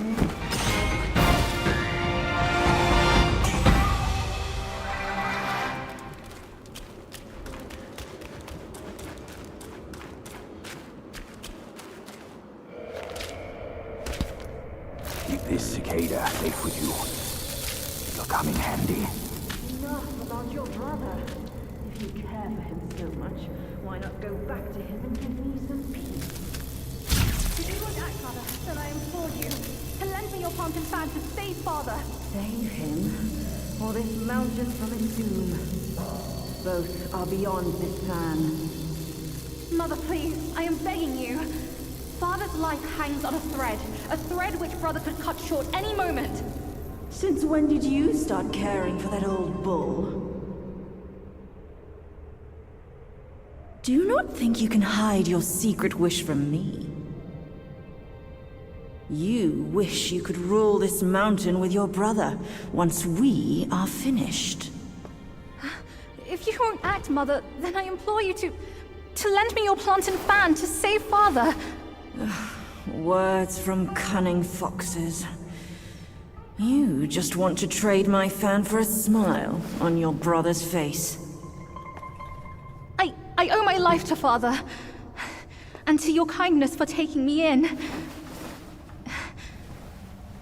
Keep this cicada safe with you. It'll come in handy. Enough about your brother. If you care for him so much, why not go back to him and give me some peace? If you would act, Mother, then I implore you to lend me your plant and fan to save Father. Save him, or this mountain from its doom. Both are beyond this plan. Mother, please, I am begging you. Father's life hangs on a thread which Brother could cut short any moment. Since when did you start caring for that old bull? Do you not think you can hide your secret wish from me? You wish you could rule this mountain with your brother once we are finished. If you won't act, Mother, then I implore you to lend me your plant and fan to save Father. Words from cunning foxes. You just want to trade my fan for a smile on your brother's face. I owe my life to Father, and to your kindness for taking me in.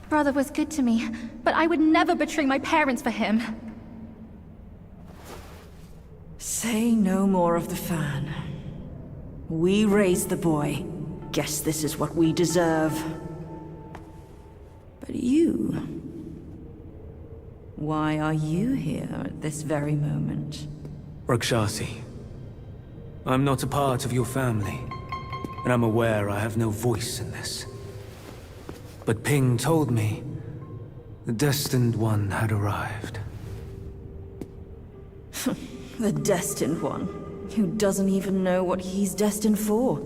Brother was good to me, but I would never betray my parents for him. Say no more of the fan. We raised the boy. Guess this is what we deserve. But you... why are you here at this very moment? Rakshasi, I'm not a part of your family, and I'm aware I have no voice in this. But Ping told me the Destined One had arrived. The Destined One, who doesn't even know what he's destined for.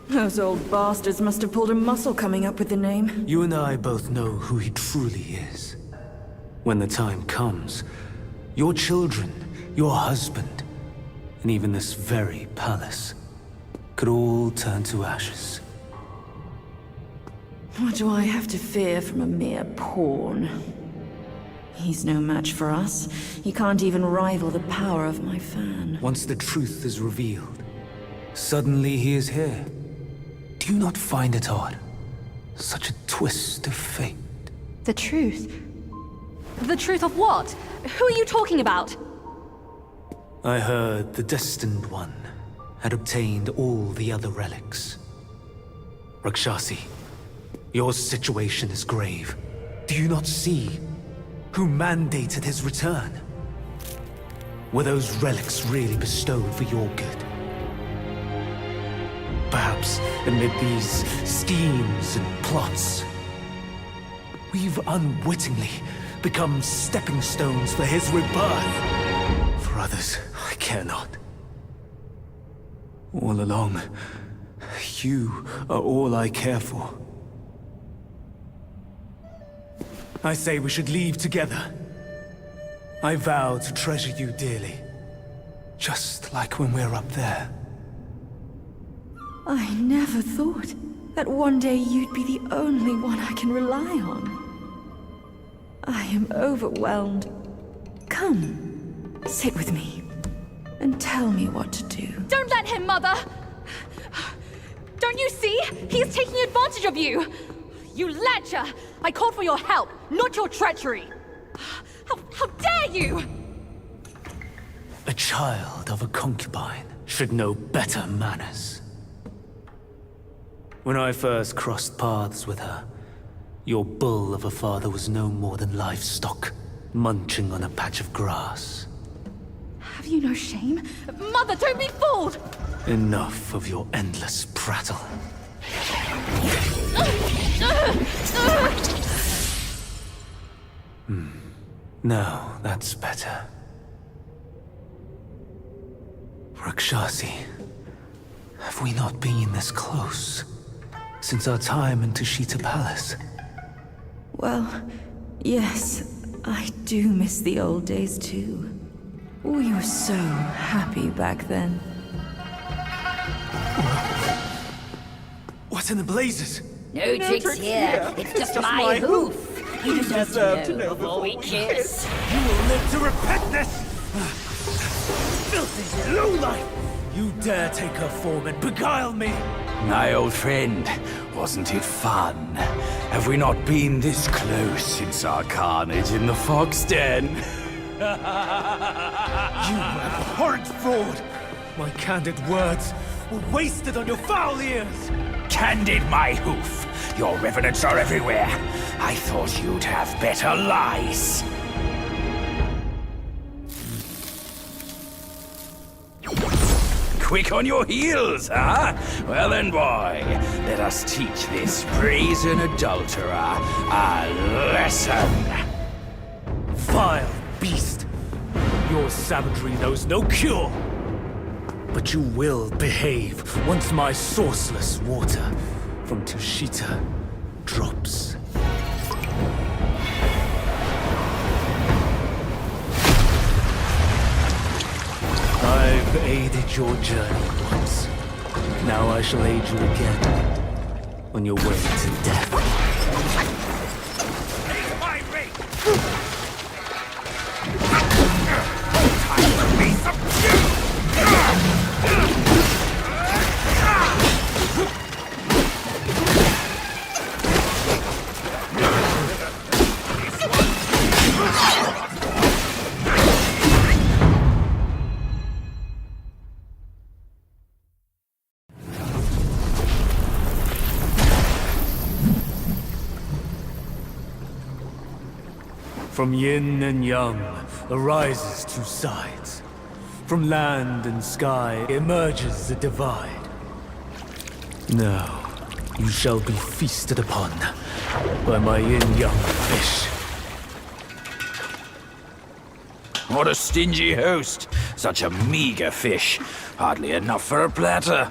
Those old bastards must have pulled a muscle coming up with the name. You and I both know who he truly is. When the time comes, your children, your husband, and even this very palace could all turn to ashes. What do I have to fear from a mere pawn? He's no match for us. He can't even rival the power of my fan. Once the truth is revealed, suddenly he is here. Do you not find it odd? Such a twist of fate. The truth? The truth of what? Who are you talking about? I heard the Destined One had obtained all the other relics. Rakshasi, your situation is grave. Do you not see who mandated his return? Were those relics really bestowed for your good? Perhaps amid these schemes and plots, we've unwittingly become stepping stones for his rebirth. For others, I care not. All along, you are all I care for. I say we should leave together. I vow to treasure you dearly, just like when we're up there. I never thought that one day you'd be the only one I can rely on. I am overwhelmed. Come, sit with me, and tell me what to do. Don't let him, Mother! Don't you see? He's taking advantage of you! You lecher! I called for your help, not your treachery! How dare you! A child of a concubine should know better manners. When I first crossed paths with her, your bull of a father was no more than livestock, munching on a patch of grass. Have you no shame? Mother, don't be fooled! Enough of your endless prattle. Now, that's better. Rakshasi, have we not been this close since our time in Tushita Palace? Well, yes, I do miss the old days too. We were so happy back then. What in the blazes? No tricks here. It's just my hoof. You deserve to know before we kiss. You will live to repent this! Filthy lowlife! You dare take her form and beguile me! My old friend, wasn't it fun? Have we not been this close since our carnage in the fox den? You abhorrent fraud! My candid words were wasted on your foul ears! Candid my hoof! Your revenants are everywhere! I thought you'd have better lies! Quick on your heels, huh? Well then, boy, let us teach this brazen adulterer a lesson! Vile beast! Your savagery knows no cure! But you will behave once my sourceless water from Tushita drops. I've aided your journey once. Now I shall aid you again on your way to death. My rate! Time for me some From yin and yang arises two sides. From land and sky emerges a divide. Now, you shall be feasted upon by my yin-yang fish. What a stingy host! Such a meager fish. Hardly enough for a platter.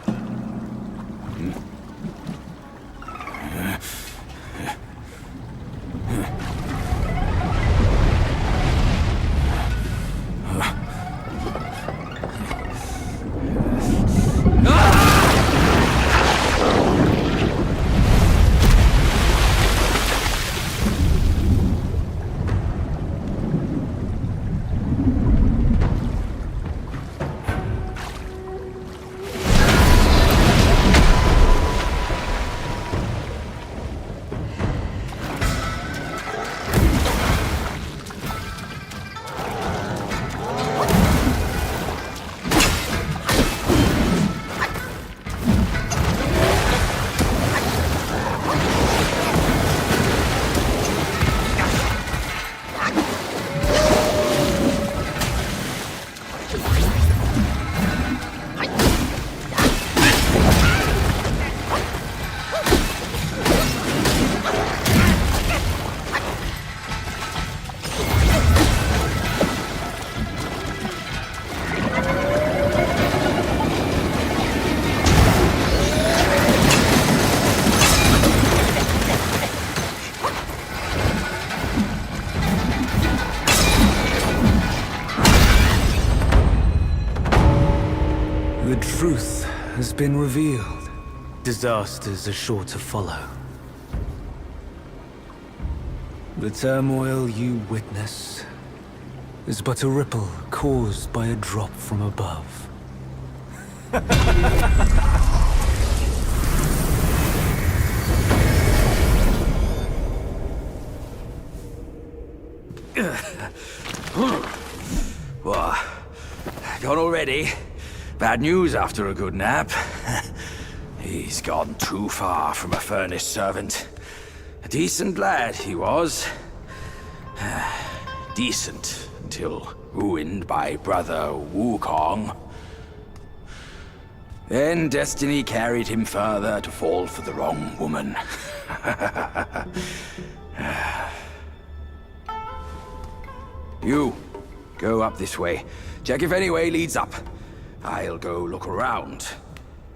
truth has been revealed. Disasters are sure to follow. The turmoil you witness is but a ripple caused by a drop from above. What? Gone already? Bad news after a good nap. He's gone too far from a furnace servant. A decent lad he was. Decent until ruined by brother Wukong. Then destiny carried him further to fall for the wrong woman. You, go up this way. Check if any way leads up. I'll go look around.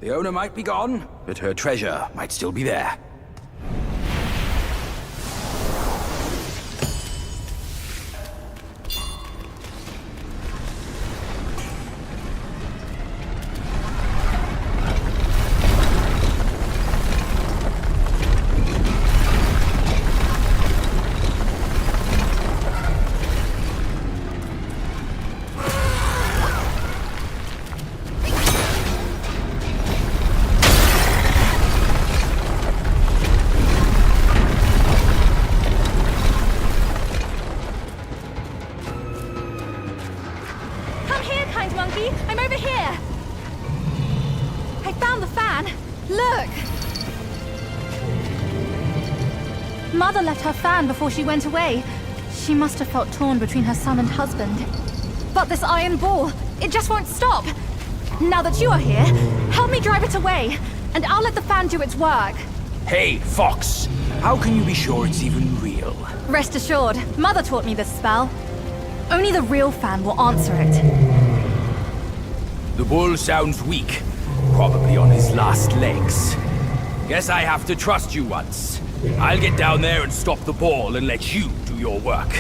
The owner might be gone, but her treasure might still be there. I'm over here! I found the fan! Look! Mother left her fan before she went away. She must have felt torn between her son and husband. But this iron ball, it just won't stop! Now that you are here, help me drive it away, and I'll let the fan do its work. Hey, Fox! How can you be sure it's even real? Rest assured, Mother taught me this spell. Only the real fan will answer it. The bull sounds weak. Probably on his last legs. Guess I have to trust you once. I'll get down there and stop the ball and let you do your work.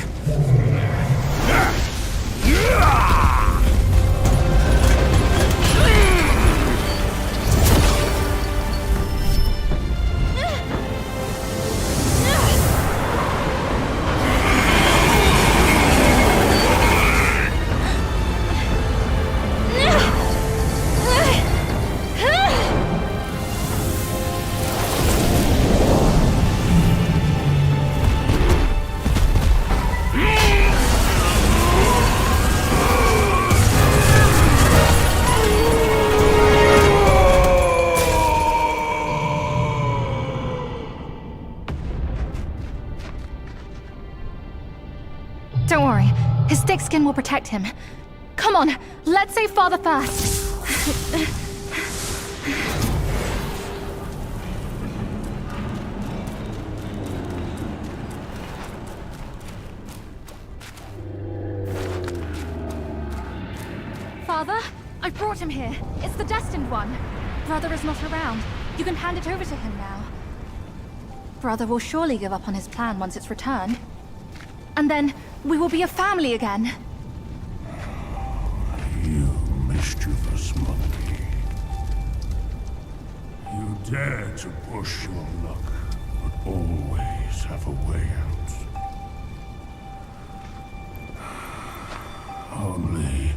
Don't worry, his thick skin will protect him. Come on, let's save Father first. Father, I brought him here. It's the destined one. Brother is not around. You can hand it over to him now. Brother will surely give up on his plan once it's returned. And then we will be a family again. You mischievous monkey. You dare to push your luck, but always have a way out. Only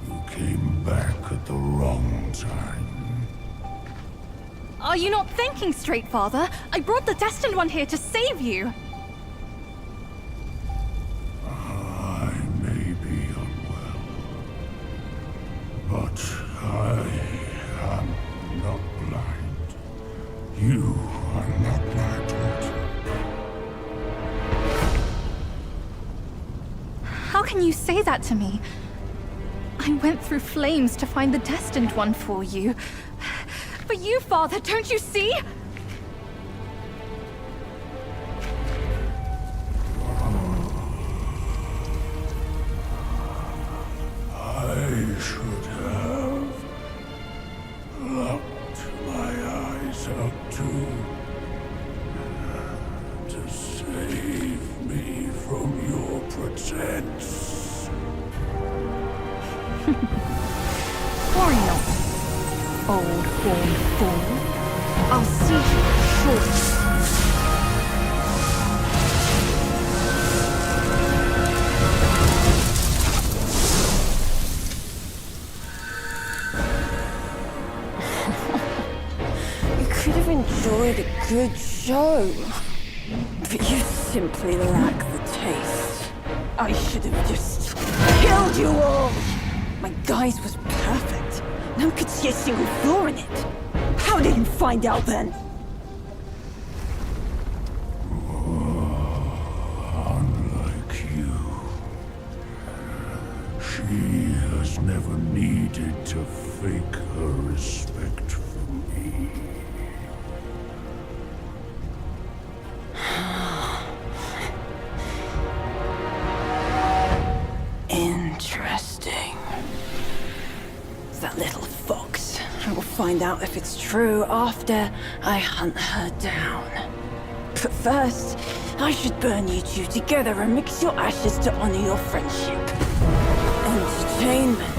you came back at the wrong time. Are you not thinking straight, Father? I brought the destined one here to save you. I may be unwell, but I am not blind. You are not my daughter. How can you say that to me? I went through flames to find the destined one for you. But you, Father, don't you see? I should have locked my eyes up to save me from your pretense. Worry not. old horn fool. I'll see you shortly. You could have enjoyed a good show, but you simply lack the taste. I should have just killed you all! My guise was perfect. No one could see a single flaw in it. How did you find out then? Unlike you, she has never needed to fake her respect for me. Interesting. That little fox. I will find out if it's true after I hunt her down. But first, I should burn you two together and mix your ashes to honor your friendship. Entertainment.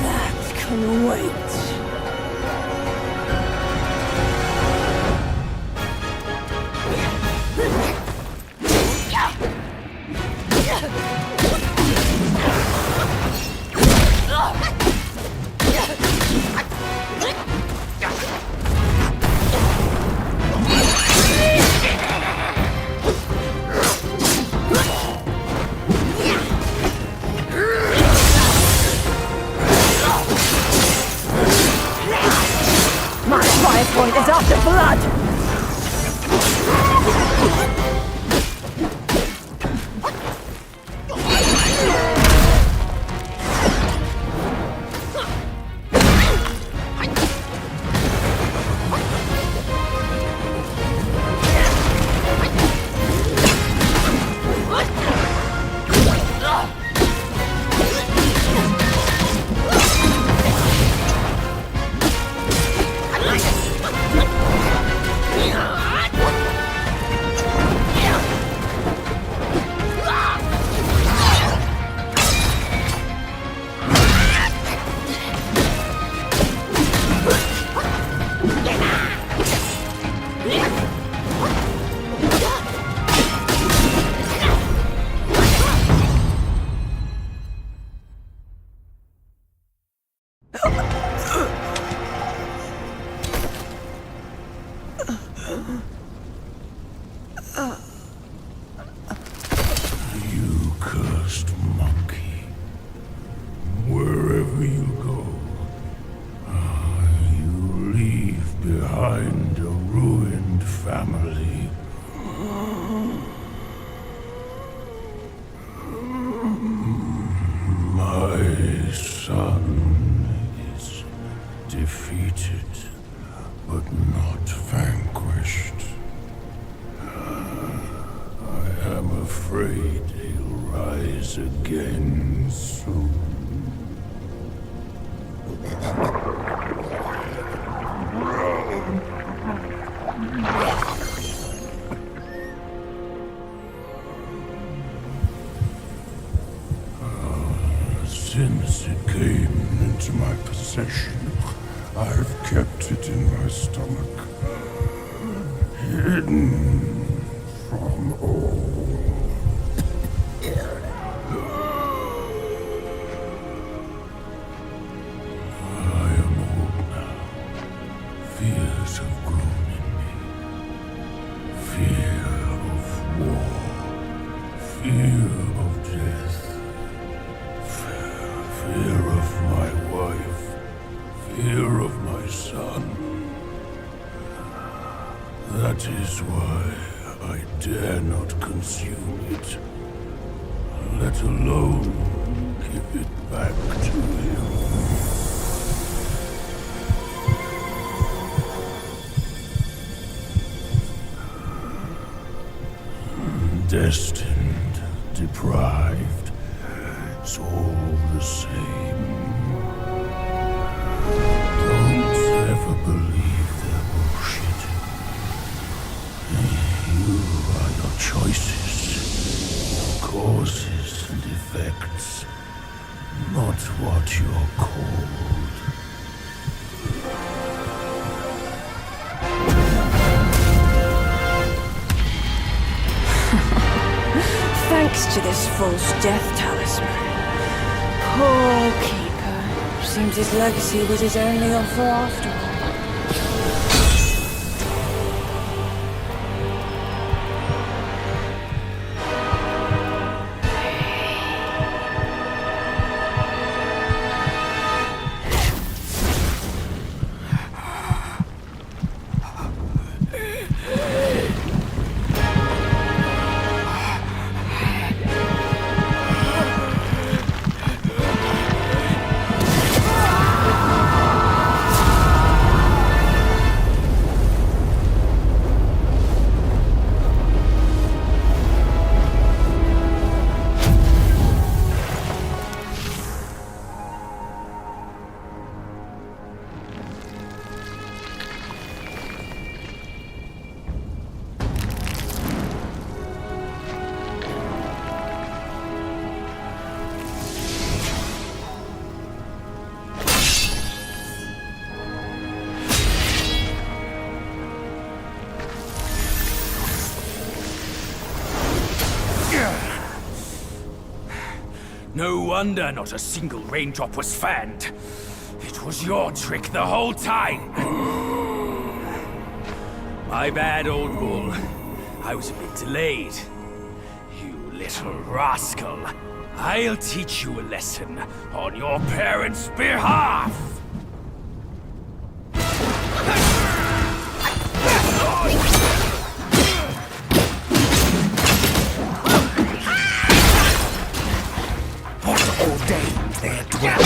That can wait. Point is after blood! You cursed monkey. Wherever you go, you leave behind a ruined family. My son is defeated, but not vanquished. I am afraid he'll rise again soon. Since it came into my possession, I've kept it in my stomach, hidden from all. I am old now. Fears have grown in me. Fear of war. Fear of death. Fear of my wife. Fear of my son. That is why I dare not consume it, let alone give it back to him. Destined, deprived, it's all the same. Don't ever believe their bullshit. You are your choices, causes and effects, not what you're called. next to this false death talisman. Poor keeper. Seems his legacy was his only offer after all. No wonder not a single raindrop was fanned. It was your trick the whole time. My bad, old bull. I was a bit delayed. You little rascal. I'll teach you a lesson on your parents' behalf. Ordained there dwell.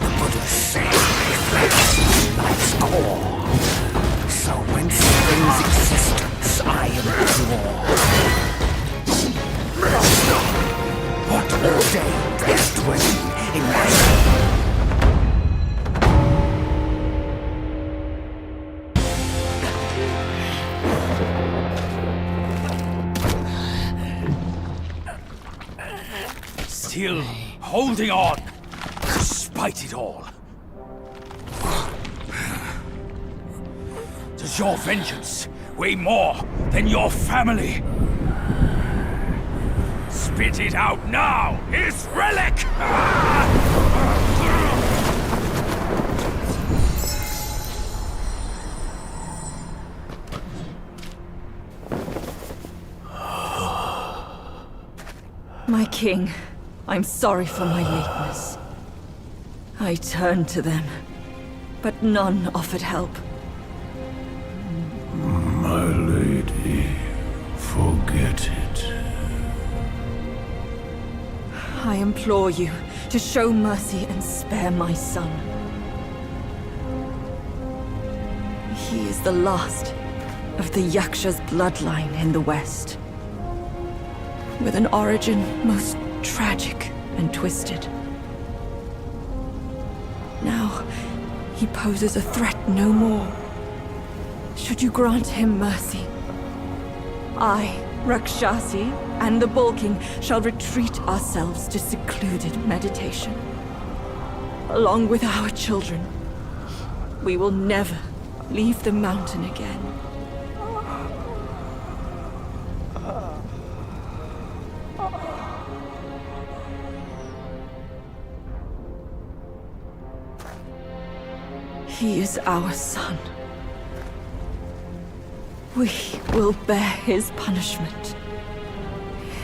The Buddha said reflects life's core. So when springs existence, I implore. What ordained there dwell in my soul? Still holding on, despite it all. Does your vengeance weigh more than your family? Spit it out now, his relic! My king, I'm sorry for my lateness. I turned to them, but none offered help. My lady, forget it. I implore you to show mercy and spare my son. He is the last of the Yaksha's bloodline in the West, with an origin most tragic and twisted. Now, he poses a threat no more. Should you grant him mercy, I, Rakshasi, and the Bull King shall retreat ourselves to secluded meditation. Along with our children, we will never leave the mountain again. He is our son. We will bear his punishment.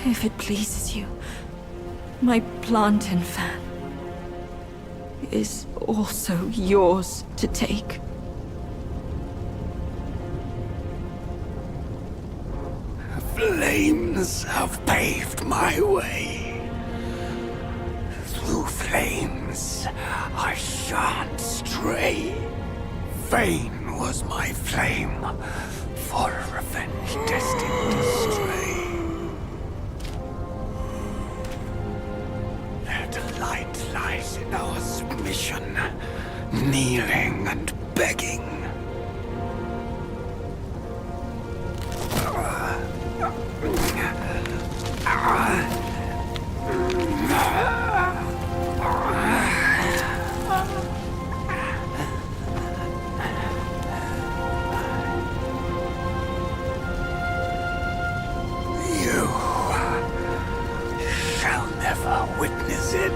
If it pleases you, my plantain fan is also yours to take. Flames have paved my way. Through flames, I shan't stray. Vain was my flame, for revenge destined to stray. Their delight lies in our submission, kneeling and begging. it?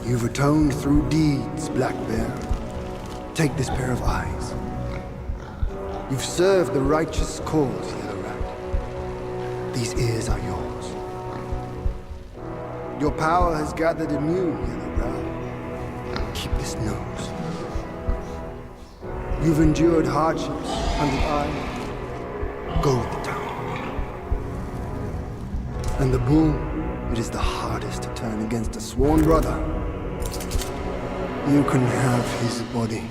You've atoned through deeds, Black Bear. Take this pair of eyes. You've served the righteous cause, Yellow Rat. These ears are yours. Your power has gathered anew, Yellow Brow. Keep this nose. You've endured hardships under eye. Go with the tongue. And the bull, it is the hardest to turn against a sworn brother. You can have his body.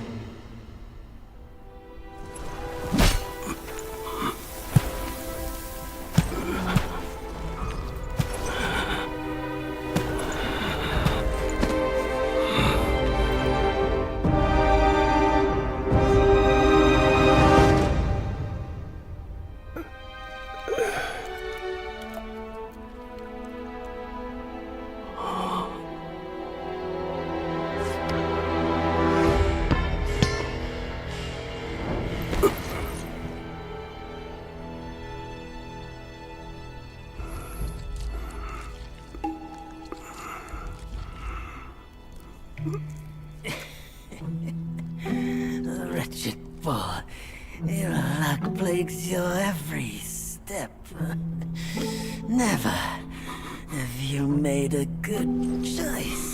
Wretched bull, your luck plagues your every step. Never have you made a good choice.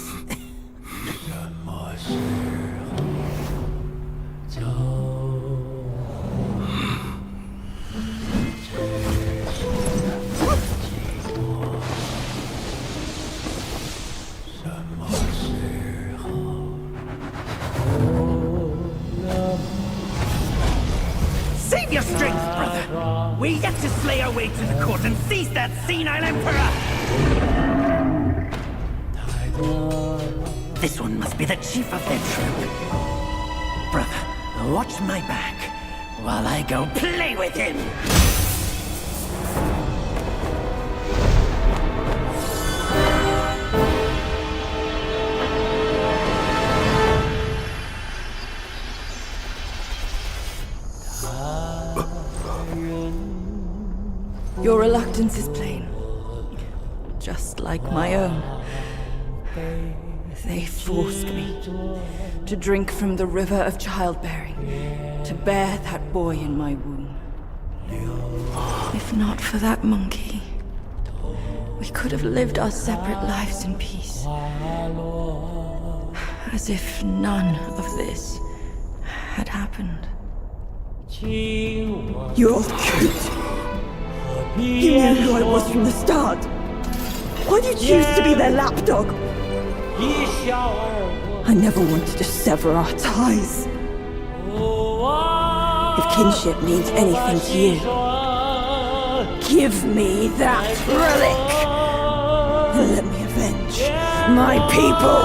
Save your strength, brother! We're yet to slay our way to the court and seize that senile emperor! This one must be the chief of their troop. Brother, watch my back while I go play with him! Your reluctance is plain, just like my own. They forced me to drink from the river of childbearing, to bear that boy in my womb. If not for that monkey, we could have lived our separate lives in peace. As if none of this had happened. You're all cute. You knew who I was from the start. Why do you choose to be their lapdog? I never wanted to sever our ties. If kinship means anything to you, give me that relic and let me avenge my people.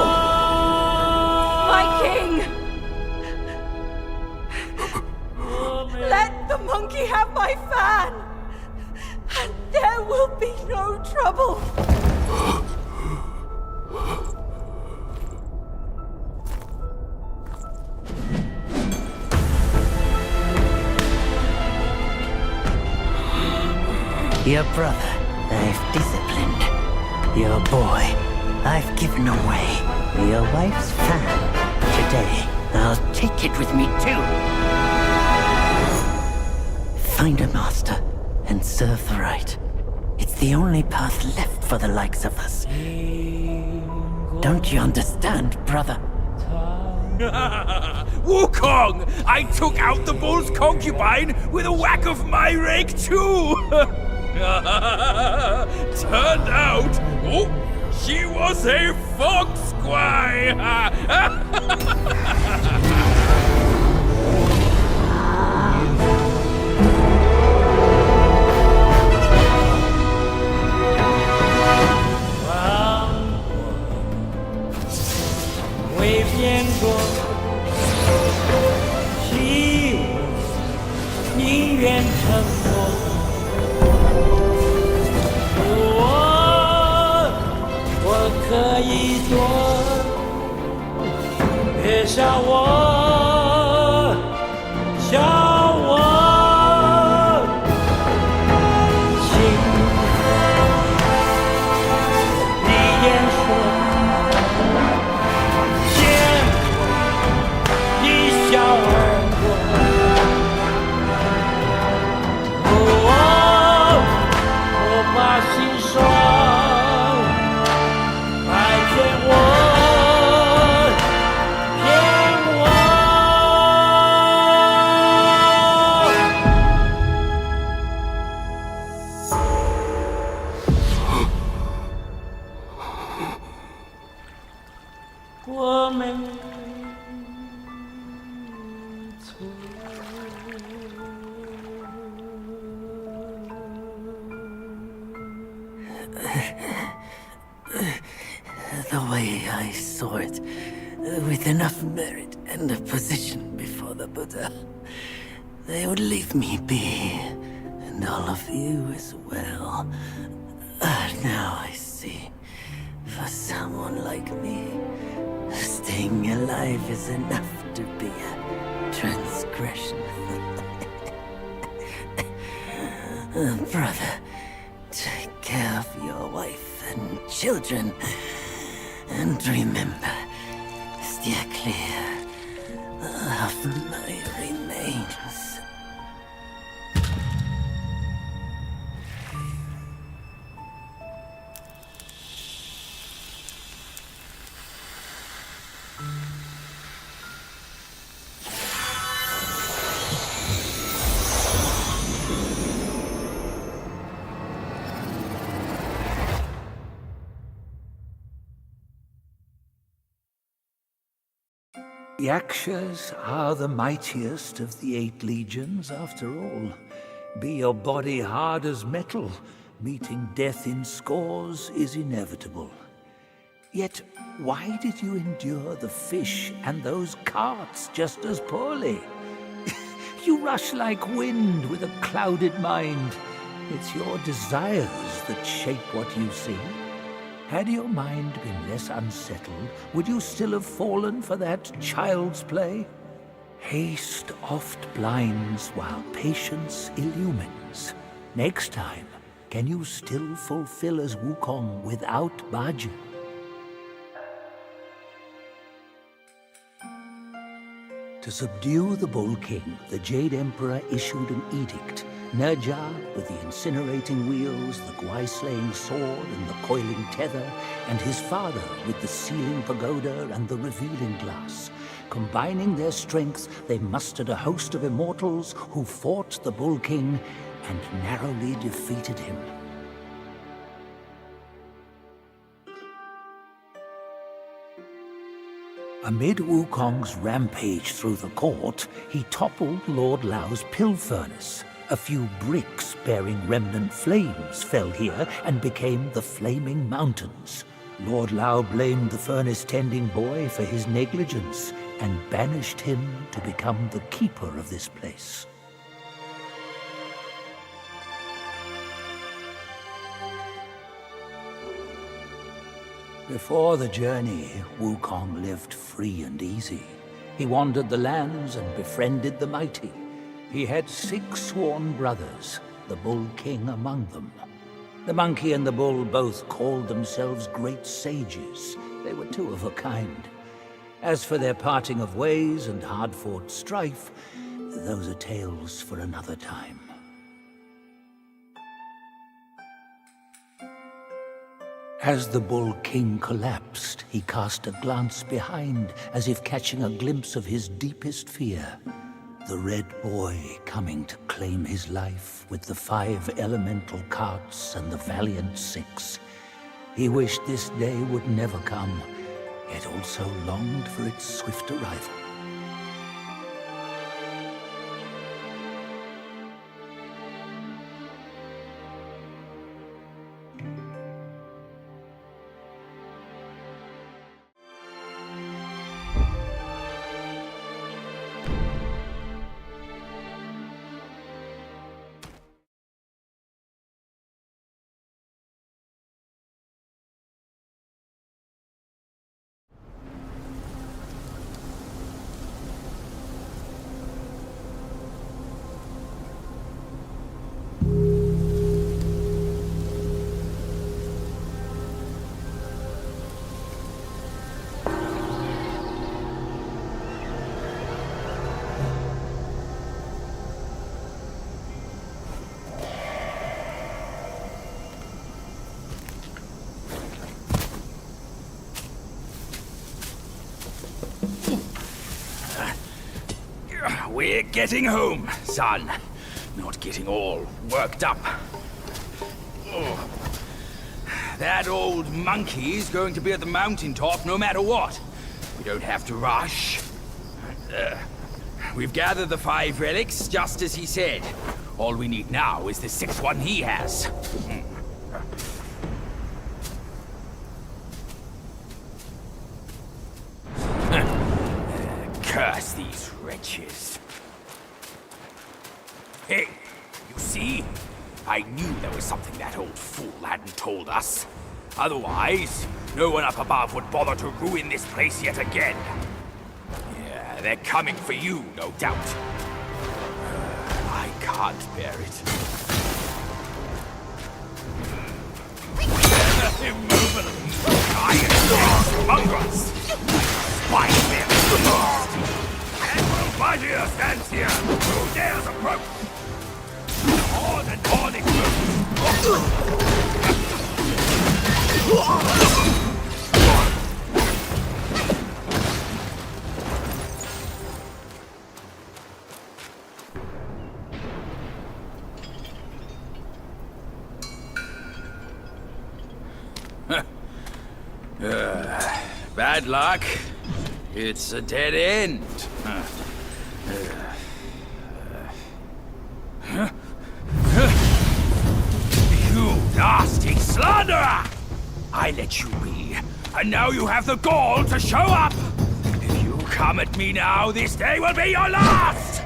My king! Let the monkey have my fan, and there will be no trouble. Your brother, I've disciplined. Your boy, I've given away. Your wife's fan. Today, I'll take it with me too. Find a master and serve the right. It's the only path left for the likes of us. Don't you understand, brother? Wukong! I took out the bull's concubine with a whack of my rake too! Turned out, she was a fox squire! The way I saw it, with enough merit and a position before the Buddha, they would leave me be, and all of you as well. Now I see, for someone like me, staying alive is enough to be a transgression. Brother, take care of your wife and children. And remember, steer clear of my remains. Yakshas are the mightiest of the 8 legions, after all. Be your body hard as metal, meeting death in scores is inevitable. Yet, why did you endure the fish and those carts just as poorly? You rush like wind with a clouded mind. It's your desires that shape what you see. Had your mind been less unsettled, would you still have fallen for that child's play? Haste oft blinds while patience illumines. Next time, can you still fulfill as Wukong without Bajie? To subdue the Bull King, the Jade Emperor issued an edict. Nerja with the incinerating wheels, the Gwai-slaying sword and the coiling tether, and his father with the sealing pagoda and the revealing glass. Combining their strength, they mustered a host of immortals who fought the Bull King and narrowly defeated him. Amid Wukong's rampage through the court, he toppled Lord Lao's pill furnace. A few bricks bearing remnant flames fell here and became the Flaming Mountains. Lord Lao blamed the furnace-tending boy for his negligence and banished him to become the keeper of this place. Before the journey, Wukong lived free and easy. He wandered the lands and befriended the mighty. He had 6 sworn brothers, the Bull King among them. The monkey and the bull both called themselves great sages. They were 2 of a kind. As for their parting of ways and hard-fought strife, those are tales for another time. As the Bull King collapsed, he cast a glance behind, as if catching a glimpse of his deepest fear. The Red Boy coming to claim his life with the 5 elemental carts and the valiant 6. He wished this day would never come, yet also longed for its swift arrival. We're getting home, son. Not getting all worked up. Oh. That old monkey is going to be at the mountaintop no matter what. We don't have to rush. We've gathered the 5 relics, just as he said. All we need now is the 6th one he has. Curse these wretches. Hey, you see? I knew there was something that old fool hadn't told us. Otherwise, no one up above would bother to ruin this place yet again. Yeah, they're coming for you, no doubt. I can't bear it. Immovable giant mongrels! Spine them! Admiral Badir stands here! Who dares approach? On and on it bad luck. It's a dead end. You nasty slanderer! I let you be, and now you have the gall to show up! If you come at me now, this day will be your last!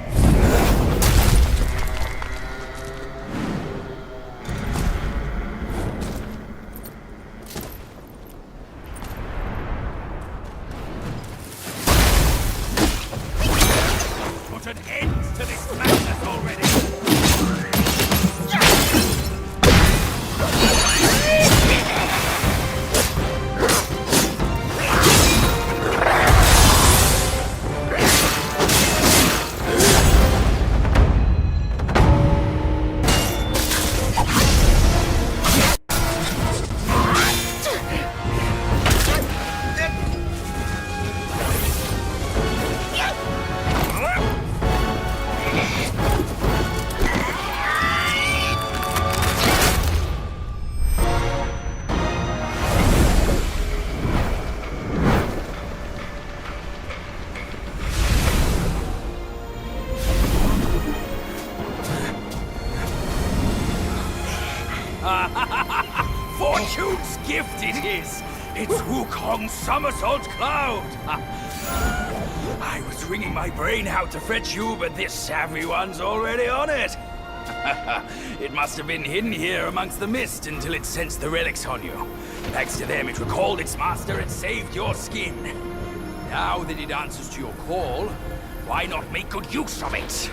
Put an end to this madness already! Fortune's gift it is! It's Wukong's somersault cloud! I was wringing my brain out to fetch you, but this savvy one's already on it! It must have been hidden here amongst the mist until it sensed the relics on you. Thanks to them, it recalled its master and saved your skin. Now that it answers to your call, why not make good use of it?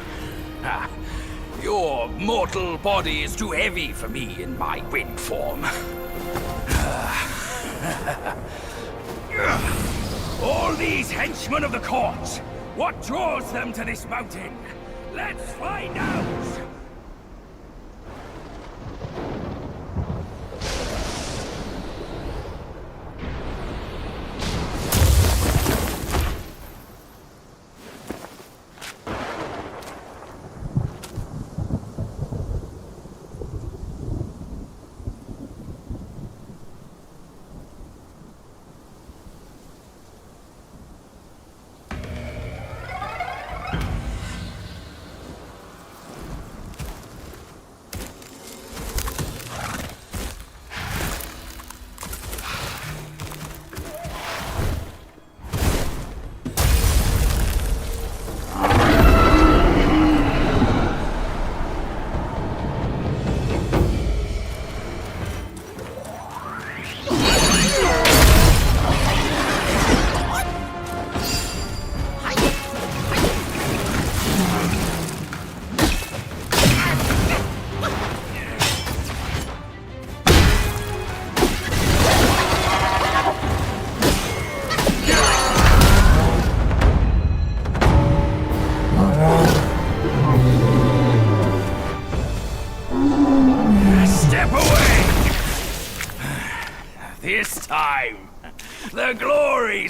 Your mortal body is too heavy for me in my wind form. All these henchmen of the court, what draws them to this mountain? Let's find out!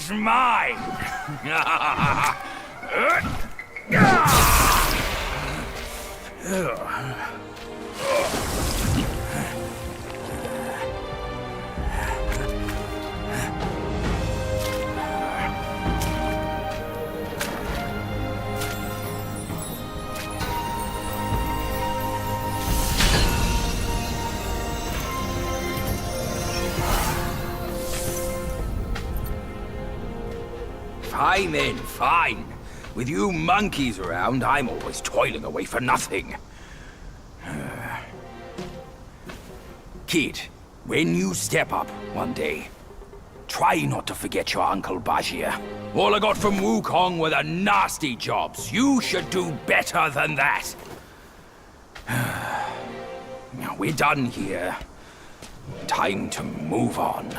is mine! Fine then, fine. With you monkeys around, I'm always toiling away for nothing. Kid, when you step up one day, try not to forget your Uncle Bajir. All I got from Wukong were the nasty jobs. You should do better than that. Now we're done here. Time to move on.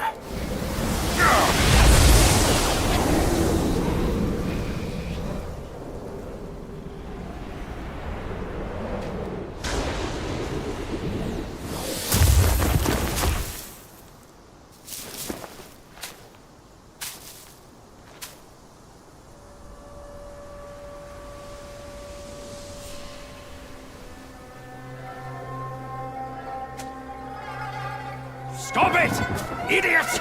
Stop it! Idiot!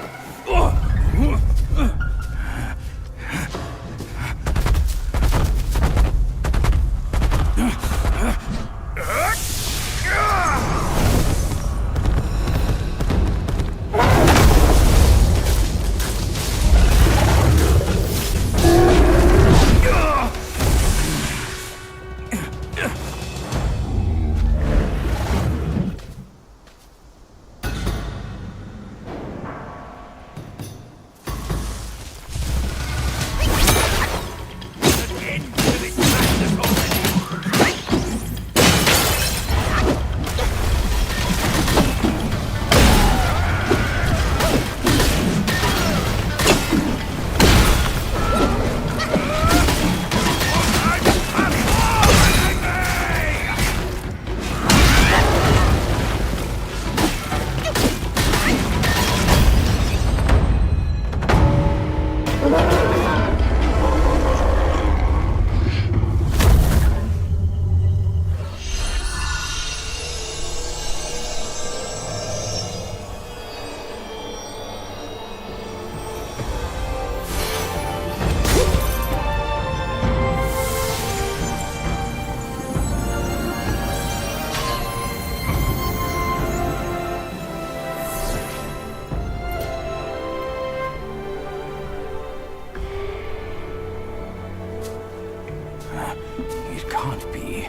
It can't be.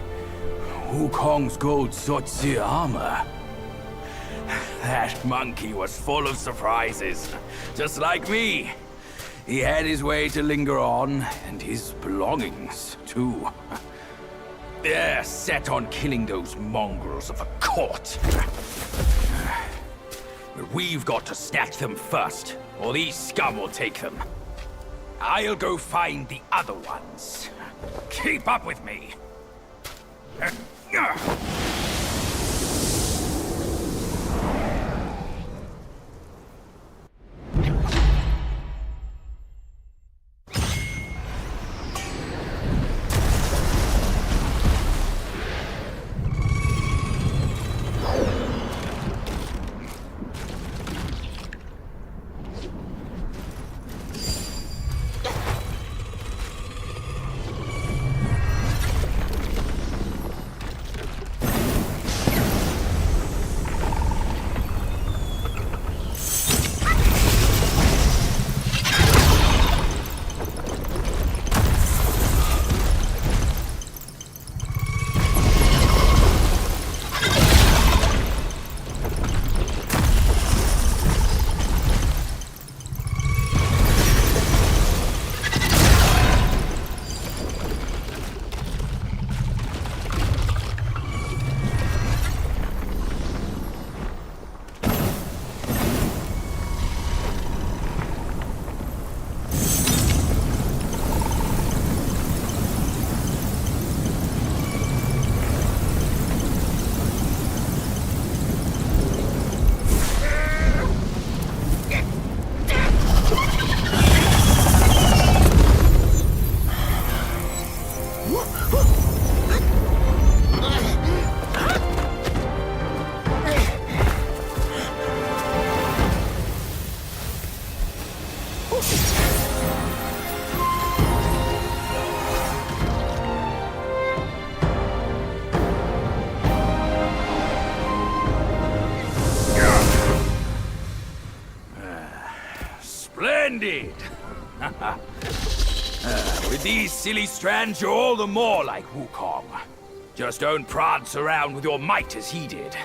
Wukong's gold Zotzi armor. That monkey was full of surprises. Just like me. He had his way to linger on, and his belongings, too. They're set on killing those mongrels of a court. But we've got to snatch them first, or these scum will take them. I'll go find the other ones. Keep up with me. With these silly strands, you're all the more like Wukong. Just don't prance around with your might as he did.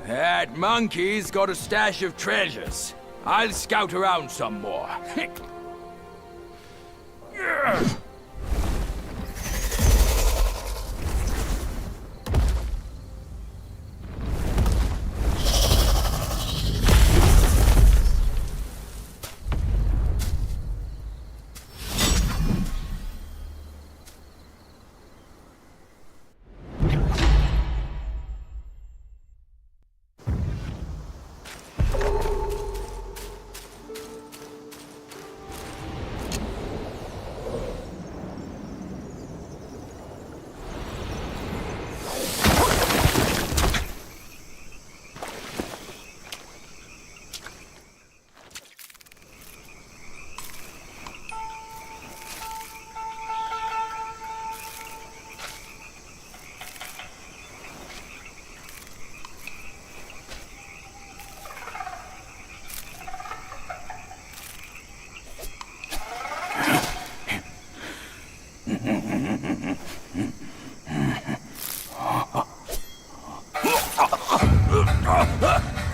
That monkey's got a stash of treasures. I'll scout around some more.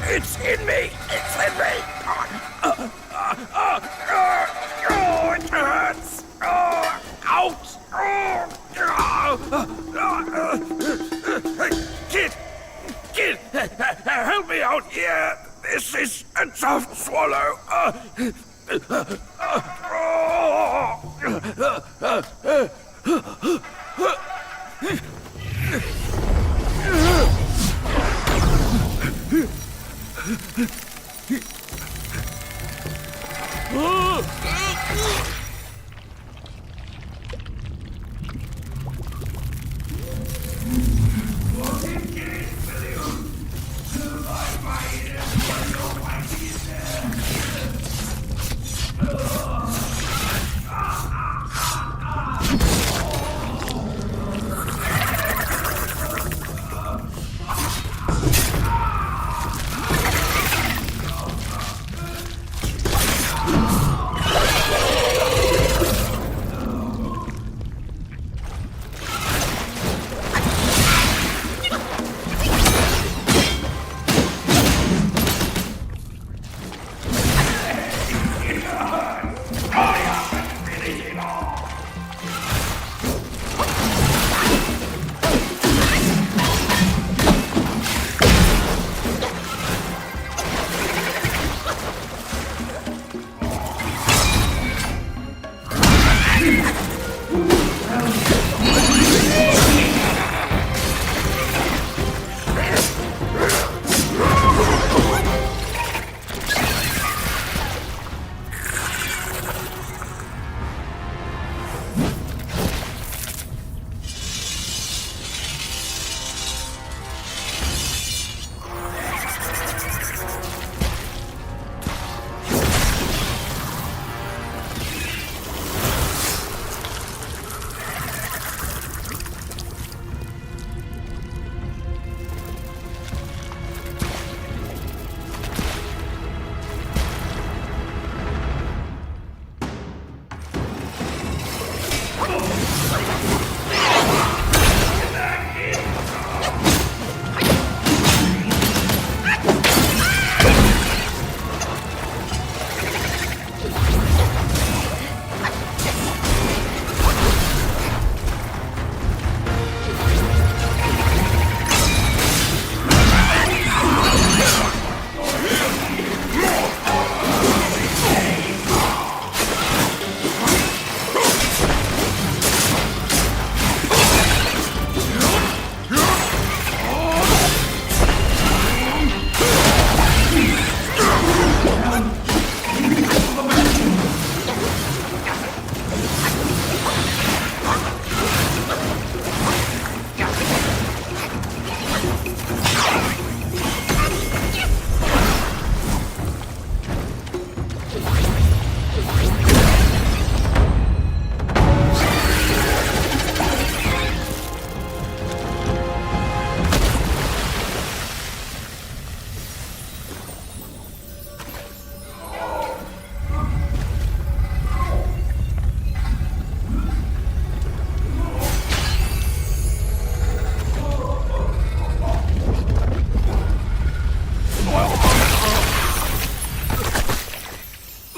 It's in me! It's in me! It hurts! Ouch! Kid! Help me out here! This is a tough swallow!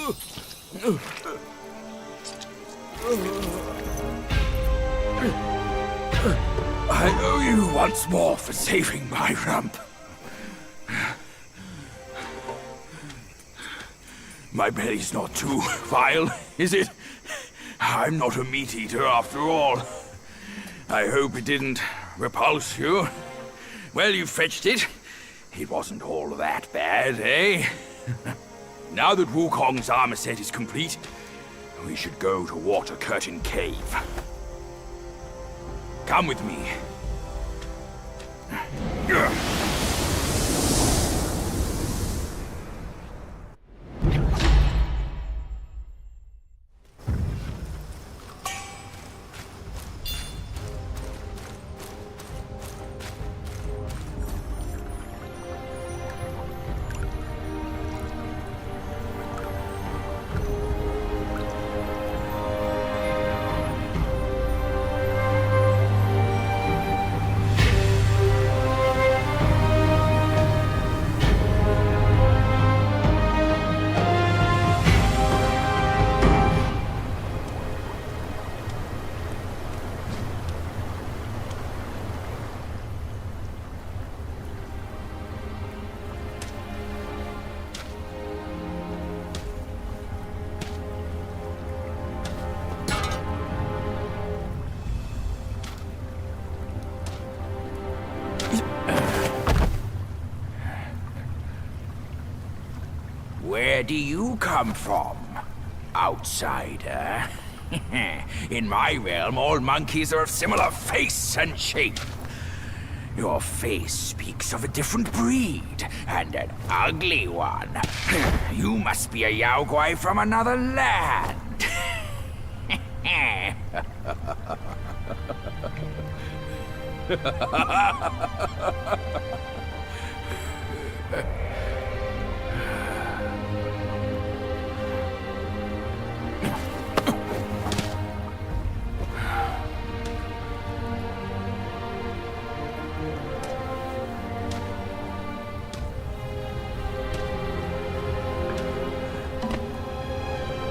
I owe you once more for saving my rump. My belly's not too vile, is it? I'm not a meat eater after all. I hope it didn't repulse you. Well, you fetched it. It wasn't all that bad, eh? Now that Wukong's armor set is complete, we should go to Water Curtain Cave. Come with me. Where do you come from, outsider? In my realm, all monkeys are of similar face and shape. Your face speaks of a different breed, and an ugly one. You must be a Yao Guai from another land.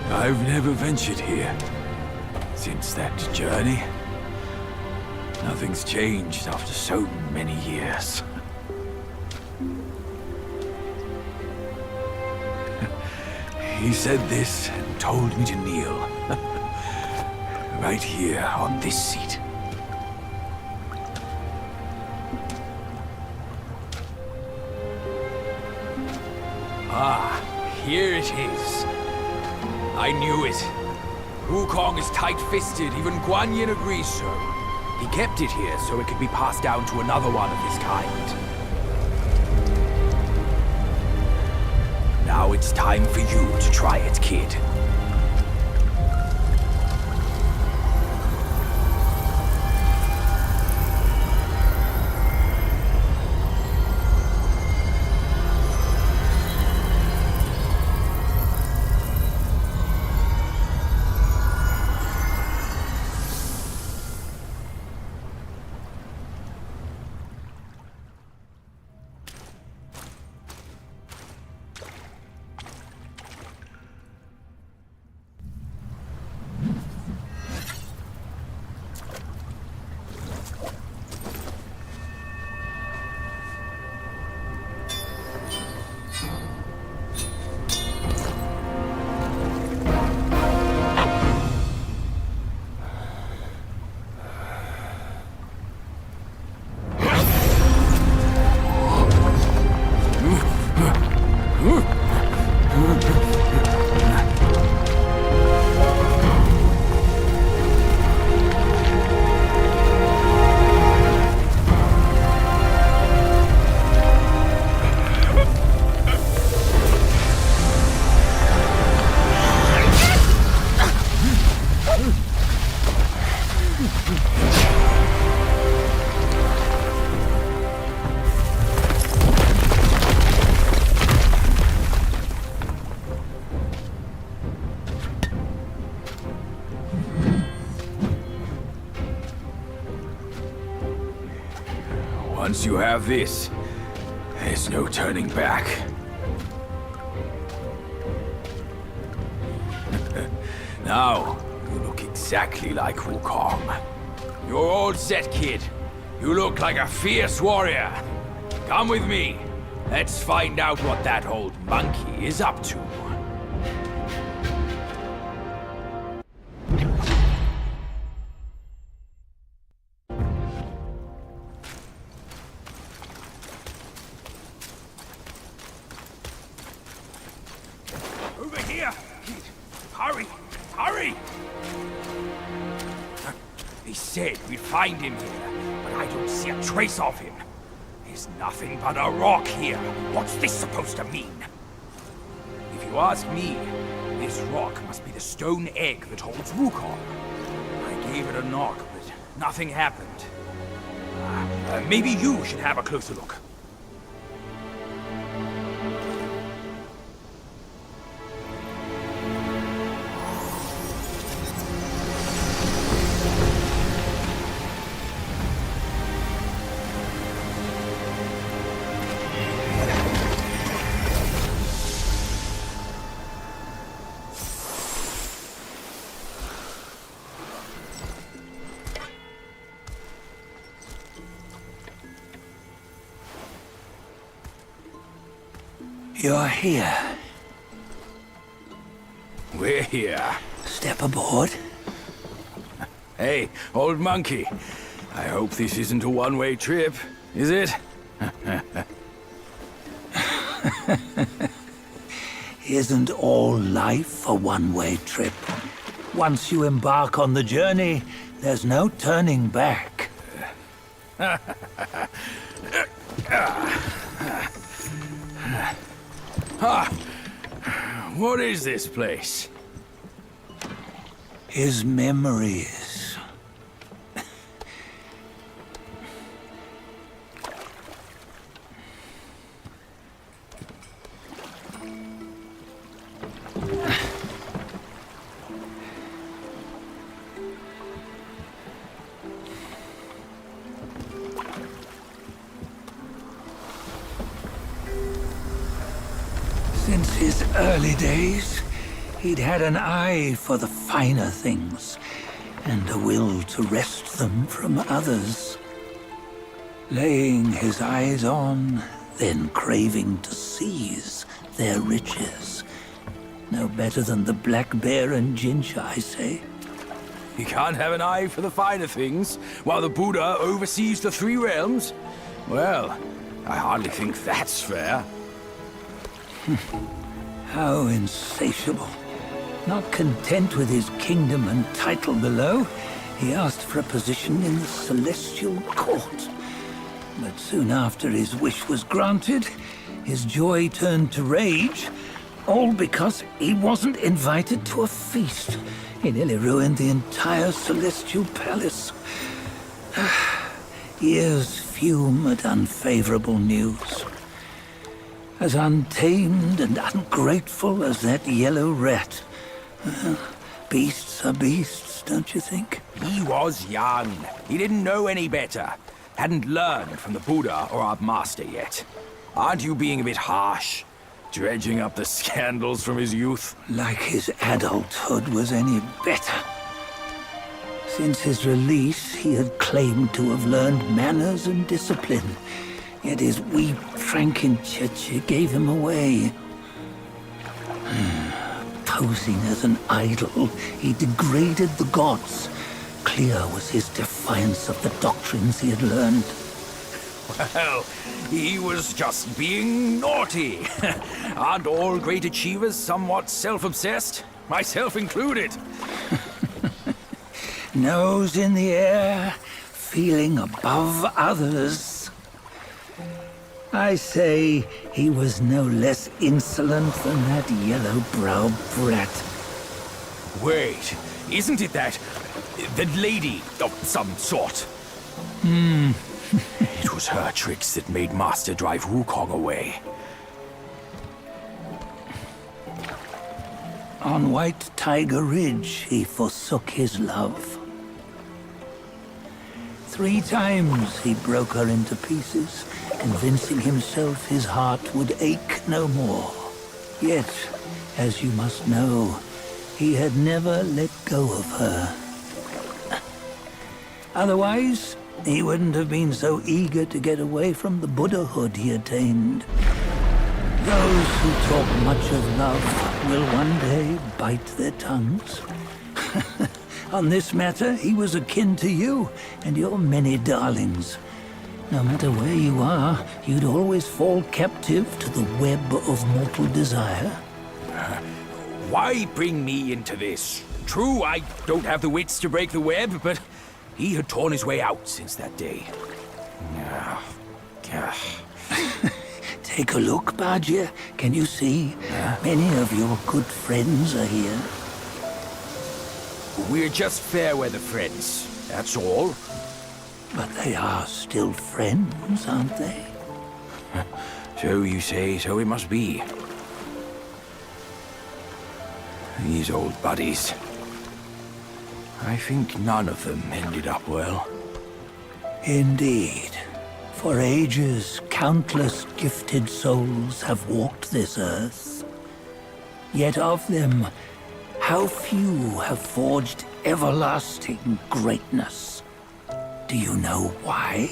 I've never ventured here since that journey. Nothing's changed after so many years. He said this and told me to kneel. Right here on this seat. Ah, here it is. I knew it. Wukong is tight-fisted, even Guan Yin agrees so. He kept it here so it could be passed down to another one of his kind. Now it's time for you to try it, kid. Once you have this, there's no turning back. Now, you look exactly like Wukong. You're all set, kid. You look like a fierce warrior. Come with me. Let's find out what that old monkey is up to. Over here, kid. Hurry, hurry! They said we'd find him here, but I don't see a trace of him. There's nothing but a rock here. What's this supposed to mean? If you ask me, this rock must be the stone egg that holds Wukong. I gave it a knock, but nothing happened. Maybe you should have a closer look. You're here. We're here. Step aboard. Hey, old monkey. I hope this isn't a one-way trip, is it? Isn't all life a one-way trip? Once you embark on the journey, there's no turning back. What is this place? His memories. Since his early days, he'd had an eye for the finer things, and a will to wrest them from others. Laying his eyes on, then craving to seize their riches. No better than the black bear and Jinja, I say. You can't have an eye for the finer things, while the Buddha oversees the three realms? Well, I hardly think that's fair. How insatiable. Not content with his kingdom and title below, he asked for a position in the celestial court. But soon after his wish was granted, his joy turned to rage, all because he wasn't invited to a feast. He nearly ruined the entire celestial palace. Ears fume at unfavorable news. As untamed and ungrateful as that yellow rat. Beasts are beasts, don't you think? He was young. He didn't know any better. Hadn't learned from the Buddha or our master yet. Aren't you being a bit harsh? Dredging up the scandals from his youth? Like his adulthood was any better. Since his release, he had claimed to have learned manners and discipline. Yet his weak Frankenchurch gave him away. Posing as an idol, he degraded the gods. Clear was his defiance of the doctrines he had learned. Well, he was just being naughty. Aren't all great achievers somewhat self-obsessed? Myself included. Nose in the air, feeling above others. I say he was no less insolent than that yellow-browed brat. Wait, isn't it that lady of some sort? It was her tricks that made Master drive Wukong away. On White Tiger Ridge, he forsook his love. 3 times he broke her into pieces, convincing himself his heart would ache no more. Yet, as you must know, he had never let go of her. Otherwise, he wouldn't have been so eager to get away from the Buddhahood he attained. Those who talk much of love will one day bite their tongues. On this matter, he was akin to you and your many darlings. No matter where you are, you'd always fall captive to the web of mortal desire. Why bring me into this? True, I don't have the wits to break the web, but he had torn his way out since that day. Take a look, Badger. Can you see? Many of your good friends are here. We're just fair weather friends, that's all. But they are still friends, aren't they? So you say, so it must be. These old buddies. I think none of them ended up well. Indeed. For ages, countless gifted souls have walked this earth. Yet of them, how few have forged everlasting greatness? Do you know why?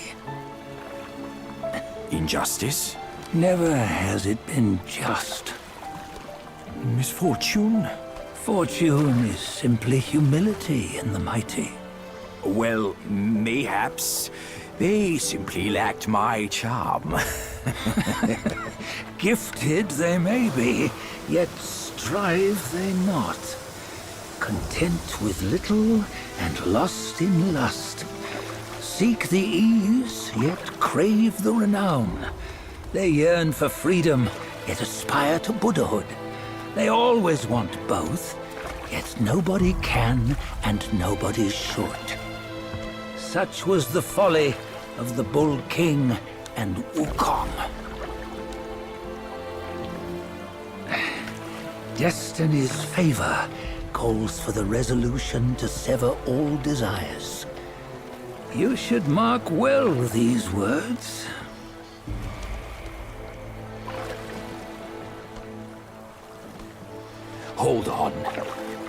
Injustice? Never has it been just. Misfortune? Fortune is simply humility in the mighty. Well, mayhaps. They simply lacked my charm. Gifted they may be, yet strive they not. Content with little and lost in lust. Seek the ease, yet crave the renown. They yearn for freedom, yet aspire to Buddhahood. They always want both, yet nobody can and nobody should. Such was the folly of the Bull King and Wukong. Destiny's favor calls for the resolution to sever all desires. You should mark well these words. Hold on.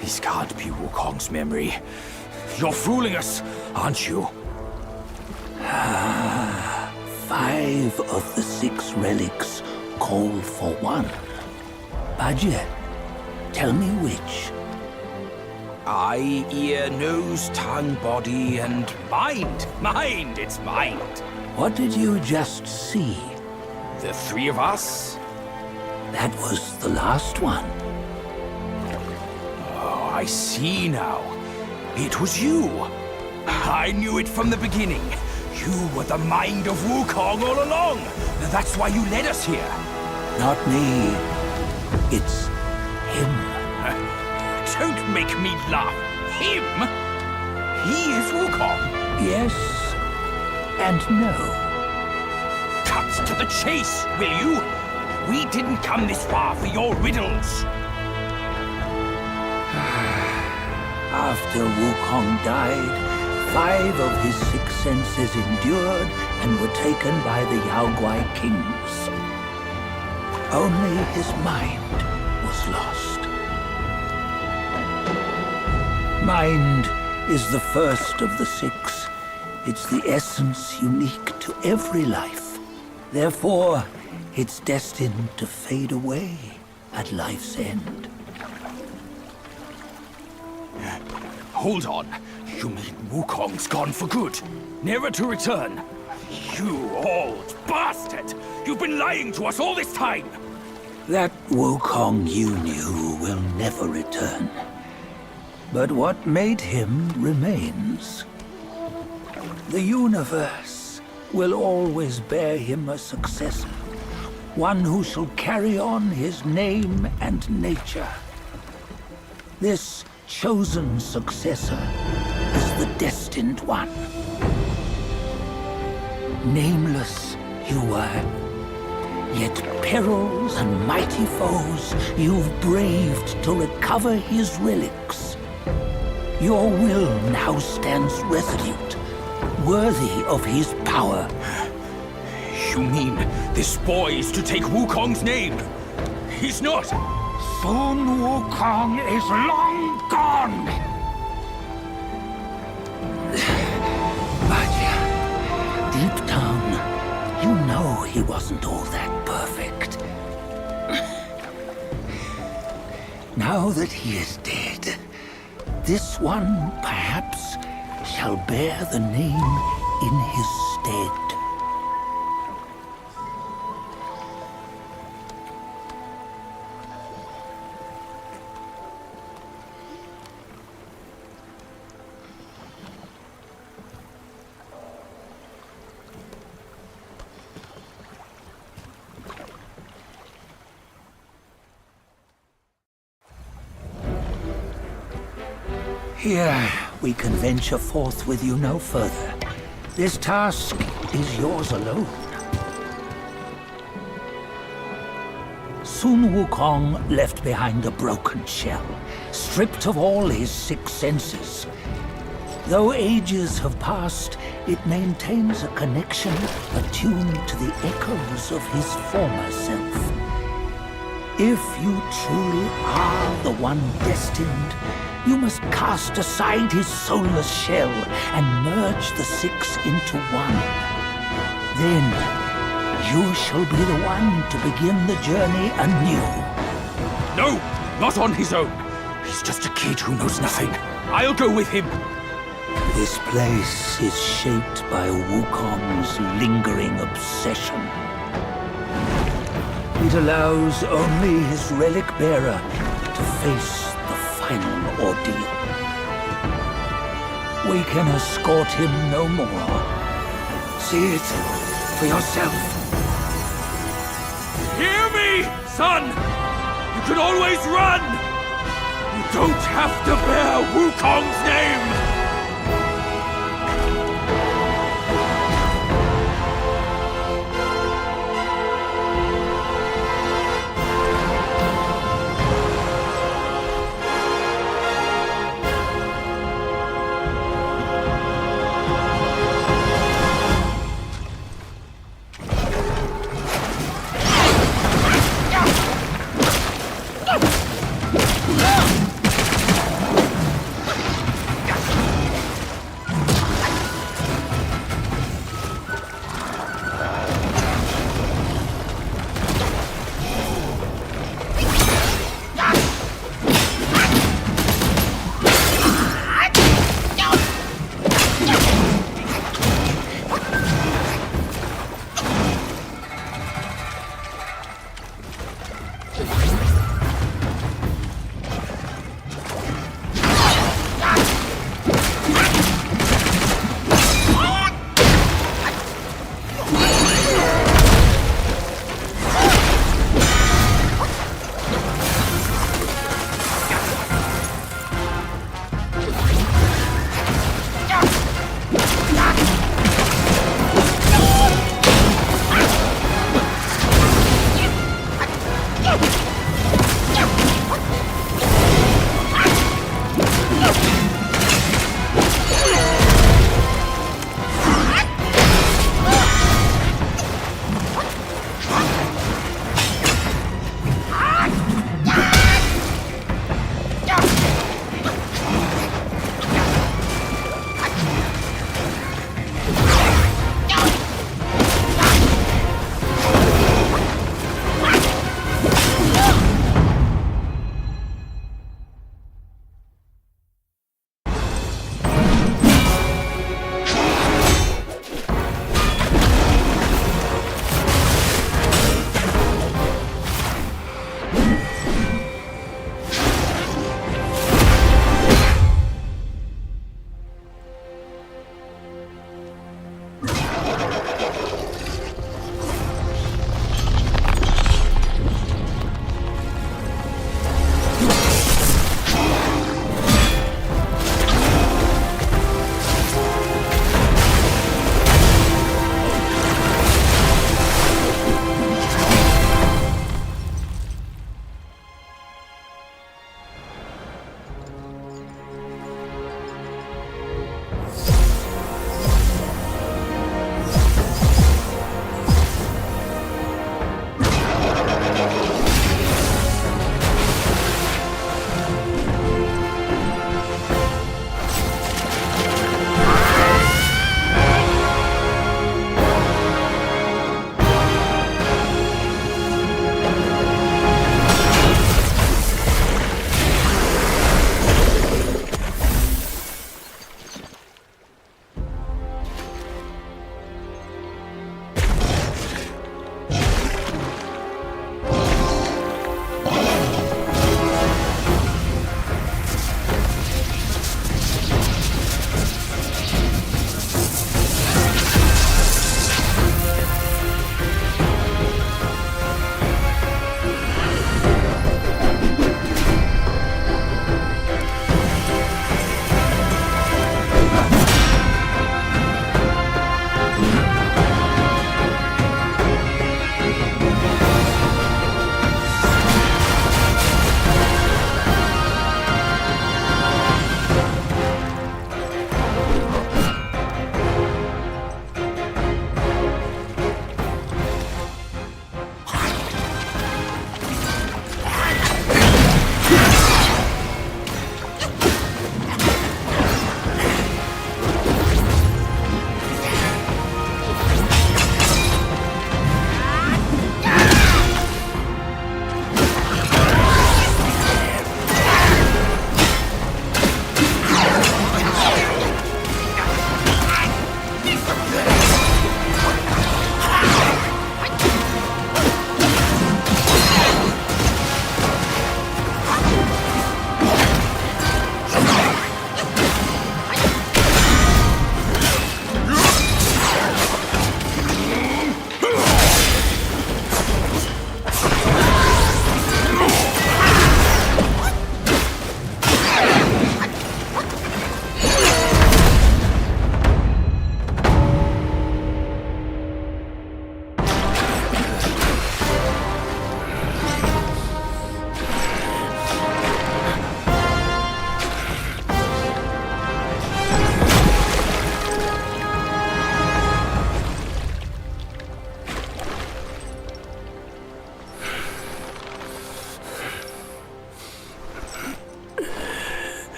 This can't be Wukong's memory. You're fooling us, aren't you? 5 of the 6 relics call for one. Badger, tell me which. Eye, ear, nose, tongue, body, and mind. Mind, it's mind. What did you just see? The 3 of us? That was the last one. Oh, I see now. It was you. I knew it from the beginning. You were the mind of Wukong all along. That's why you led us here. Not me. It's him. Don't make me laugh. Him? He is Wukong. Yes and no. Cut to the chase, will you? We didn't come this far for your riddles. After Wukong died, 5 of his 6 senses endured and were taken by the Yaoguai kings. Only his mind was lost. Mind is the first of the 6. It's the essence unique to every life. Therefore, it's destined to fade away at life's end. Hold on. You mean Wukong's gone for good? Never to return? You old bastard! You've been lying to us all this time! That Wukong you knew will never return. But what made him remains. The universe will always bear him a successor. One who shall carry on his name and nature. This chosen successor is the destined one. Nameless you were, yet perils and mighty foes you've braved to recover his relics. Your will now stands resolute, worthy of his power. You mean this boy is to take Wukong's name? He's not! Sun Wukong is long gone! Bajia, deep down, you know he wasn't all that perfect. Now that he is dead, this one, perhaps, shall bear the name in his stead. Here, we can venture forth with you no further. This task is yours alone. Sun Wukong left behind a broken shell, stripped of all his 6 senses. Though ages have passed, it maintains a connection attuned to the echoes of his former self. If you truly are the one destined, you must cast aside his soulless shell and merge the 6 into one. Then, you shall be the one to begin the journey anew. No! Not on his own! He's just a kid who knows nothing. I'll go with him! This place is shaped by Wukong's lingering obsession. It allows only his relic bearer to face the final ordeal. We can escort him no more. See it for yourself. Hear me, son! You can always run! You don't have to bear Wukong's name!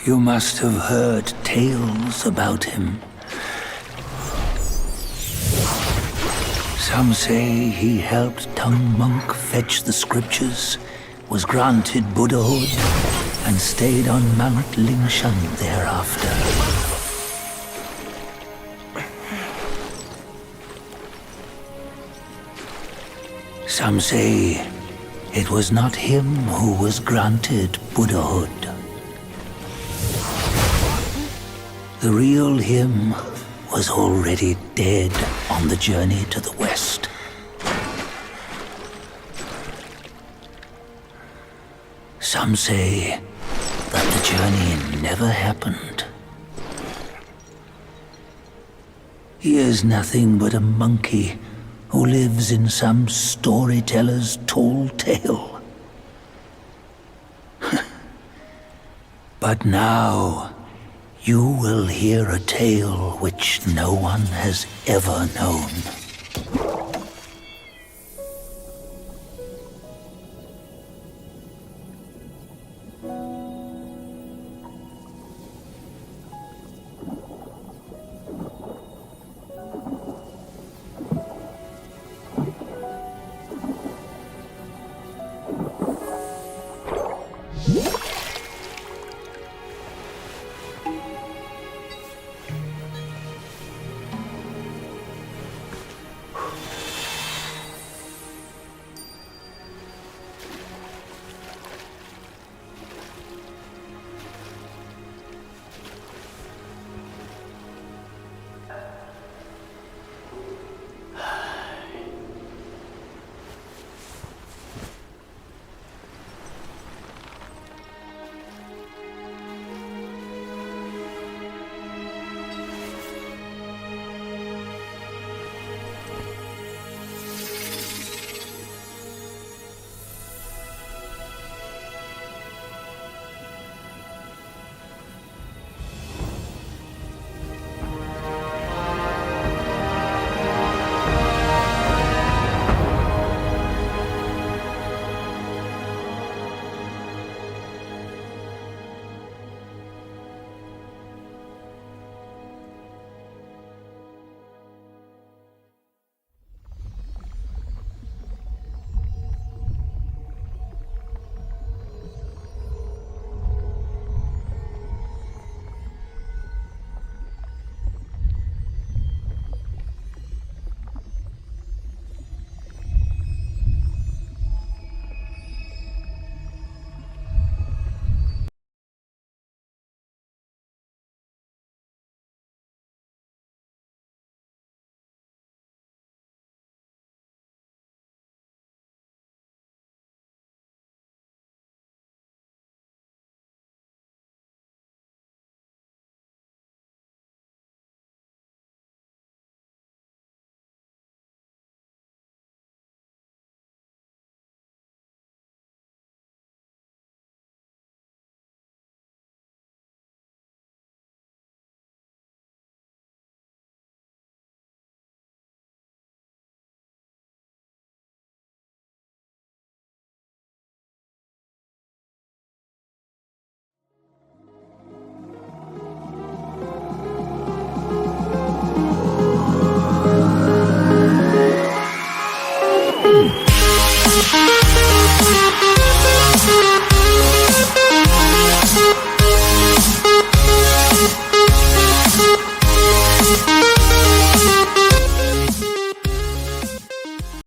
You must have heard tales about him. Some say he helped Tung Monk fetch the scriptures, was granted Buddhahood, and stayed on Mount Lingshan thereafter. Some say it was not him who was granted Buddhahood. The real him was already dead on the journey to the west. Some say that the journey never happened. He is nothing but a monkey who lives in some storyteller's tall tale. But now, you will hear a tale which no one has ever known.